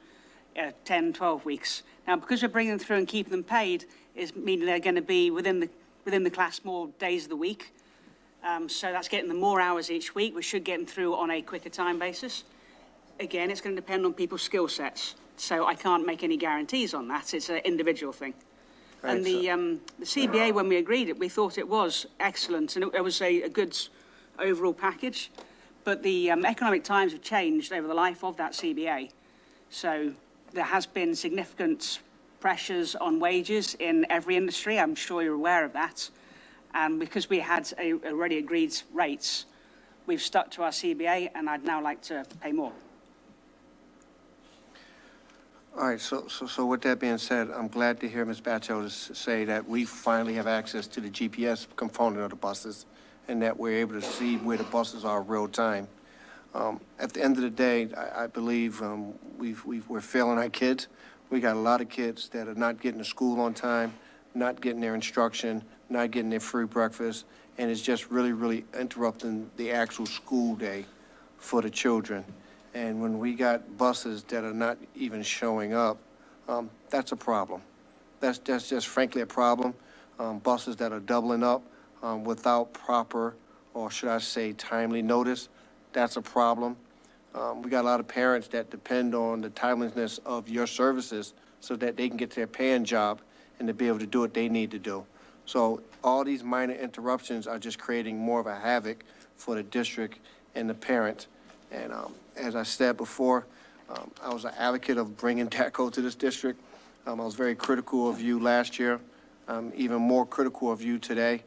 10, 12 weeks. Now, because we're bringing them through and keeping them paid, is meaning they're going to be within the class more days of the week. So that's getting them more hours each week. We should get them through on a quicker time basis. Again, it's going to depend on people's skill sets. So I can't make any guarantees on that. It's an individual thing. Right, And the CBA, when we agreed it, we thought it was excellent, and it was a good overall package. But the economic times have changed over the life of that CBA. So there has been significant pressures on wages in every industry. I'm sure you're aware of that. And because we had already agreed rates, we've stuck to our CBA, and I'd now like to pay more. All right, so with that being said, I'm glad to hear Ms. Batchel say that we finally have access to the GPS component of the buses and that we're able to see where the buses are real time. At the end of the day, I believe we're failing our kids. We got a lot of kids that are not getting to school on time, not getting their instruction, not getting their free breakfast, and it's just really, really interrupting the actual school day for the children. And when we got buses that are not even showing up, that's a problem. That's just frankly a problem. Buses that are doubling up without proper, or should I say timely notice, that's a problem. We got a lot of parents that depend on the timeliness of your services so that they can get their paying job and to be able to do what they need to do. So all these minor interruptions are just creating more of a havoc for the district and the parent. And as I said before, I was an advocate of bringing DACO to this district. I was very critical of you last year. I'm even more critical of you today.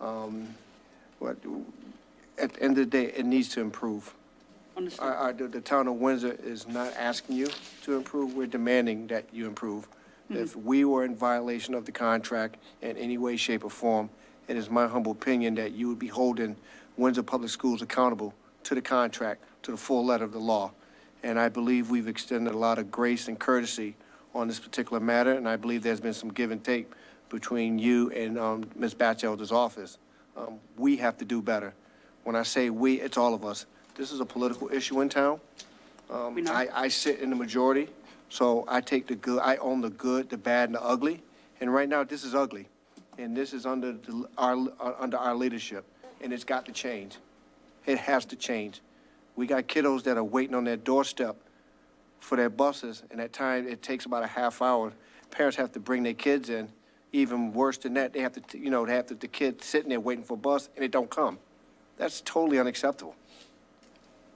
But at the end of the day, it needs to improve. The town of Windsor is not asking you to improve. We're demanding that you improve. If we were in violation of the contract in any way, shape, or form, it is my humble opinion that you would be holding Windsor Public Schools accountable to the contract, to the full letter of the law. And I believe we've extended a lot of grace and courtesy on this particular matter, and I believe there's been some give and take between you and Ms. Batchelder's office. We have to do better. When I say we, it's all of us. This is a political issue in town. I sit in the majority, so I take the good, I own the good, the bad, and the ugly. And right now, this is ugly. And this is under our leadership, and it's got to change. It has to change. We got kiddos that are waiting on their doorstep for their buses, and at times it takes about a half hour. Parents have to bring their kids in. Even worse than that, they have to, the kid sitting there waiting for a bus, and it don't come. That's totally unacceptable.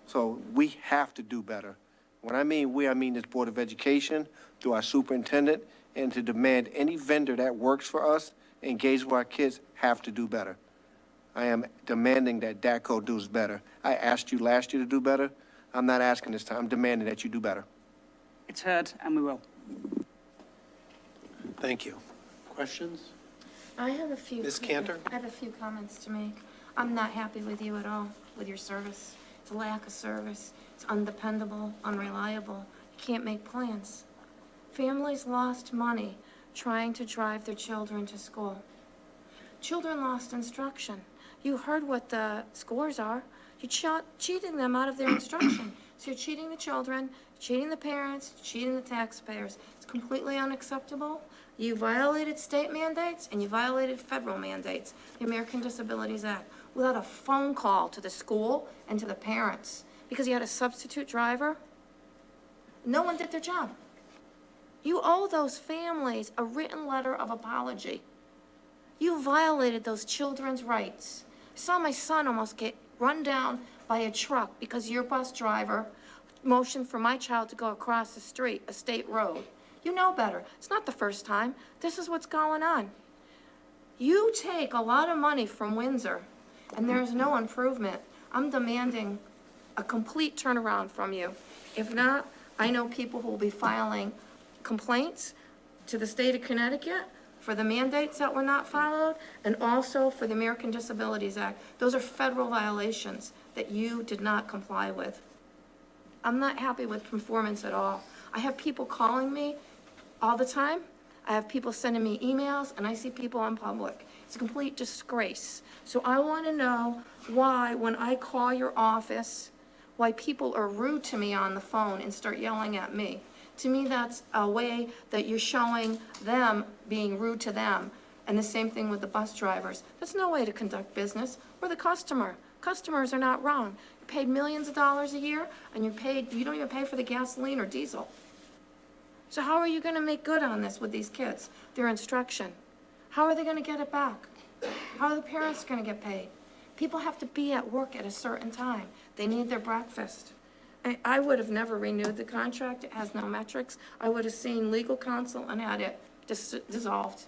So we have to do better. When I mean we, I mean this Board of Education, through our superintendent, and to demand any vendor that works for us, engage with our kids, have to do better. I am demanding that DACO does better. I asked you last year to do better. I'm not asking this time. I'm demanding that you do better. It's heard, and we will. Thank you. Questions? I have a few. Ms. Cantor? I have a few comments to make. I'm not happy with you at all, with your service. It's a lack of service. It's undependable, unreliable. You can't make plans. Families lost money trying to drive their children to school. Children lost instruction. You heard what the scores are. You're cheating them out of their instruction. So you're cheating the children, cheating the parents, cheating the taxpayers. It's completely unacceptable. You violated state mandates and you violated federal mandates, the American Disabilities Act, without a phone call to the school and to the parents. Because you had a substitute driver, no one did their job. You owe those families a written letter of apology. You violated those children's rights. I saw my son almost get run down by a truck because your bus driver motioned for my child to go across the street, a state road. You know better. It's not the first time. This is what's going on. You take a lot of money from Windsor, and there's no improvement. I'm demanding a complete turnaround from you. If not, I know people who will be filing complaints to the state of Connecticut for the mandates that were not followed, and also for the American Disabilities Act. Those are federal violations that you did not comply with. I'm not happy with performance at all. I have people calling me all the time. I have people sending me emails, and I see people in public. It's a complete disgrace. So I want to know why, when I call your office, why people are rude to me on the phone and start yelling at me. To me, that's a way that you're showing them being rude to them. And the same thing with the bus drivers. That's no way to conduct business. We're the customer. Customers are not wrong. You're paid millions of dollars a year, and you don't even pay for the gasoline or diesel. So how are you going to make good on this with these kids, their instruction? How are they going to get it back? How are the parents going to get paid? People have to be at work at a certain time. They need their breakfast. I would have never renewed the contract. It has no metrics. I would have seen legal counsel and had it dissolved.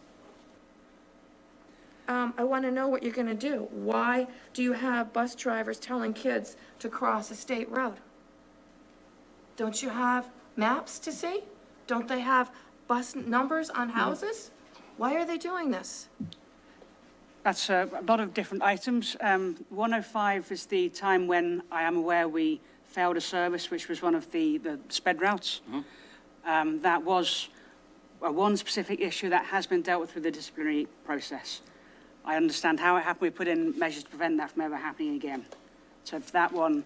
I want to know what you're going to do. Why do you have bus drivers telling kids to cross a state road? Don't you have maps to see? Don't they have bus numbers on houses? Why are they doing this? That's a lot of different items. 105 is the time when I am aware we failed a service, which was one of the sped routes. That was one specific issue that has been dealt with through the disciplinary process. I understand how it happened. We put in measures to prevent that from ever happening again. So for that one,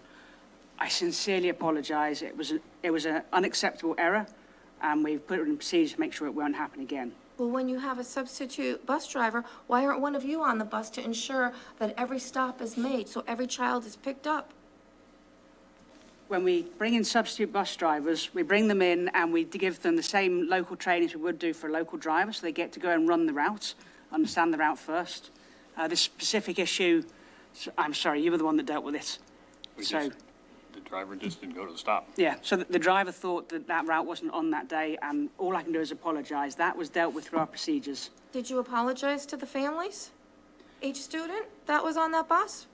I sincerely apologise. It was an unacceptable error, and we've put it in procedure to make sure it won't happen again. Well, when you have a substitute bus driver, why aren't one of you on the bus to ensure that every stop is made so every child is picked up? When we bring in substitute bus drivers, we bring them in and we give them the same local training as we would do for a local driver, so they get to go and run the route, understand the route first. This specific issue So, I'm sorry, you were the one that dealt with it. So, The driver just didn't go to the stop. yeah, so the driver thought that that route wasn't on that day, and all I can do is apologize. That was dealt with through our procedures. Did you apologize to the families? Each student that was on that bus?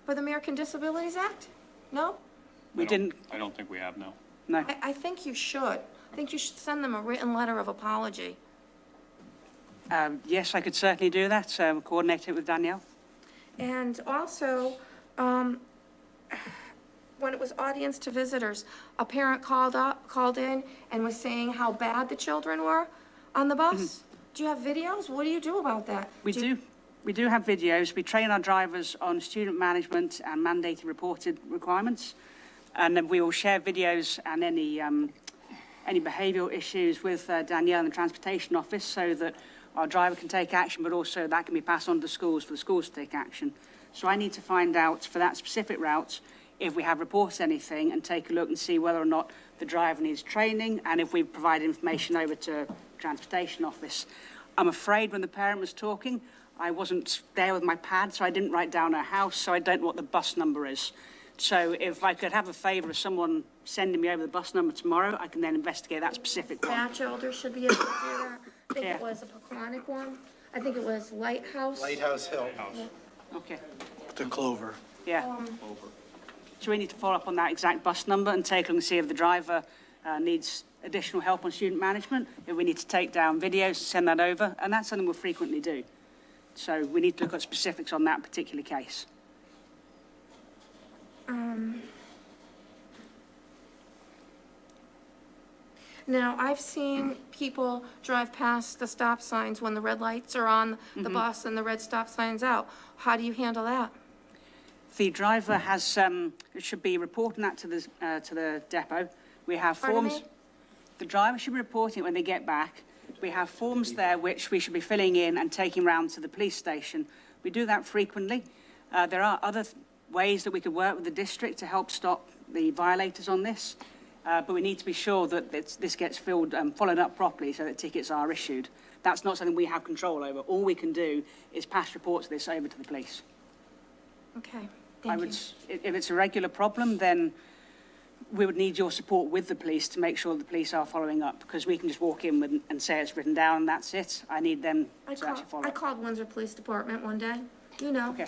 For the American Disabilities Act? No? We didn't, I don't think we have, no. no. I think you should. I think you should send them a written letter of apology. Yes, I could certainly do that, coordinate it with Danielle. And also, when it was audience to visitors, a parent called in and was saying how bad the children were on the bus. Do you have videos? What do you do about that? We do have videos. We train our drivers on student management and mandated reported requirements. And then we will share videos and any behavioural issues with Danielle and the Transportation Office so that our driver can take action, but also that can be passed on to schools for the schools to take action. So I need to find out for that specific route if we have reported anything and take a look and see whether or not the driver needs training and if we provide information over to Transportation Office. I'm afraid when the parent was talking, I wasn't there with my pad, so I didn't write down her house, so I don't know what the bus number is. So if I could have a favour of someone sending me over the bus number tomorrow, I can then investigate that specific one. Batchelder should be able to do that. I think Yeah. it was a Peconic one. I think it was Lighthouse. Lighthouse Hill Okay, to Clover. yeah. So we need to follow up on that exact bus number and take a look and see if the driver needs additional help on student management, if we need to take down videos, send that over, and that's something we'll frequently do. So we need to look at specifics on that particular case. Now, I've seen people drive past the stop signs when the red lights are on the bus and the red stop sign's out. How do you handle that? The driver has, should be reporting that to the depot. We have Pardon forms. me? The driver should be reporting it when they get back. We have forms there which we should be filling in and taking round to the police station. We do that frequently. There are other ways that we could work with the district to help stop the violators on this, but we need to be sure that this gets followed up properly so that tickets are issued. That's not something we have control over. All we can do is pass reports of this over to the police. Okay, thank you. If it's a regular problem, then we would need your support with the police to make sure the police are following up, because we can just walk in and say it's written down and that's it. I need them to actually follow I up. called Windsor Police Department one day. You know. Okay.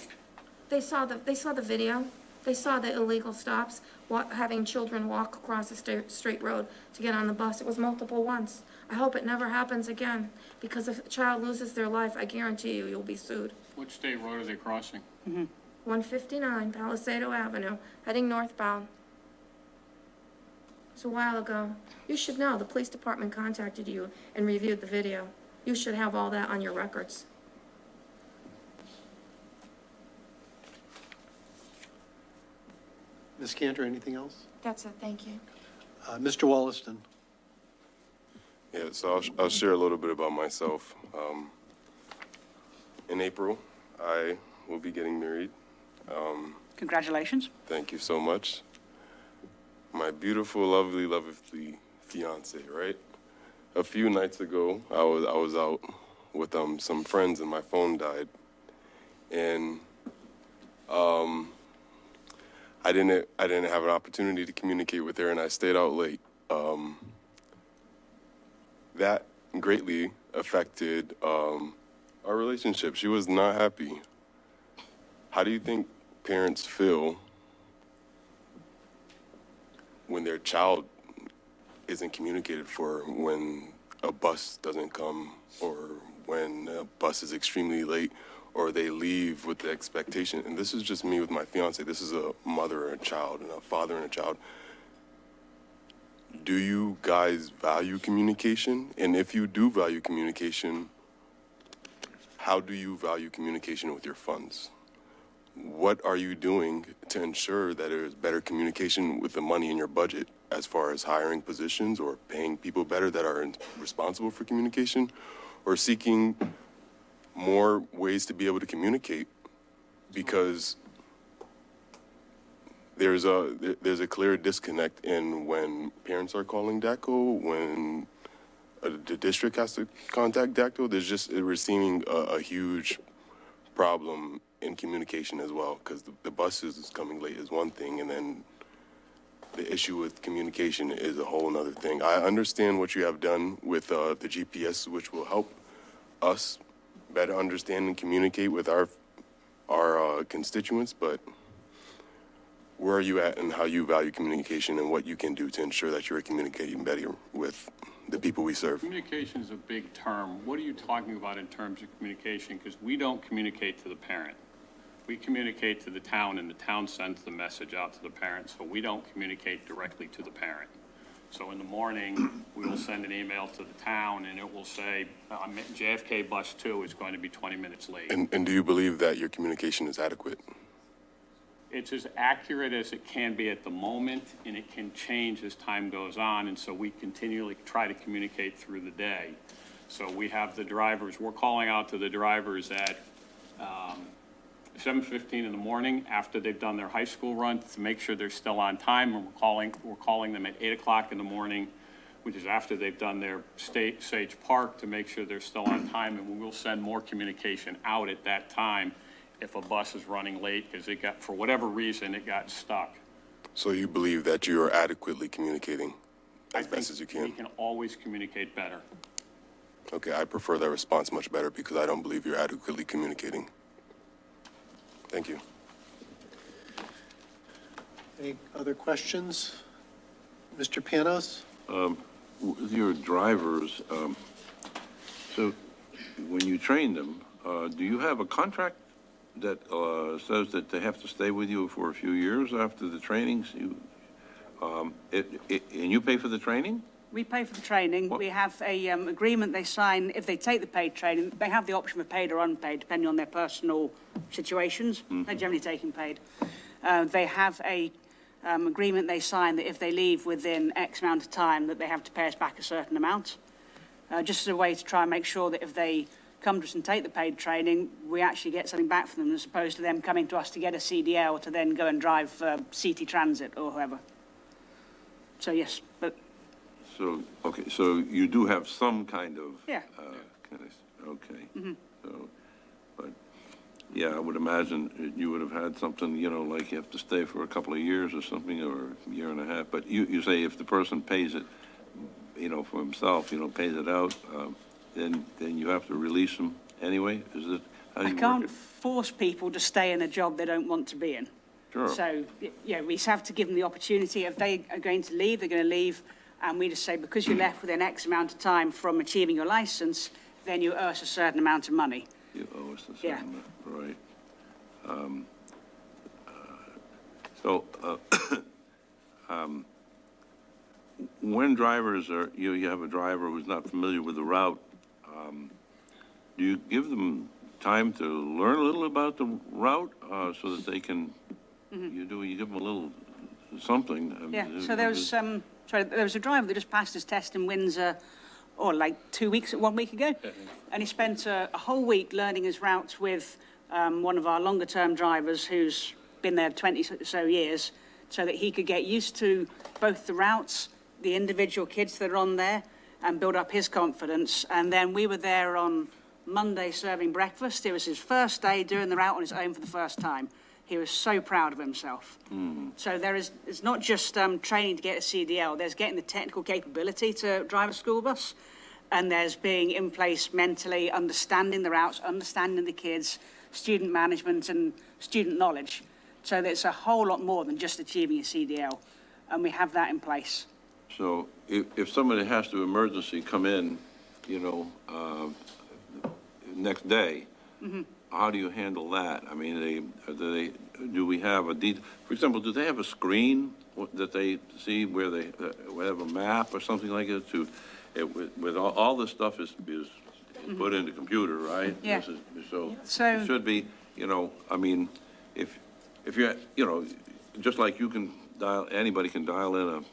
They saw the video. They saw the illegal stops, having children walk across a straight road to get on the bus. It was multiple once. I hope it never happens again, because if a child loses their life, I guarantee you, you'll be sued. Which state road are they crossing? 159 Palisado Avenue, heading northbound. It was a while ago. You should know, the police department contacted you and reviewed the video. You should have all that on your records. Ms. Cantor, anything else? That's it, thank you. Mr. Wollaston. Yeah, so I'll share a little bit about myself. In April, I will be getting married. Congratulations. Thank you so much. My beautiful, lovely, lovely fiance, right? A few nights ago, I was out with some friends and my phone died, and I didn't have an opportunity to communicate with her, and I stayed out late. That greatly affected our relationship. She was not happy. How do you think parents feel when their child isn't communicated for, when a bus doesn't come, or when a bus is extremely late, or they leave with the expectation? And this is just me with my fiance. This is a mother and a child, and a father and a child. Do you guys value communication? And if you do value communication, how do you value communication with your funds? What are you doing to ensure that there's better communication with the money in your budget, as far as hiring positions or paying people better that are responsible for communication, or seeking more ways to be able to communicate? Because there's a clear disconnect in when parents are calling DACO, when the district has to contact DACO. We're seeing a huge problem in communication as well, because the buses coming late is one thing, and then the issue with communication is a whole other thing. I understand what you have done with the GPS, which will help us better understand and communicate with our constituents, but where are you at and how you value communication and what you can do to ensure that you're communicating better with the people we serve? Communication is a big term. What are you talking about in terms of communication? Because we don't communicate to the parent. We communicate to the town, and the town sends the message out to the parent, so we don't communicate directly to the parent. So in the morning, we will send an email to the town, and it will say, JFK bus 2 is going to be 20 minutes late. And do you believe that your communication is adequate? It's as accurate as it can be at the moment, and it can change as time goes on, and so we continually try to communicate through the day. So we have the drivers, we're calling out to the drivers at 7:15 in the morning after they've done their high school run to make sure they're still on time, and we're calling them at 8 o'clock in the morning, which is after they've done their Sage Park, to make sure they're still on time, and we will send more communication out at that time if a bus is running late because it got, for whatever reason, it got stuck. So you believe that you are adequately communicating as best as you We can? can always communicate better. Okay, I prefer that response much better because I don't believe you're adequately communicating. Thank you. Any other questions? Mr. Panos? With your drivers, so when you train them, do you have a contract that says that they have to stay with you for a few years after the trainings? And you pay for the training? We pay for the training. We have a agreement they sign if they take the paid training. They have the option for paid or unpaid, depending on their personal situations. They're generally taking paid. They have a agreement they sign that if they leave within X amount of time, that they have to pay us back a certain amount. Just as a way to try and make sure that if they come to us and take the paid training, we actually get something back from them, as opposed to them coming to us to get a CDL to then go and drive CT Transit or whoever. So yes, but So, okay, so you do have some kind of. Yeah. Okay. So, but, yeah, I would imagine you would have had something, like you have to stay for a couple of years or something, or a year and a half. But you say if the person pays it, for himself, pays it out, then you have to release them anyway? Is it, how do you I work can't it? force people to stay in a job they don't want to be in. Sure. So, yeah, we have to give them the opportunity. If they are going to leave, they're going to leave. And we just say, because you're left within X amount of time from achieving your license, then you owe us a certain amount of money. You owe us a certain amount, right. When drivers are, you have a driver who's not familiar with the route, do you give them time to learn a little about the route so that they can, you give them a little something? Yeah, so there was a driver that just passed his test in Windsor, like 1 week ago. And he spent a whole week learning his routes with one of our longer-term drivers who's been there 20 or so years, so that he could get used to both the routes, the individual kids that are on there, and build up his confidence. And then we were there on Monday serving breakfast. It was his first day doing the route on his own for the first time. He was so proud of himself. So it's not just training to get a CDL, there's getting the technical capability to drive a school bus, and there's being in place mentally, understanding the routes, understanding the kids, student management and student knowledge. So there's a whole lot more than just achieving a CDL, and we have that in place. So if somebody has to emergency come in, next day, how do you handle that? I mean, do we have for example, do they have a screen that they see where they have a map or something like it with all this stuff is put in the computer, right? Yeah. So So- it should be, I mean, if you're, just like you can anybody can dial in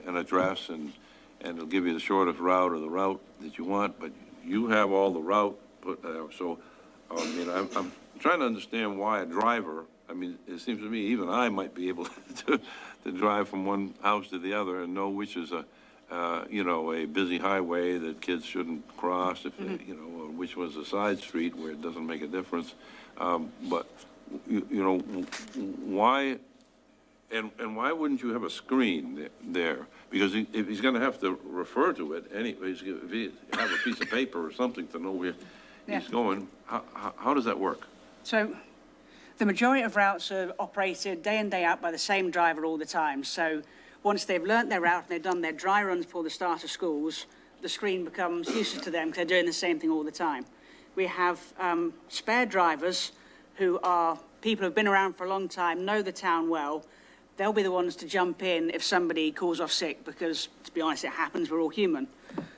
an address and it'll give you the shortest route or the route that you want, but you have all the route put there. So, I'm trying to understand why a driver, it seems to me even I might be able to drive from one house to the other and know which is you know, a busy highway that kids shouldn't cross, if, you know, or which was a side street where it doesn't make a difference. But, you know, why, and why wouldn't you have a screen there? Because if he's gonna have to refer to it anyways, if he have a piece of paper or something to know where he's going, how does that work? So the majority of routes are operated day in, day out by the same driver all the time. So once they've learnt their route and they've done their dry runs before the start of schools, the screen becomes useless to them because they're doing the same thing all the time. We have spare drivers who are people who've been around for a long time, know the town well. They'll be the ones to jump in if somebody calls off sick because, to be honest, it happens, we're all human.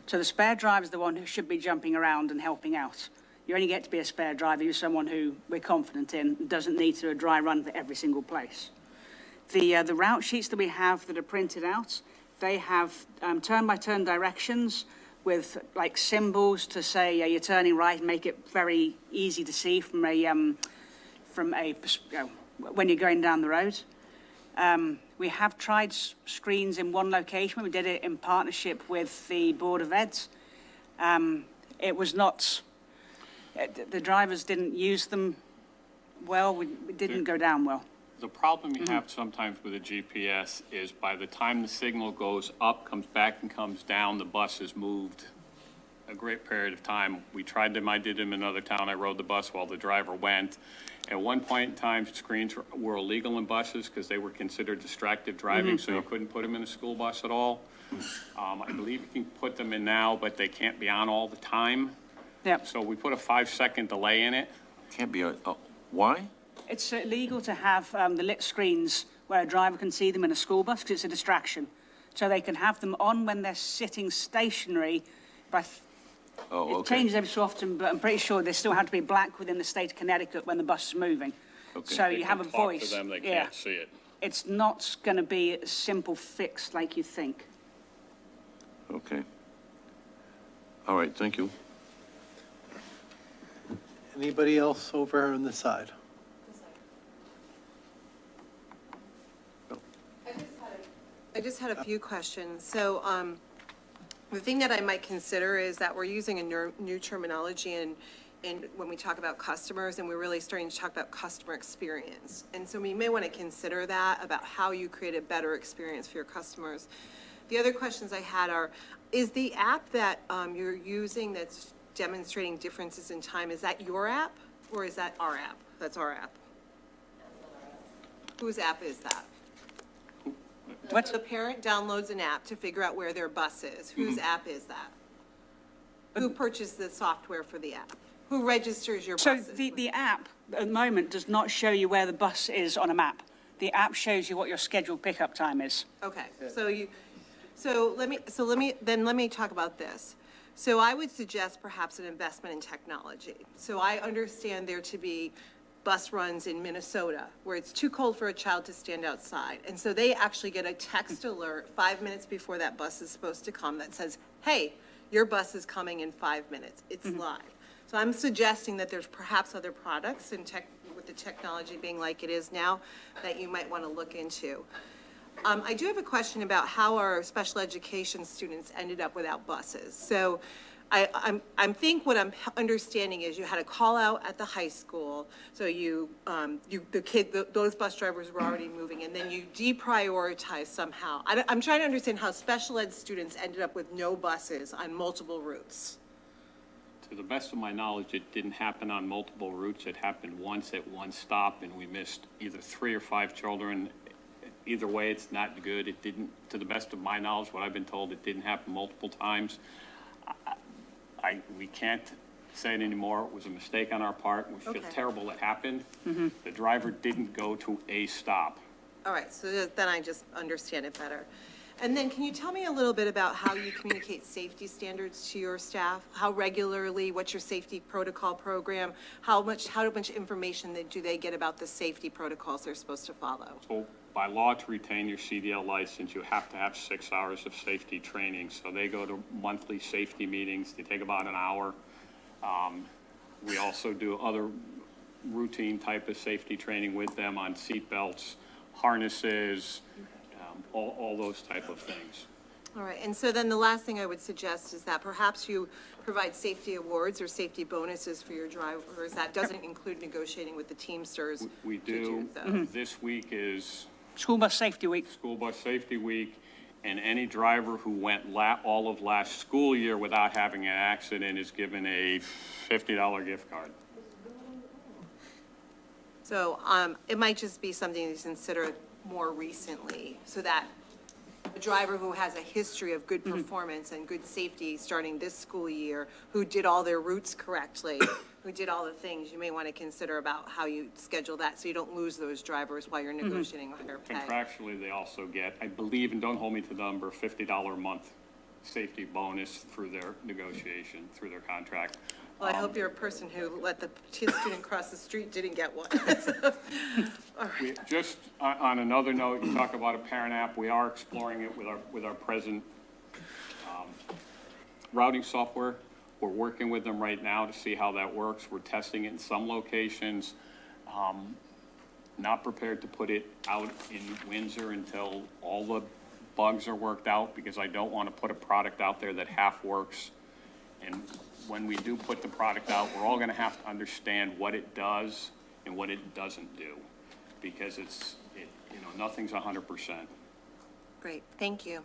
So the spare driver is the one who should be jumping around and helping out. You only get to be a spare driver if you're someone who we're confident in and doesn't need to do a dry run for every single place. The route sheets that we have that are printed out, they have turn-by-turn directions with like symbols to say you're turning right and make it very easy to see from when you're going down the road. We have tried screens in one location. We did it in partnership with the Board of Eds. It was not, the drivers didn't use them well. We didn't go down well. The problem you have sometimes with a GPS is by the time the signal goes up, comes back and comes down, the bus has moved a great period of time. We tried them, I did them in another town, I rode the bus while the driver went. At one point in time, screens were illegal in buses because they were considered distracted driving, so you couldn't put them in a school bus at all. I believe you can put them in now, but they can't be on all the time. Yep. So we put a 5-second delay in it. Can't be, why? It's illegal to have the lit screens where a driver can see them in a school bus because it's a distraction. So they can have them on when they're sitting stationary. It changes every so often, but I'm pretty sure they still have to be black within the state of Connecticut when the bus is moving. Okay. So They you can have a talk voice. to them, they can't see it. It's not going to be a simple fix like you think. Okay. All right, thank you. Anybody else over on the side? I just had a few questions. So the thing that I might consider is that we're using a new terminology in when we talk about customers, and we're really starting to talk about customer experience. And so we may want to consider that about how you create a better experience for your customers. The other questions I had are, is the app that you're using that's demonstrating differences in time, is that your app or is that our app? That's our app. Whose app is that? The parent downloads an app to figure out where their bus is. Whose app is that? Who purchased the software for the app? Who registers your buses? So the app at the moment does not show you where the bus is on a map. The app shows you what your scheduled pickup time is. Okay, so let me talk about this. So I would suggest perhaps an investment in technology. So I understand there to be bus runs in Minnesota where it's too cold for a child to stand outside. And so they actually get a text alert 5 minutes before that bus is supposed to come that says, hey, your bus is coming in 5 minutes. It's live. So I'm suggesting that there's perhaps other products with the technology being like it is now that you might want to look into. I do have a question about how our special education students ended up without buses. So I think what I'm understanding is you had a call out at the high school, so those bus drivers were already moving, and then you deprioritized somehow. I'm trying to understand how special ed students ended up with no buses on multiple routes. To the best of my knowledge, it didn't happen on multiple routes. It happened once at one stop, and we missed either 3 or 5 children. Either way, it's not good. It didn't, to the best of my knowledge, what I've been told, it didn't happen multiple times. We can't say it anymore. It was a mistake on our part. We feel terrible it happened. The driver didn't go to a stop. All right, so then I just understand it better. And then can you tell me a little bit about how you communicate safety standards to your staff? How regularly, what's your safety protocol program? How much information do they get about the safety protocols they're supposed to follow? So by law, to retain your CDL license, you have to have 6 hours of safety training. So they go to monthly safety meetings. They take about an hour. We also do other routine type of safety training with them on seat belts, harnesses, all those type of things. All right, and so then the last thing I would suggest is that perhaps you provide safety awards or safety bonuses for your drivers. That doesn't include negotiating with the Teamsters. We to do. so. This week is School Bus Safety Week. School Bus Safety Week, and any driver who went all of last school year without having an accident is given a $50 gift card. So it might just be something to consider more recently, so that a driver who has a history of good performance and good safety starting this school year, who did all their routes correctly, who did all the things, you may want to consider about how you schedule that so you don't lose those drivers while you're negotiating higher pay. Contractually, they also get, I believe, and don't hold me to the number, $50 a month safety bonus through their negotiation, through their contract. Well, I hope you're a person who let the student cross the street didn't get one. All right. Just on another note, you talk about a parent app. We are exploring it with our present routing software. We're working with them right now to see how that works. We're testing it in some locations. Not prepared to put it out in Windsor until all the bugs are worked out, because I don't want to put a product out there that half works. And when we do put the product out, we're all going to have to understand what it does and what it doesn't do, because nothing's 100%. Great, thank you.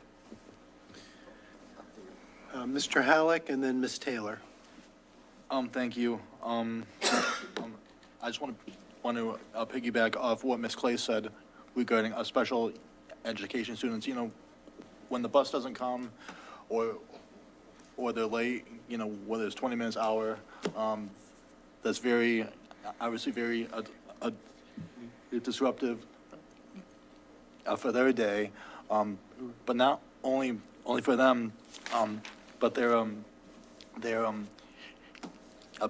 Mr. Halleck and then Ms. Taylor. Thank you. I just want to piggyback off what Ms. Clay said regarding special education students. You know, when the bus doesn't come or they're late, you know, whether it's 20 minutes, hour, that's obviously very disruptive for their day, but not only for them, but their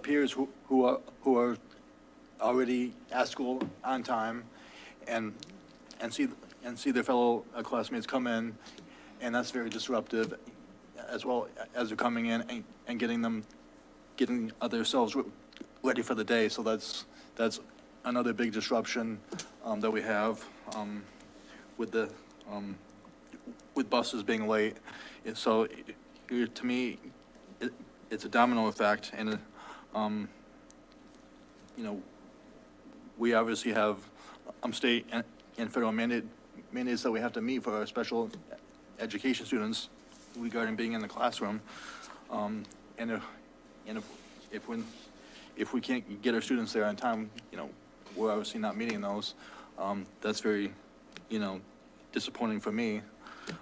peers who are already at school on time and see their fellow classmates come in, and that's very disruptive, as well as they're coming in and getting themselves ready for the day. So that's another big disruption that we have with buses being late. So to me, it's a domino effect, and you know, we obviously have state and federal mandates that we have to meet for our special education students regarding being in the classroom, and if we can't get our students there on time, you know, we're obviously not meeting those. That's very, you know, disappointing for me,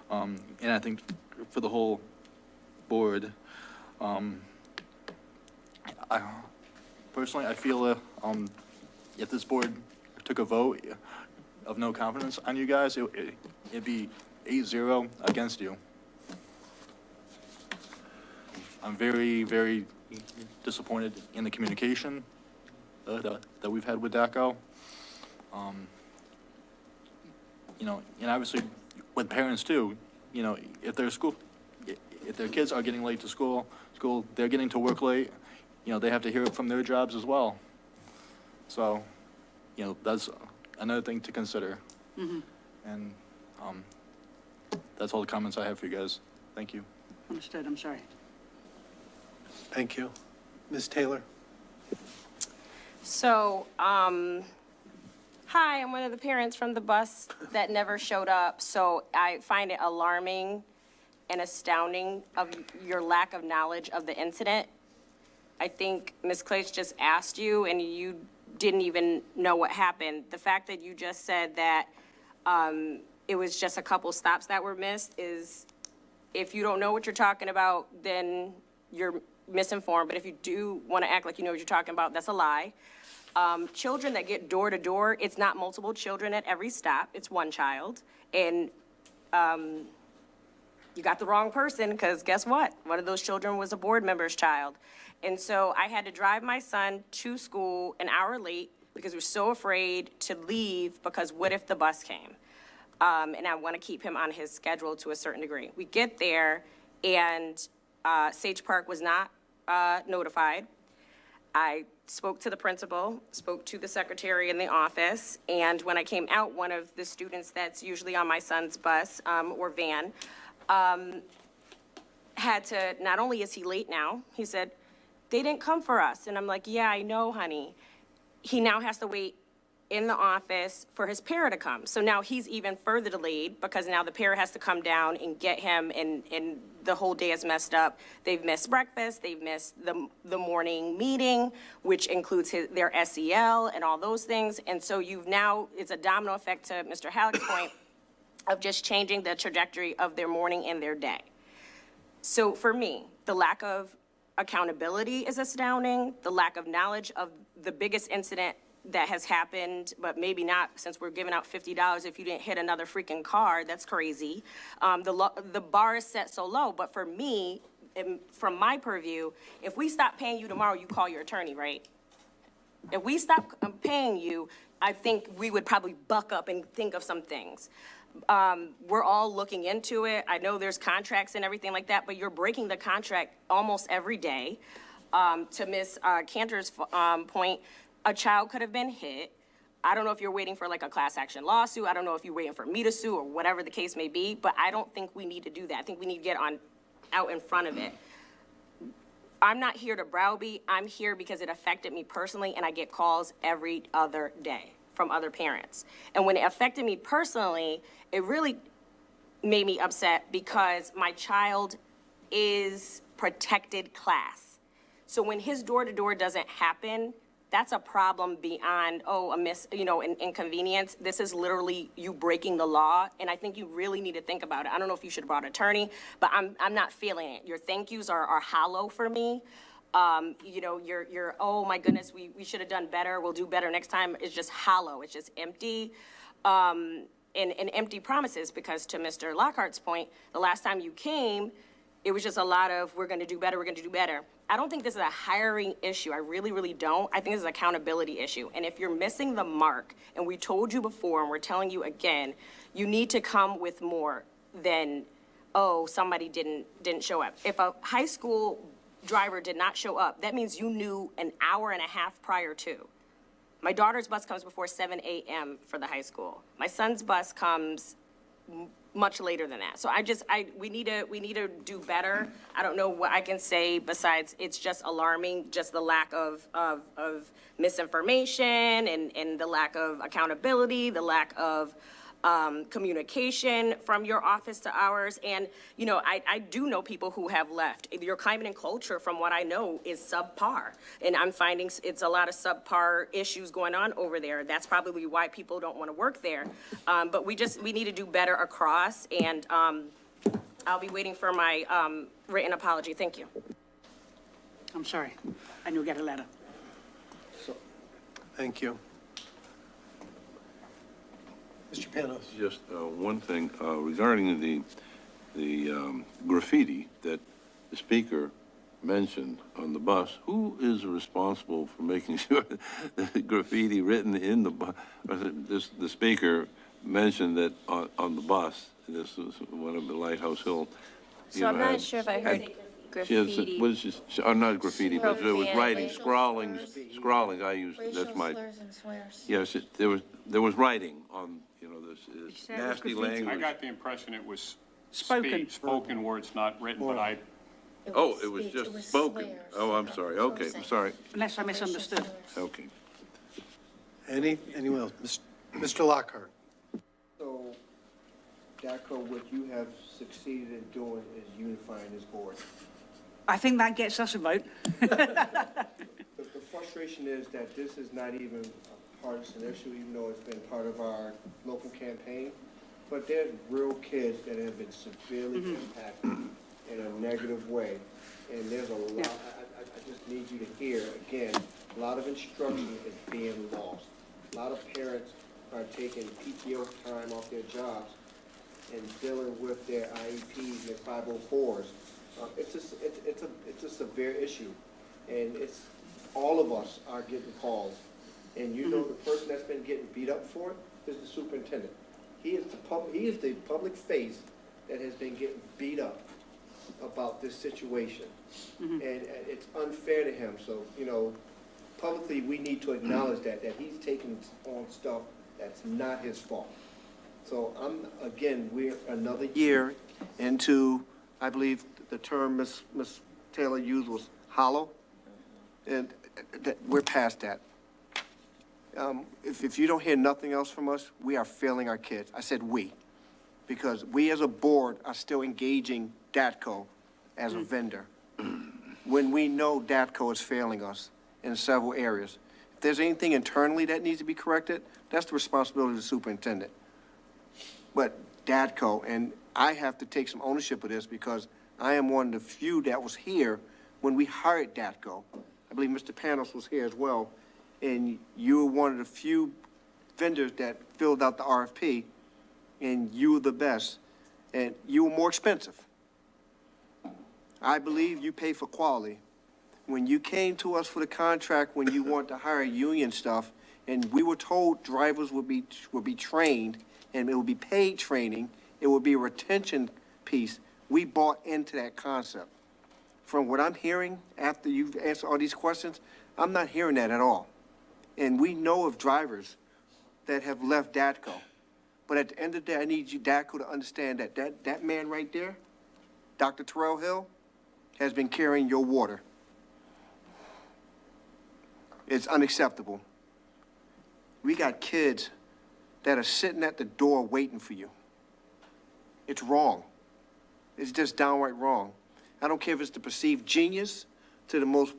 and I think for the whole board. Personally, I feel if this board took a vote of no confidence on you guys, it'd be 8-0 against you. I'm very, very disappointed in the communication that we've had with DACO. You know, and obviously with parents too, you know, if their kids are getting late to school, they're getting to work late, you know, they have to hear it from their jobs as well. So, you know, that's another thing to consider. Mm-hmm. And that's all the comments I have for you guys. Thank you. Understood, I'm sorry. Thank you. Ms. Taylor? So, hi, I'm one of the parents from the bus that never showed up. So I find it alarming and astounding of your lack of knowledge of the incident. I think Ms. Clates just asked you and you didn't even know what happened. The fact that you just said that it was just a couple stops that were missed is, if you don't know what you're talking about, then you're misinformed. But if you do want to act like you know what you're talking about, that's a lie. Children that get door to door, it's not multiple children at every stop. It's one child. And you got the wrong person, because guess what? One of those children was a board member's child. And so I had to drive my son to school an hour late because we were so afraid to leave, because what if the bus came? And I want to keep him on his schedule to a certain degree. We get there, and Sage Park was not notified. I spoke to the principal, spoke to the secretary in the office, and when I came out, one of the students that's usually on my son's bus or van had to, not only is he late now, he said, they didn't come for us. And I'm like, yeah, I know, honey. He now has to wait in the office for his para to come. So now he's even further delayed because now the para has to come down and get him, and the whole day is messed up. They've missed breakfast, they've missed the morning meeting, which includes their SEL and all those things. And so you've now, it's a domino effect to Mr. Halleck's point of just changing the trajectory of their morning and their day. So for me, the lack of accountability is astounding. The lack of knowledge of the biggest incident that has happened, but maybe not, since we're giving out $50 if you didn't hit another freaking car. That's crazy. The bar is set so low, but for me, from my purview, if we stop paying you tomorrow, you call your attorney, right? If we stop paying you, I think we would probably buck up and think of some things. We're all looking into it. I know there's contracts and everything like that, but you're breaking the contract almost every day. To Ms. Cantor's point, a child could have been hit. I don't know if you're waiting for like a class action lawsuit. I don't know if you're waiting for me to sue or whatever the case may be, but I don't think we need to do that. I think we need to get out in front of it. I'm not here to browbeat. I'm here because it affected me personally, and I get calls every other day from other parents. And when it affected me personally, it really made me upset because my child is protected class. So when his door-to-door doesn't happen, that's a problem beyond, an inconvenience. This is literally you breaking the law, and I think you really need to think about it. I don't know if you should have brought an attorney, but I'm not feeling it. Your thank yous are hollow for me. Your oh my goodness, we should have done better, we'll do better next time, it's just hollow, it's just empty. And empty promises, because to Mr. Lockhart's point, the last time you came, it was just a lot of, we're gonna do better, we're gonna do better. I don't think this is a hiring issue. I really, really don't. I think this is an accountability issue. And if you're missing the mark, and we told you before, and we're telling you again, you need to come with more than, oh, somebody didn't show up. If a high school driver did not show up, that means you knew an hour and a half prior to. My daughter's bus comes before 7 a.m. for the high school. My son's bus comes much later than that. So we need to do better. I don't know what I can say besides it's just alarming, just the lack of misinformation and the lack of accountability, the lack of communication from your office to ours. And, I do know people who have left. Your climate and culture, from what I know, is subpar. And I'm finding it's a lot of subpar issues going on over there. That's probably why people don't want to work there. But we need to do better across. And I'll be waiting for my written apology. Thank you. I'm sorry. And you'll get a letter. Thank you. Mr. Panos. Just one thing regarding the graffiti that the speaker mentioned on the bus. Who is responsible for making sure the graffiti written in the bus? The speaker mentioned that on the bus. This was one of the Lighthouse Hill. So I'm not sure if I heard graffiti. Not graffiti, but there was writing, scrawling. I used, that's my. Slurs and swears. Yes, there was writing on, this nasty language. I got the impression it was Spoken words, not written, but I. Oh, it was just spoken. Oh, I'm sorry. Okay, I'm sorry. Unless I misunderstood. Okay. Anyone else? Mr. Lockhart. So, DACO, what you have succeeded in doing is unifying this board. I think that gets us a vote. The frustration is that this is not even a partisan issue, even though it's been part of our local campaign. But there's real kids that have been severely impacted in a negative way. And there's a lot, I just need you to hear, again, a lot of instruction is being lost. A lot of parents are taking PTO time off their jobs and dealing with their IEPs and their 504s. It's a severe issue, and all of us are getting calls. And the person that's been getting beat up for it is the superintendent. He is the public face that has been getting beat up about this situation. And it's unfair to him. So, publicly we need to acknowledge that he's taking on stuff that's not his fault. So we're another year into, I believe the term Ms. Taylor used was hollow, and we're past that. If you don't hear nothing else from us, we are failing our kids. I said we, because we as a board are still engaging DATCO as a vendor, when we know DATCO is failing us in several areas. If there's anything internally that needs to be corrected, that's the responsibility of the superintendent. But DATCO, and I have to take some ownership of this because I am one of the few that was here when we hired DATCO. I believe Mr. Panos was here as well, and you were one of the few vendors that filled out the RFP, and you were the best, and you were more expensive. I believe you pay for quality. When you came to us for the contract, when you wanted to hire union stuff, and we were told drivers would be trained, and it would be paid training, it would be a retention piece, we bought into that concept. From what I'm hearing after you've answered all these questions, I'm not hearing that at all. And we know of drivers that have left DATCO. But at the end of the day, I need you, DATCO, to understand that that man right there, Dr. Terrell Hill, has been carrying your water. It's unacceptable. We got kids that are sitting at the door waiting for you. It's wrong. It's just downright wrong. I don't care if it's the perceived genius to the most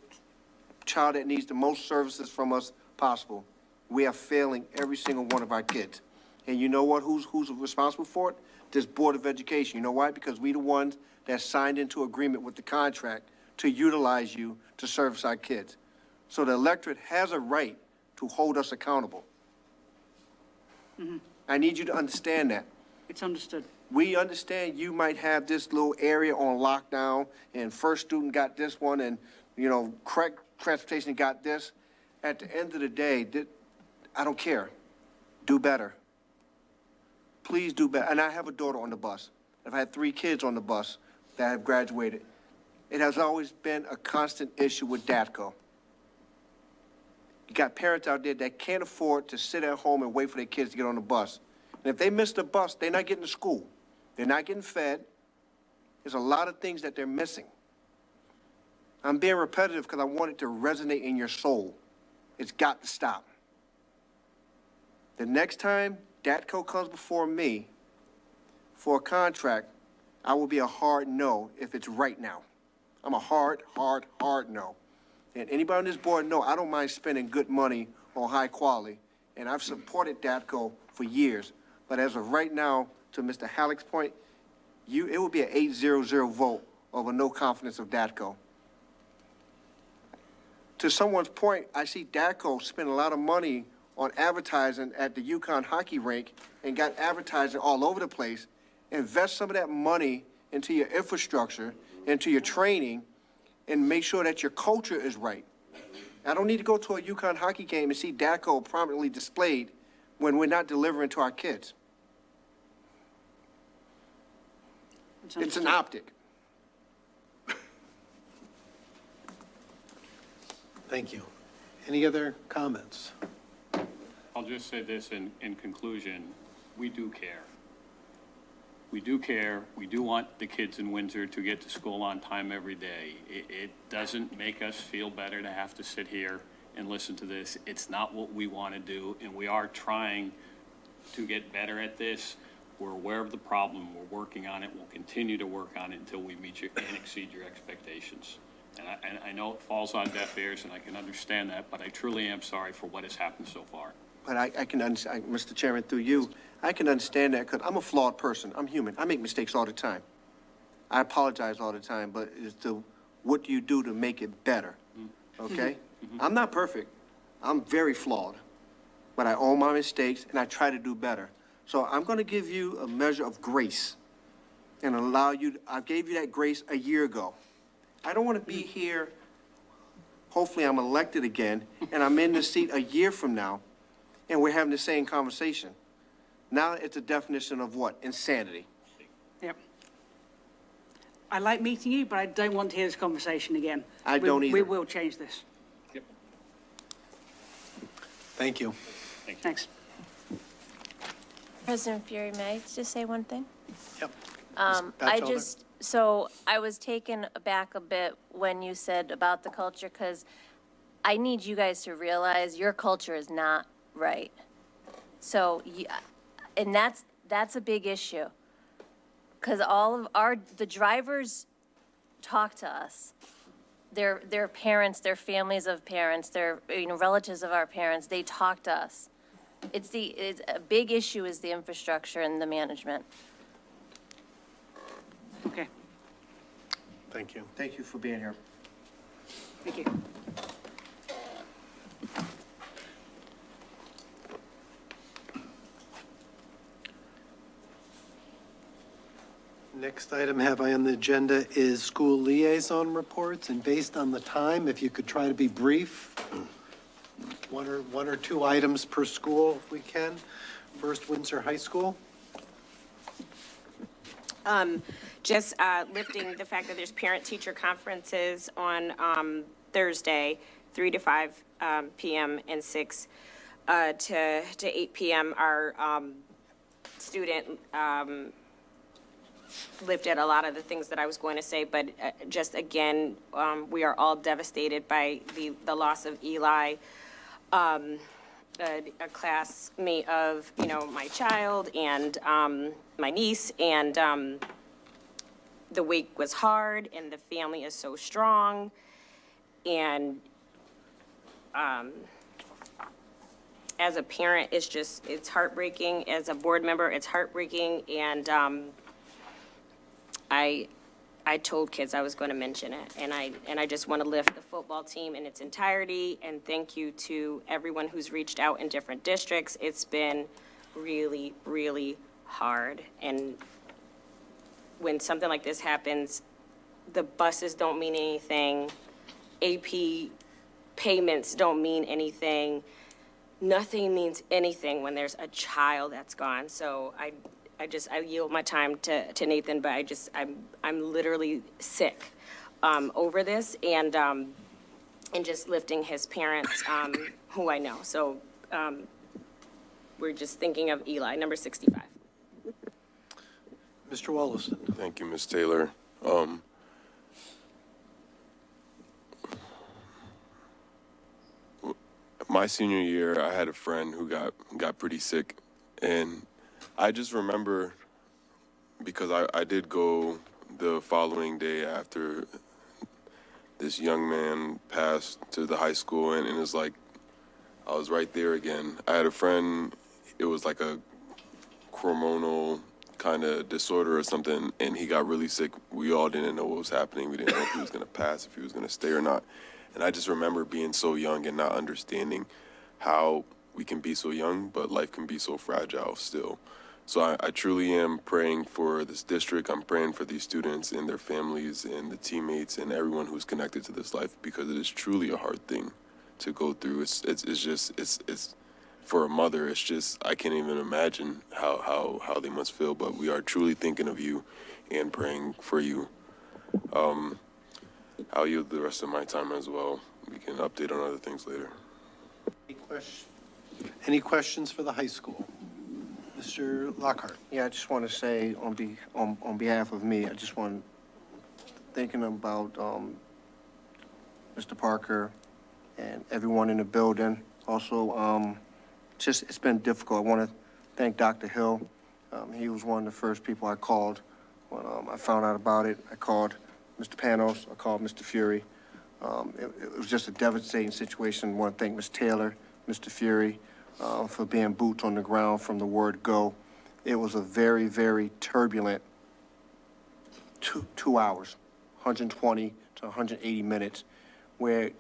child that needs the most services from us possible. We are failing every single one of our kids. And you know what? Who's responsible for it? This Board of Education. You know why? Because we the ones that signed into agreement with the contract to utilize you to service our kids. So the electorate has a right to hold us accountable. Mm-hmm. I need you to understand that. It's understood. We understand you might have this little area on lockdown, and First Student got this one, and, you know, correct transportation got this. At the end of the day, I don't care. Do better. Please do better. And I have a daughter on the bus. I've had 3 kids on the bus that have graduated. It has always been a constant issue with DATCO. You got parents out there that can't afford to sit at home and wait for their kids to get on the bus. And if they miss the bus, they're not getting to school. They're not getting fed. There's a lot of things that they're missing. I'm being repetitive because I want it to resonate in your soul. It's got to stop. The next time DATCO comes before me for a contract, I will be a hard no if it's right now. I'm a hard no. And anybody on this board know I don't mind spending good money on high quality, and I've supported DATCO for years. But as of right now, to Mr. Halleck's point, it will be an 8-0-0 vote over no confidence of DATCO. To someone's point, I see DATCO spend a lot of money on advertising at the UConn hockey rink and got advertising all over the place. Invest some of that money into your infrastructure, into your training, and make sure that your culture is right. I don't need to go to a UConn hockey game and see DATCO prominently displayed when we're not delivering to our kids. It's an optic. Thank you. Any other comments? I'll just say this in conclusion, we do care. We do care. We do want the kids in Windsor to get to school on time every day. It doesn't make us feel better to have to sit here and listen to this. It's not what we want to do, and we are trying to get better at this. We're aware of the problem. We're working on it. We'll continue to work on it until we meet you and exceed your expectations. And I know it falls on deaf ears, and I can understand that, but I truly am sorry for what has happened so far. But I can understand, Mr. Chairman, through you, I can understand that because I'm a flawed person. I'm human. I make mistakes all the time. I apologize all the time, but it's what do you do to make it better, okay? I'm not perfect. I'm very flawed, but I own my mistakes and I try to do better. So I'm going to give you a measure of grace and allow you, I gave you that grace a year ago. I don't want to be here, hopefully I'm elected again, and I'm in the seat a year from now, and we're having the same conversation. Now it's a definition of what? Insanity. Yep. I like meeting you, but I don't want to hear this conversation again. I don't either. We will change this. Yep. Thank you. Thanks. President Fury, may I just say one thing? Yep. Batchelder? So I was taken aback a bit when you said about the culture, because I need you guys to realize your culture is not right. So, and that's a big issue. Because all of the drivers talk to us. Their parents, their families of parents, their, relatives of our parents, they talk to us. It's a big issue is the infrastructure and the management. Okay, Thank you. Thank you for being here. thank you. Next item have I on the agenda is school liaison reports, and based on the time, if you could try to be brief, one or two items per school if we can. First, Windsor High School. Just lifting the fact that there's parent-teacher conferences on Thursday, 3 to 5 p.m. and 6 to 8 p.m. Our student lifted a lot of the things that I was going to say, but just again, we are all devastated by the loss of Eli, a classmate of, my child and my niece, and the wake was hard, and the family is so strong, and as a parent, it's heartbreaking. As a board member, it's heartbreaking, and I told kids I was going to mention it, and I just want to lift the football team in its entirety, and thank you to everyone who's reached out in different districts. It's been really, really hard, and when something like this happens, the buses don't mean anything, AP payments don't mean anything, nothing means anything when there's a child that's gone. So I yield my time to Nathan, but I'm literally sick over this, and just lifting his parents, who I know. So we're just thinking of Eli, number 65. Mr. Wollaston. Thank you, Ms. Taylor. My senior year, I had a friend who got pretty sick, and I just remember, because I did go the following day after this young man passed to the high school, and it was like I was right there again. I had a friend, it was like a hormonal kind of disorder or something, and he got really sick. We all didn't know what was happening. We didn't know if he was going to pass, if he was going to stay or not. And I just remember being so young and not understanding how we can be so young, but life can be so fragile still. So I truly am praying for this district. I'm praying for these students and their families and the teammates and everyone who's connected to this life, because it is truly a hard thing to go through. It's for a mother, it's just, I can't even imagine how they must feel, but we are truly thinking of you and praying for you. I'll yield the rest of my time as well. We can update on other things later. Any questions for the high school? Mr. Lockhart. Yeah, I just want to say on behalf of me, I just want, thinking about Mr. Parker and everyone in the building. Also, it's been difficult. I want to thank Dr. Hill. He was one of the first people I called when I found out about it. I called Mr. Panos, I called Mr. Fury. It was just a devastating situation. I want to thank Ms. Taylor, Mr. Fury, for being boots on the ground from the word go. It was a very, very turbulent 2 hours, 120 to 180 minutes, where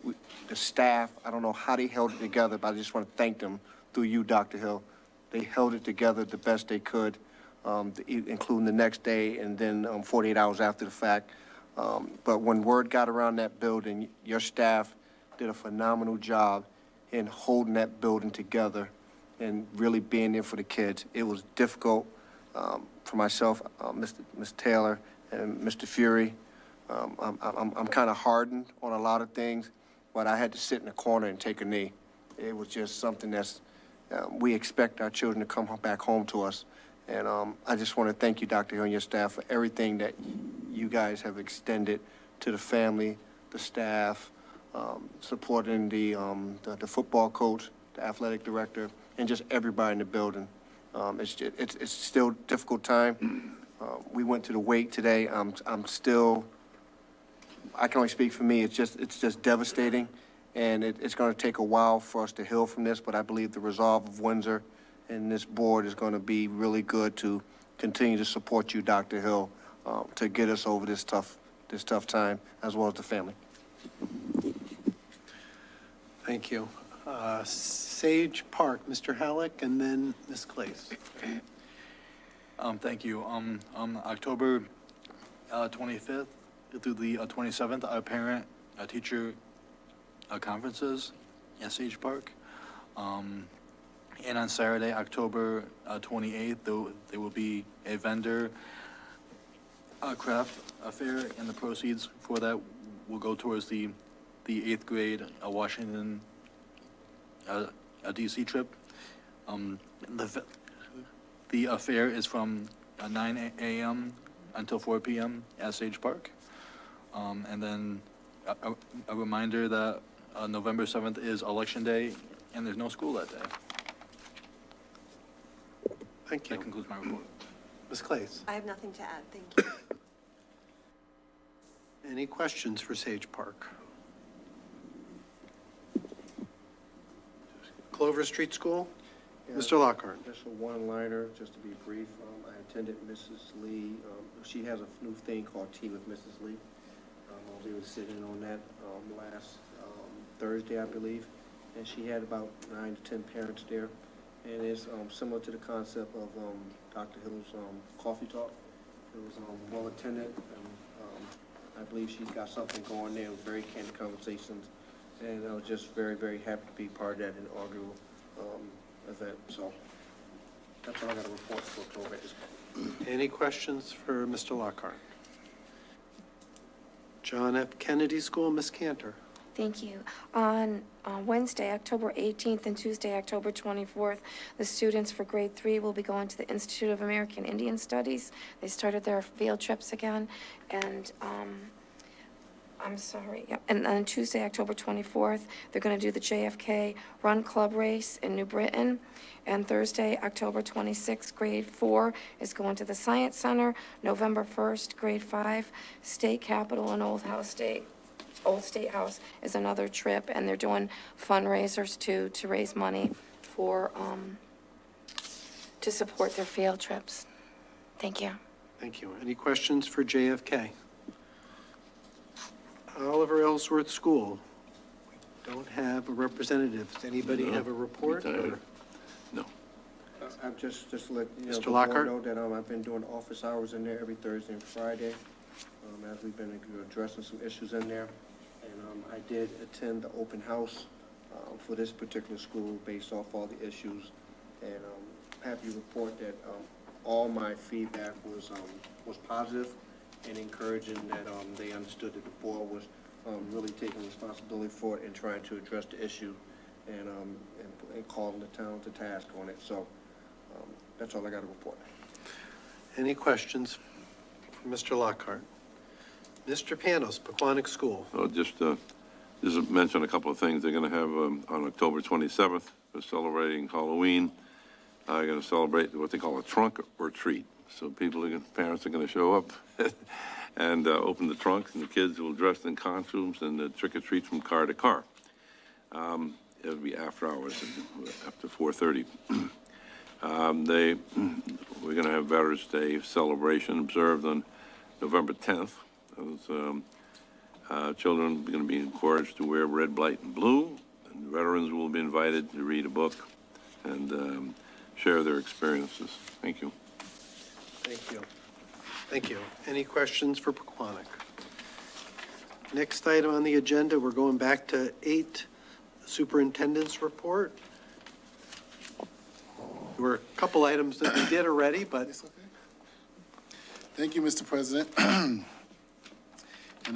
the staff, I don't know how they held it together, but I just want to thank them through you, Dr. Hill. They held it together the best they could, including the next day and then 48 hours after the fact. But when word got around that building, your staff did a phenomenal job in holding that building together and really being there for the kids. It was difficult for myself, Ms. Taylor, and Mr. Fury. I'm kind of hardened on a lot of things, but I had to sit in the corner and take a knee. It was just something that's, we expect our children to come back home to us, And I just want to thank you, Dr. Hill, and your staff for everything that you guys have extended to the family, the staff, supporting the football coach, the athletic director, and just everybody in the building. It's still a difficult time. We went to the wake today. I'm still, I can only speak for me. It's just devastating, and it's going to take a while for us to heal from this. But I believe the resolve of Windsor and this board is going to be really good to continue to support you, Dr. Hill, to get us over this tough time, as well as the family. Thank you. Sage Park, Mr. Halleck, and then Ms. Claes. Thank you. October 25th through the 27th, our parent-teacher conferences at Sage Park. And on Saturday, October 28th, there will be a vendor craft fair, and the proceeds for that will go towards the 8th grade Washington DC trip. The fair is from 9 a.m. until 4 p.m. at Sage Park. And then a reminder that November 7th is Election Day, and there's no school that day. Thank you. That concludes my report. Ms. Claes. I have nothing to add, thank you. Any questions for Sage Park? Clover Street School? Mr. Lockhart. Just a one-liner, just to be brief. I attended Mrs. Lee. She has a new thing called Tea with Mrs. Lee. I was able to sit in on that last Thursday, I believe. And she had about 9 to 10 parents there. And it's similar to the concept of Dr. Hill's coffee talk. It was well attended. I believe she's got something going there with very candid conversations. And I was just very, very happy to be part of that inaugural event. So that's all I got to report for October at this point. Any questions for Mr. Lockhart? John F. Kennedy School, Ms. Cantor. Thank you. On Wednesday, October 18th and Tuesday, October 24th, the students for grade 3 will be going to the Institute of American Indian Studies. They started their field trips again, and I'm sorry, yep. And on Tuesday, October 24th, they're going to do the JFK Run Club Race in New Britain. And Thursday, October 26th, grade 4 is going to the Science Center. November 1st, grade 5, State Capitol and Old State House is another trip, and they're doing fundraisers to raise money for, to support their field trips. Thank you. Thank you. Any questions for JFK? Oliver Ellsworth School. We don't have a representative. Does anybody have a report? Or? No. I'm just to let you know, Mr. the board Lockhart? know that I've been doing office hours in there every Thursday and Friday, as we've been addressing some issues in there. And I did attend the open house for this particular school based off all the issues. And happy to report that all my feedback was positive and encouraging, that they understood that the board was really taking responsibility for it and trying to address the issue and calling the town to task on it. So that's all I got to report. Any questions for Mr. Lockhart? Mr. Panos, Pequannock School. Just mention a couple of things. They're going to have on October 27th, they're celebrating Halloween. They're going to celebrate what they call a trunk or treat. So parents are going to show up and open the trunks, and the kids will dress in costumes and trick or treat from car to car. It'll be after hours, after 4:30. We're going to have Veterans Day celebration observed on November 10th. Children are going to be encouraged to wear red, black, and blue, and veterans will be invited to read a book and share their experiences. Thank you. Thank you. Thank you. Any questions for Pequannock? Next item on the agenda, we're going back to 8, Superintendent's Report. There were a couple items that we did already, but. Thank you, Mr. President. And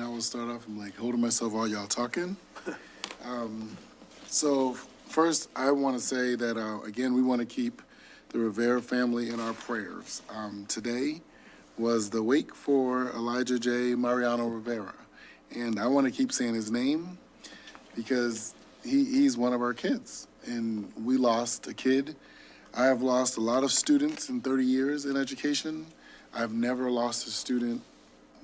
I will start off, I'm like holding myself while y'all talking. So first, I want to say that, again, we want to keep the Rivera family in our prayers. Today was the wake for Elijah J. Mariano Rivera. And I want to keep saying his name because he's one of our kids. And we lost a kid. I have lost a lot of students in 30 years in education. I've never lost a student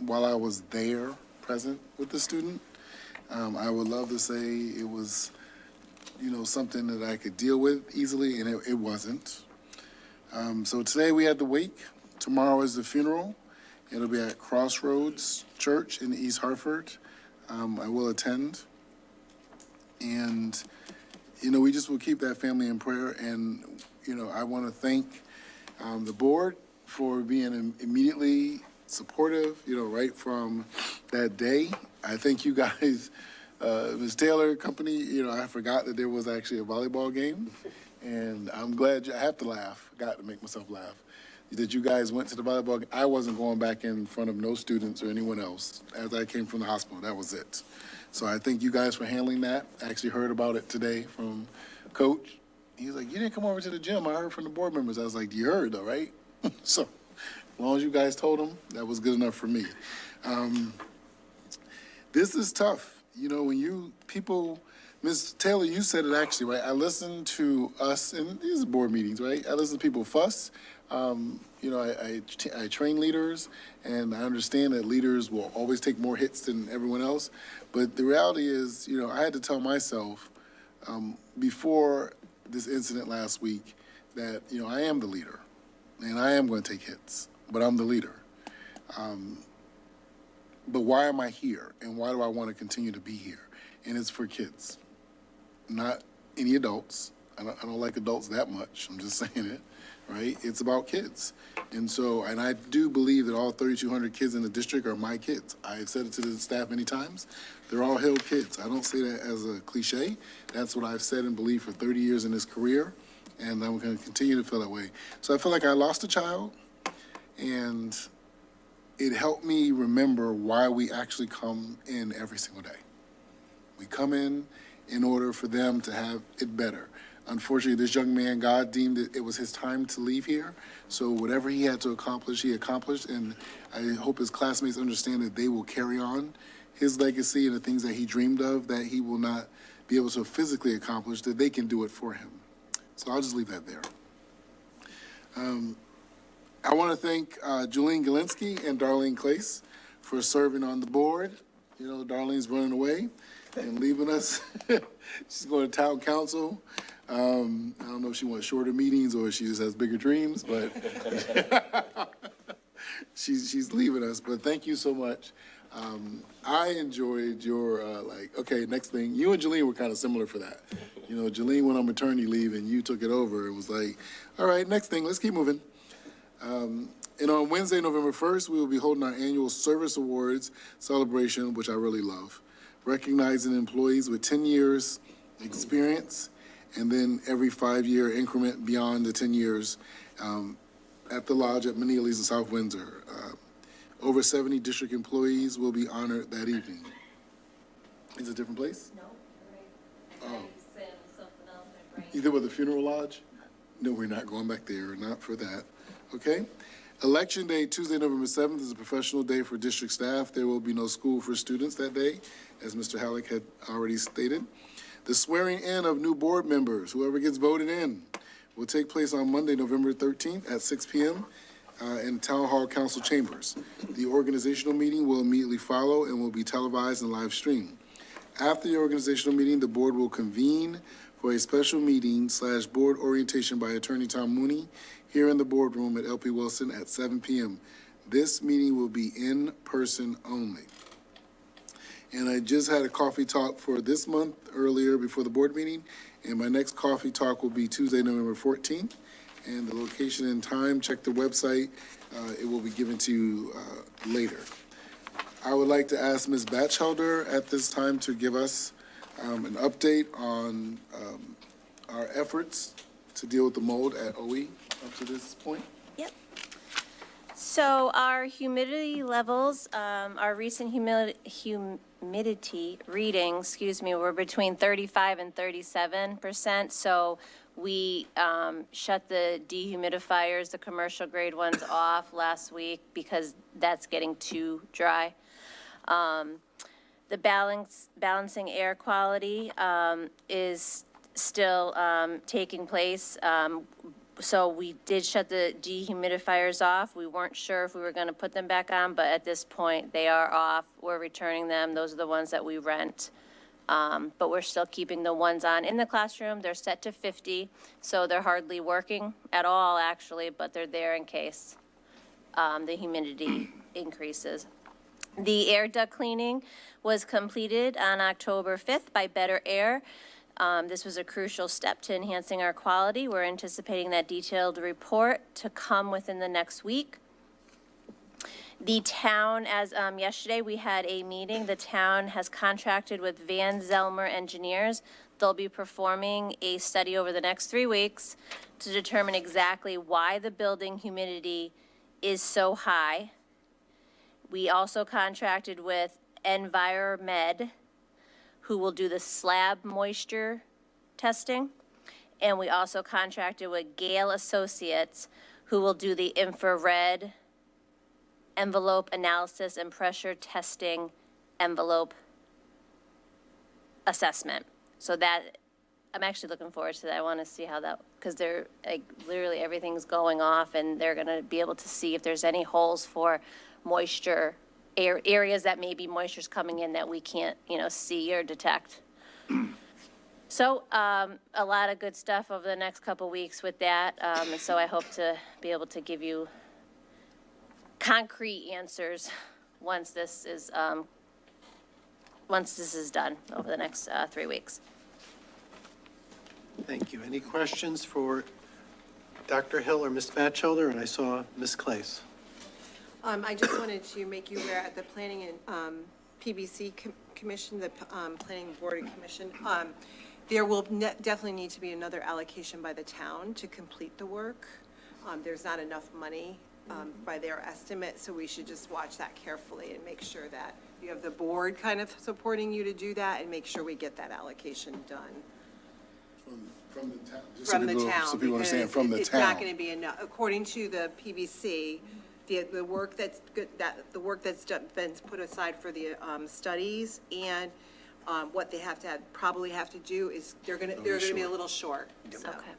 while I was there, present with the student. I would love to say it was, something that I could deal with easily, and it wasn't. So today we had the wake. Tomorrow is the funeral. It'll be at Crossroads Church in East Hartford. I will attend. And, we just will keep that family in prayer. And, I want to thank the board for being immediately supportive, right from that day. I thank you guys, Ms. Taylor company, I forgot that there was actually a volleyball game. And I'm glad, I have to laugh, got to make myself laugh, that you guys went to the volleyball game. I wasn't going back in front of no students or anyone else as I came from the hospital. That was it. So I thank you guys for handling that. I actually heard about it today from Coach. He was like, you didn't come over to the gym. I heard from the board members. I was like, you heard though, right? So as long as you guys told them, that was good enough for me. This is tough. When people, Ms. Taylor, you said it actually, right? I listened to us, and these are board meetings, right? I listen to people fuss. I train leaders, and I understand that leaders will always take more hits than everyone else. But the reality is, I had to tell myself before this incident last week that, I am the leader, and I am going to take hits, but I'm the leader. But why am I here, and why do I want to continue to be here? And it's for kids, not any adults. I don't like adults that much. I'm just saying it, right? It's about kids. And so, and I do believe that all 3,200 kids in the district are my kids. I've said it to the staff many times. They're all Hill kids. I don't say that as a cliche. That's what I've said and believed for 30 years in this career, and I'm going to continue to feel that way. So I feel like I lost a child, and it helped me remember why we actually come in every single day. We come in order for them to have it better. Unfortunately, this young man, God deemed it was his time to leave here. So whatever he had to accomplish, he accomplished. And I hope his classmates understand that they will carry on his legacy and the things that he dreamed of that he will not be able to physically accomplish, that they can do it for him. So I'll just leave that there. I want to thank Julene Galinsky and Darlene Clace for serving on the board. Darlene's running away and leaving us. She's going to town council. I don't know if she wants shorter meetings or she just has bigger dreams, but she's leaving us. But thank you so much. I enjoyed your, okay, next thing. You and Julene were kind of similar for that. Julene went on maternity leave and you took it over. It was like, all right, next thing, let's keep moving. And on Wednesday, November 1st, we will be holding our annual Service Awards celebration, which I really love, recognizing employees with 10 years experience and then every 5-year increment beyond the 10 years at the lodge at Meneely's in South Windsor. Over 70 district employees will be honored that evening. Is it a different place? No. Oh. Either with the funeral lodge? No, we're not going back there, not for that. Okay. Election Day, Tuesday, November 7th, is a professional day for district staff. There will be no school for students that day, as Mr. Halleck had already stated. The swearing in of new board members, whoever gets voted in, will take place on Monday, November 13th at 6 p.m. In Town Hall Council Chambers. The organizational meeting will immediately follow and will be televised and live streamed. After the organizational meeting, the board will convene for a special meeting / board orientation by Attorney Tom Mooney here in the boardroom at LP Wilson at 7 p.m. This meeting will be in person only. And I just had a coffee talk for this month earlier before the board meeting, and my next coffee talk will be Tuesday, November 14th. And the location and time, check the website. It will be given to you later. I would like to ask Ms. Batchelder at this time to give us an update on our efforts to deal with the mold at OE up to this point. Yep. So our humidity levels, our recent humidity readings, were between 35 and 37%. So we shut the dehumidifiers, the commercial grade ones, off last week because that's getting too dry. The balancing air quality is still taking place. So we did shut the dehumidifiers off. We weren't sure if we were going to put them back on, but at this point, they are off. We're returning them. Those are the ones that we rent. But we're still keeping the ones on in the classroom. They're set to 50, so they're hardly working at all, actually, but they're there in case the humidity increases. The air duct cleaning was completed on October 5th by Better Air. This was a crucial step to enhancing our quality. We're anticipating that detailed report to come within the next week. The town, as yesterday we had a meeting, the town has contracted with Van Zelmer Engineers. They'll be performing a study over the next 3 weeks to determine exactly why the building humidity is so high. We also contracted with Enviromed, who will do the slab moisture testing. And we also contracted with Gale Associates, who will do the infrared envelope analysis and pressure testing envelope assessment. So that, I'm actually looking forward to that. I want to see how that, because they're like literally everything's going off and they're going to be able to see if there's any holes for moisture, areas that maybe moisture's coming in that we can't, see or detect. So a lot of good stuff over the next couple weeks with that. And so I hope to be able to give you concrete answers once this is done over the next 3 weeks. Thank you. Any questions for Dr. Hill or Ms. Batchelder? And I saw Ms. Claes. I just wanted to make you aware at the Planning and PBC Commission, the Planning Board and Commission, there will definitely need to be another allocation by the town to complete the work. There's not enough money by their estimate, so we should just watch that carefully and make sure that you have the board kind of supporting you to do that and make sure we get that allocation done. From the town. From the town. So people understand from the town. It's not going to be enough. According to the PBC, the work that's good, the work that's been put aside for the studies and what they probably have to do is they're going to be a little short. So. Okay.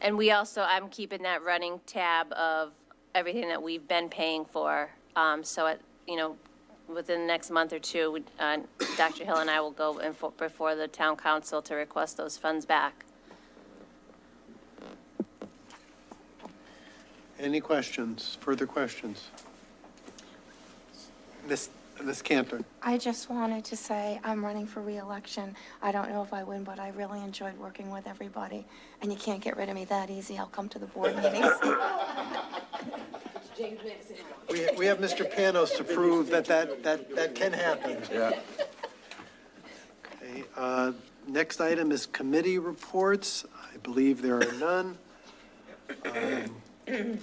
And we also, I'm keeping that running tab of everything that we've been paying for. So within the next month or two, Dr. Hill and I will go before the town council to request those funds back. Any questions, further questions? Ms. Cantor. I just wanted to say I'm running for re-election. I don't know if I win, but I really enjoyed working with everybody. And you can't get rid of me that easy. I'll come to the board meetings. We have Mr. Panos to prove that can happen. Yeah. Okay, next item is committee reports. I believe there are none. I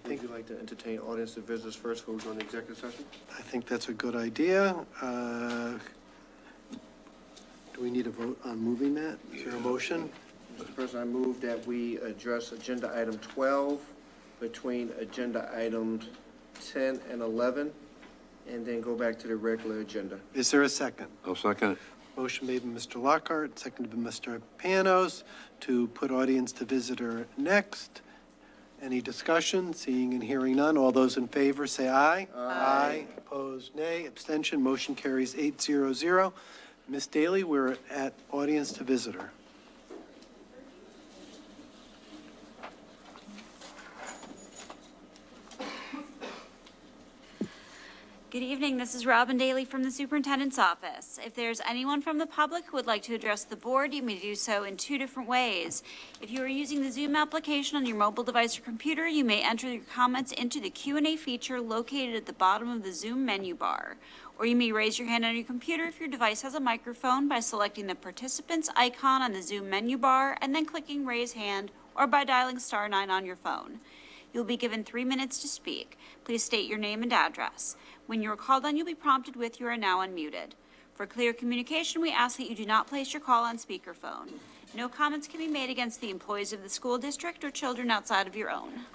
think we'd like to entertain audience and visitors first before we go into executive session. I think that's a good idea. Do we need a vote on moving that? Is there a motion? Mr. President, I move that we address agenda item 12 between agenda items 10 and 11, and then go back to the regular agenda. Is there a second? I'll second it. Motion made by Mr. Lockhart, seconded by Mr. Panos to put audience to visitor next. Any discussion? Seeing and hearing none. All those in favor say aye. Aye. Opposed, nay. Abstention. Motion carries 800. Ms. Daly, we're at audience to visitor. Good evening, this is Robin Daly from the Superintendent's Office. If there's anyone from the public who would like to address the board, you may do so in 2 different ways. If you are using the Zoom application on your mobile device or computer, you may enter your comments into the Q&A feature located at the bottom of the Zoom menu bar. Or you may raise your hand on your computer if your device has a microphone by selecting the participants icon on the Zoom menu bar and then clicking raise hand, or by dialing *9 on your phone. You'll be given 3 minutes to speak. Please state your name and address. When you are called on, you'll be prompted with "You are now unmuted." For clear communication, we ask that you do not place your call on speakerphone. No comments can be made against the employees of the school district or children outside of your own.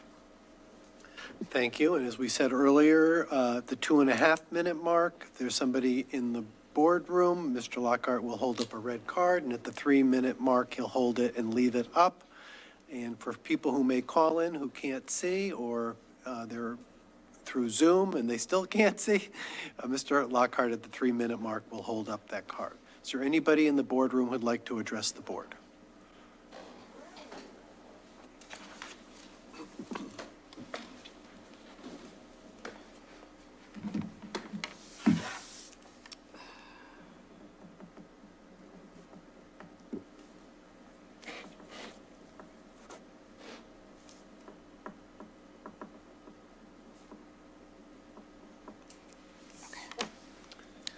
Thank you. And as we said earlier, the 2.5-minute mark, if there's somebody in the boardroom, Mr. Lockhart will hold up a red card, and at the 3-minute mark, he'll hold it and leave it up. And for people who may call in who can't see, or they're through Zoom and they still can't see, Mr. Lockhart at the 3-minute mark will hold up that card. Is there anybody in the boardroom who'd like to address the board?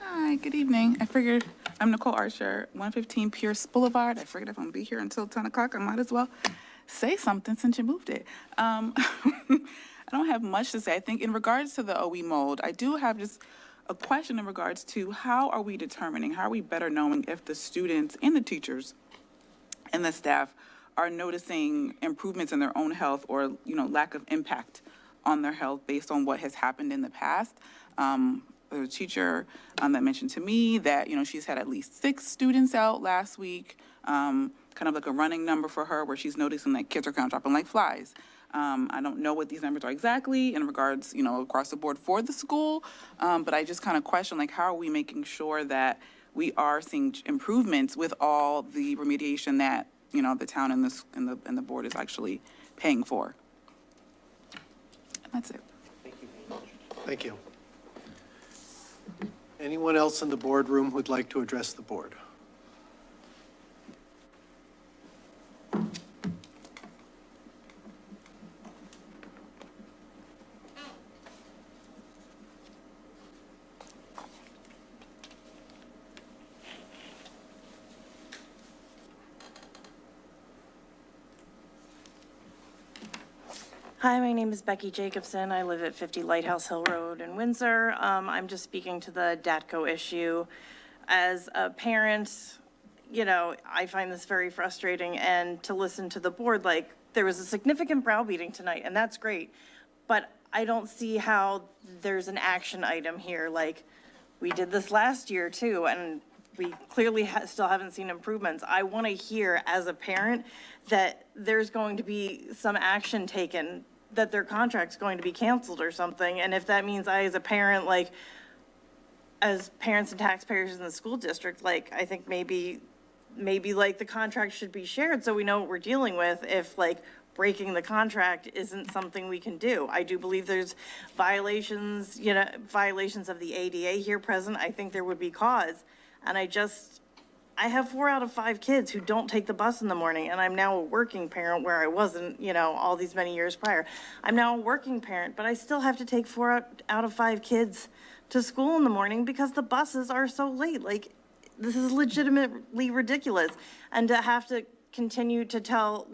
Hi, good evening. I figured, I'm Nicole Archer, 115 Pierce Boulevard. I figured if I'm gonna be here until 10 o'clock, I might as well say something since you moved it. I don't have much to say. I think in regards to the OE mold, I do have just a question in regards to how are we determining, how are we better knowing if the students and the teachers and the staff are noticing improvements in their own health or, lack of impact on their health based on what has happened in the past. There's a teacher that mentioned to me that, she's had at least 6 students out last week, kind of like a running number for her where she's noticing that kids are kind of dropping like flies. I don't know what these numbers are exactly in regards, across the board for the school, but I just kind of question, how are we making sure that we are seeing improvements with all the remediation that, the town and the board is actually paying for? And that's it. Thank you. Anyone else in the boardroom who'd like to address the board? Hi, my name is Becky Jacobson. I live at 50 Lighthouse Hill Road in Windsor. I'm just speaking to the DATCO issue. As a parent, I find this very frustrating, and to listen to the board, there was a significant browbeating tonight, and that's great, but I don't see how there's an action item here. We did this last year too, and we clearly still haven't seen improvements. I want to hear as a parent that there's going to be some action taken, that their contract's going to be canceled or something. And if that means I, as a parent, as parents and taxpayers in the school district, I think maybe the contract should be shared so we know what we're dealing with if breaking the contract isn't something we can do. I do believe there's violations, violations of the ADA here present. I think there would be cause. And I have 4 out of 5 kids who don't take the bus in the morning, and I'm now a working parent where I wasn't, all these many years prior. I'm now a working parent, but I still have to take 4 out of 5 kids to school in the morning because the buses are so late. This is legitimately ridiculous. And to have to continue to tell,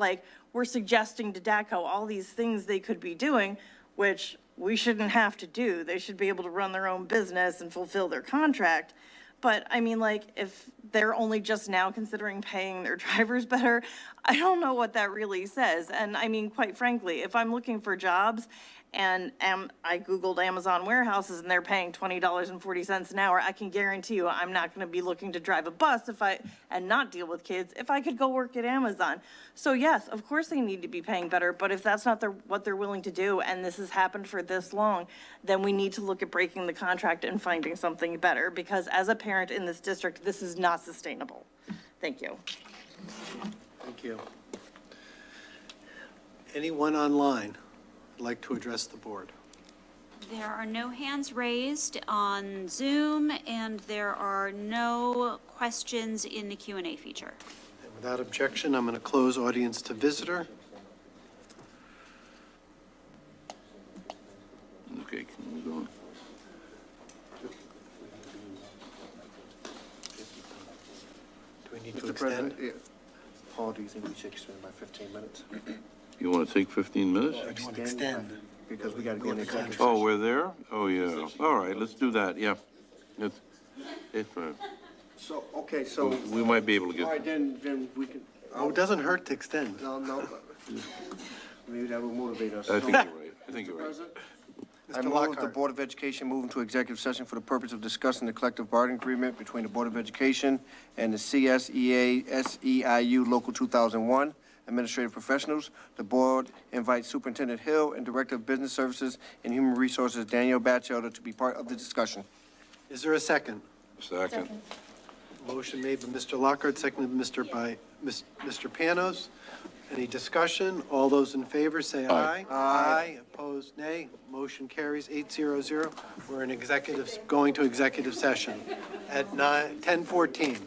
we're suggesting to DATCO all these things they could be doing, which we shouldn't have to do. They should be able to run their own business and fulfill their contract. But I mean, if they're only just now considering paying their drivers better, I don't know what that really says. And I mean, quite frankly, if I'm looking for jobs and I Googled Amazon warehouses and they're paying $20.40 an hour, I can guarantee you I'm not going to be looking to drive a bus and not deal with kids if I could go work at Amazon. So yes, of course they need to be paying better, but if that's not what they're willing to do, and this has happened for this long, then we need to look at breaking the contract and finding something better, because as a parent in this district, this is not sustainable. Thank you. Thank you. Anyone online would like to address the board? There are no hands raised on Zoom, and there are no questions in the Q&A feature. And without objection, I'm going to close audience to visitor. Okay, can we go on? Do we need to Mr. extend? President, Paul, do you think we should extend by 15 minutes? You want to take 15 minutes? Extend. Because we got to go into executive Oh, session. we're there? Oh, yeah. All right, let's do that, yeah. If, So, okay, so, we might be able to all right, get, then we can, Oh, it doesn't hurt to extend. no, maybe that will motivate us. I think you're right. I think you're right. I move the Board of Education move into executive session for the purpose of discussing the collective bargaining agreement between the Board of Education and the CSEA SEIU Local 2001 administrative professionals. The board invites Superintendent Hill and Director of Business Services and Human Resources Daniel Batchelder to be part of the discussion. Is there a second? Second. Motion made by Mr. Lockhart, seconded by Mr. Panos. Any discussion? All those in favor say aye. Aye. Opposed, nay. Motion carries 800. We're in going to executive session at 10:14.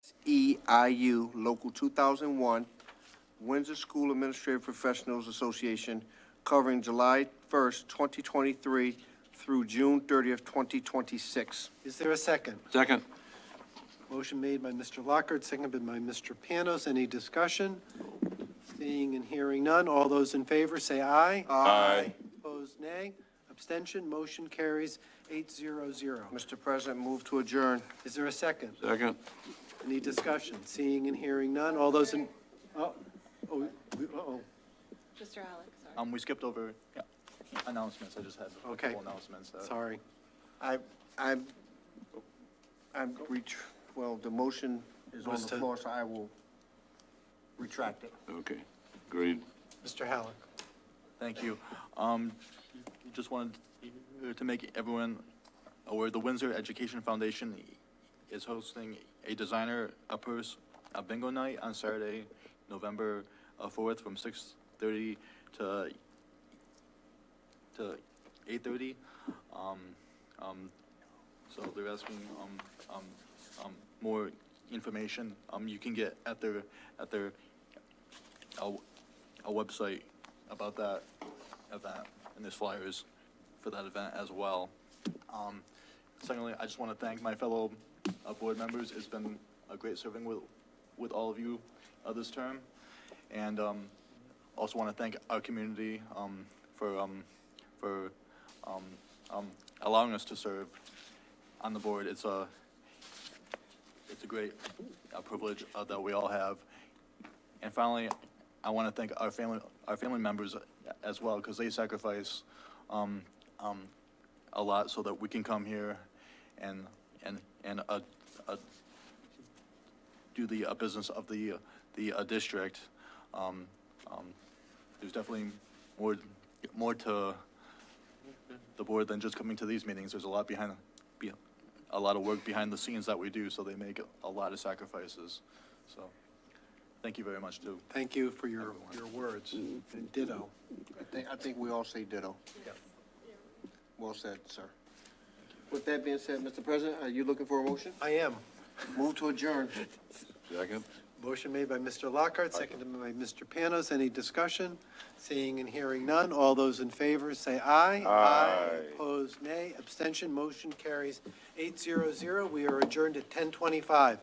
SEIU Local 2001, Windsor School Administrative Professionals Association, covering July 1st, 2023 through June 30th, 2026. Is there a second? Second. Motion made by Mr. Lockhart, seconded by Mr. Panos. Any discussion? Seeing and hearing none. All those in favor say aye. Aye. Opposed, nay. Abstention, motion carries 800. Mr. President, move to adjourn. Is there a second? Second. Any discussion? Seeing and hearing none. All those in, uh-oh. Mr. Alex, We skipped over announcements. I just had a Okay. couple announcements. Sorry. Well, the motion is on Was the to- floor, so I will retract it. Okay, agreed. Mr. Halleck. Thank you. Just wanted to make everyone aware, the Windsor Education Foundation is hosting a designer, a bingo night on Saturday, November 4th from 6:30 to 8:30. So they're asking, more information, you can get at their a website about that event, and there's flyers for that event as well. Secondly, I just want to thank my fellow board members. It's been a great serving with all of you this term, and also want to thank our community for allowing us to serve on the board. It's a great privilege that we all have. And finally, I want to thank our family members as well, because they sacrifice a lot so that we can come here and do the business of the district. There's definitely more to the board than just coming to these meetings. There's a lot a lot of work behind the scenes that we do, so they make a lot of sacrifices. So, thank you very much, too. Thank you for your words, and ditto. I think we all say ditto. Well said, sir. With that being said, Mr. President, are you looking for a motion? I am. Move to adjourn. Second. Motion made by Mr. Lockhart, seconded by Mr. Panos. Any discussion? Seeing and hearing none. All those in favor say aye. Aye. Opposed, nay. Abstention, motion carries 800. We are adjourned at 10:25.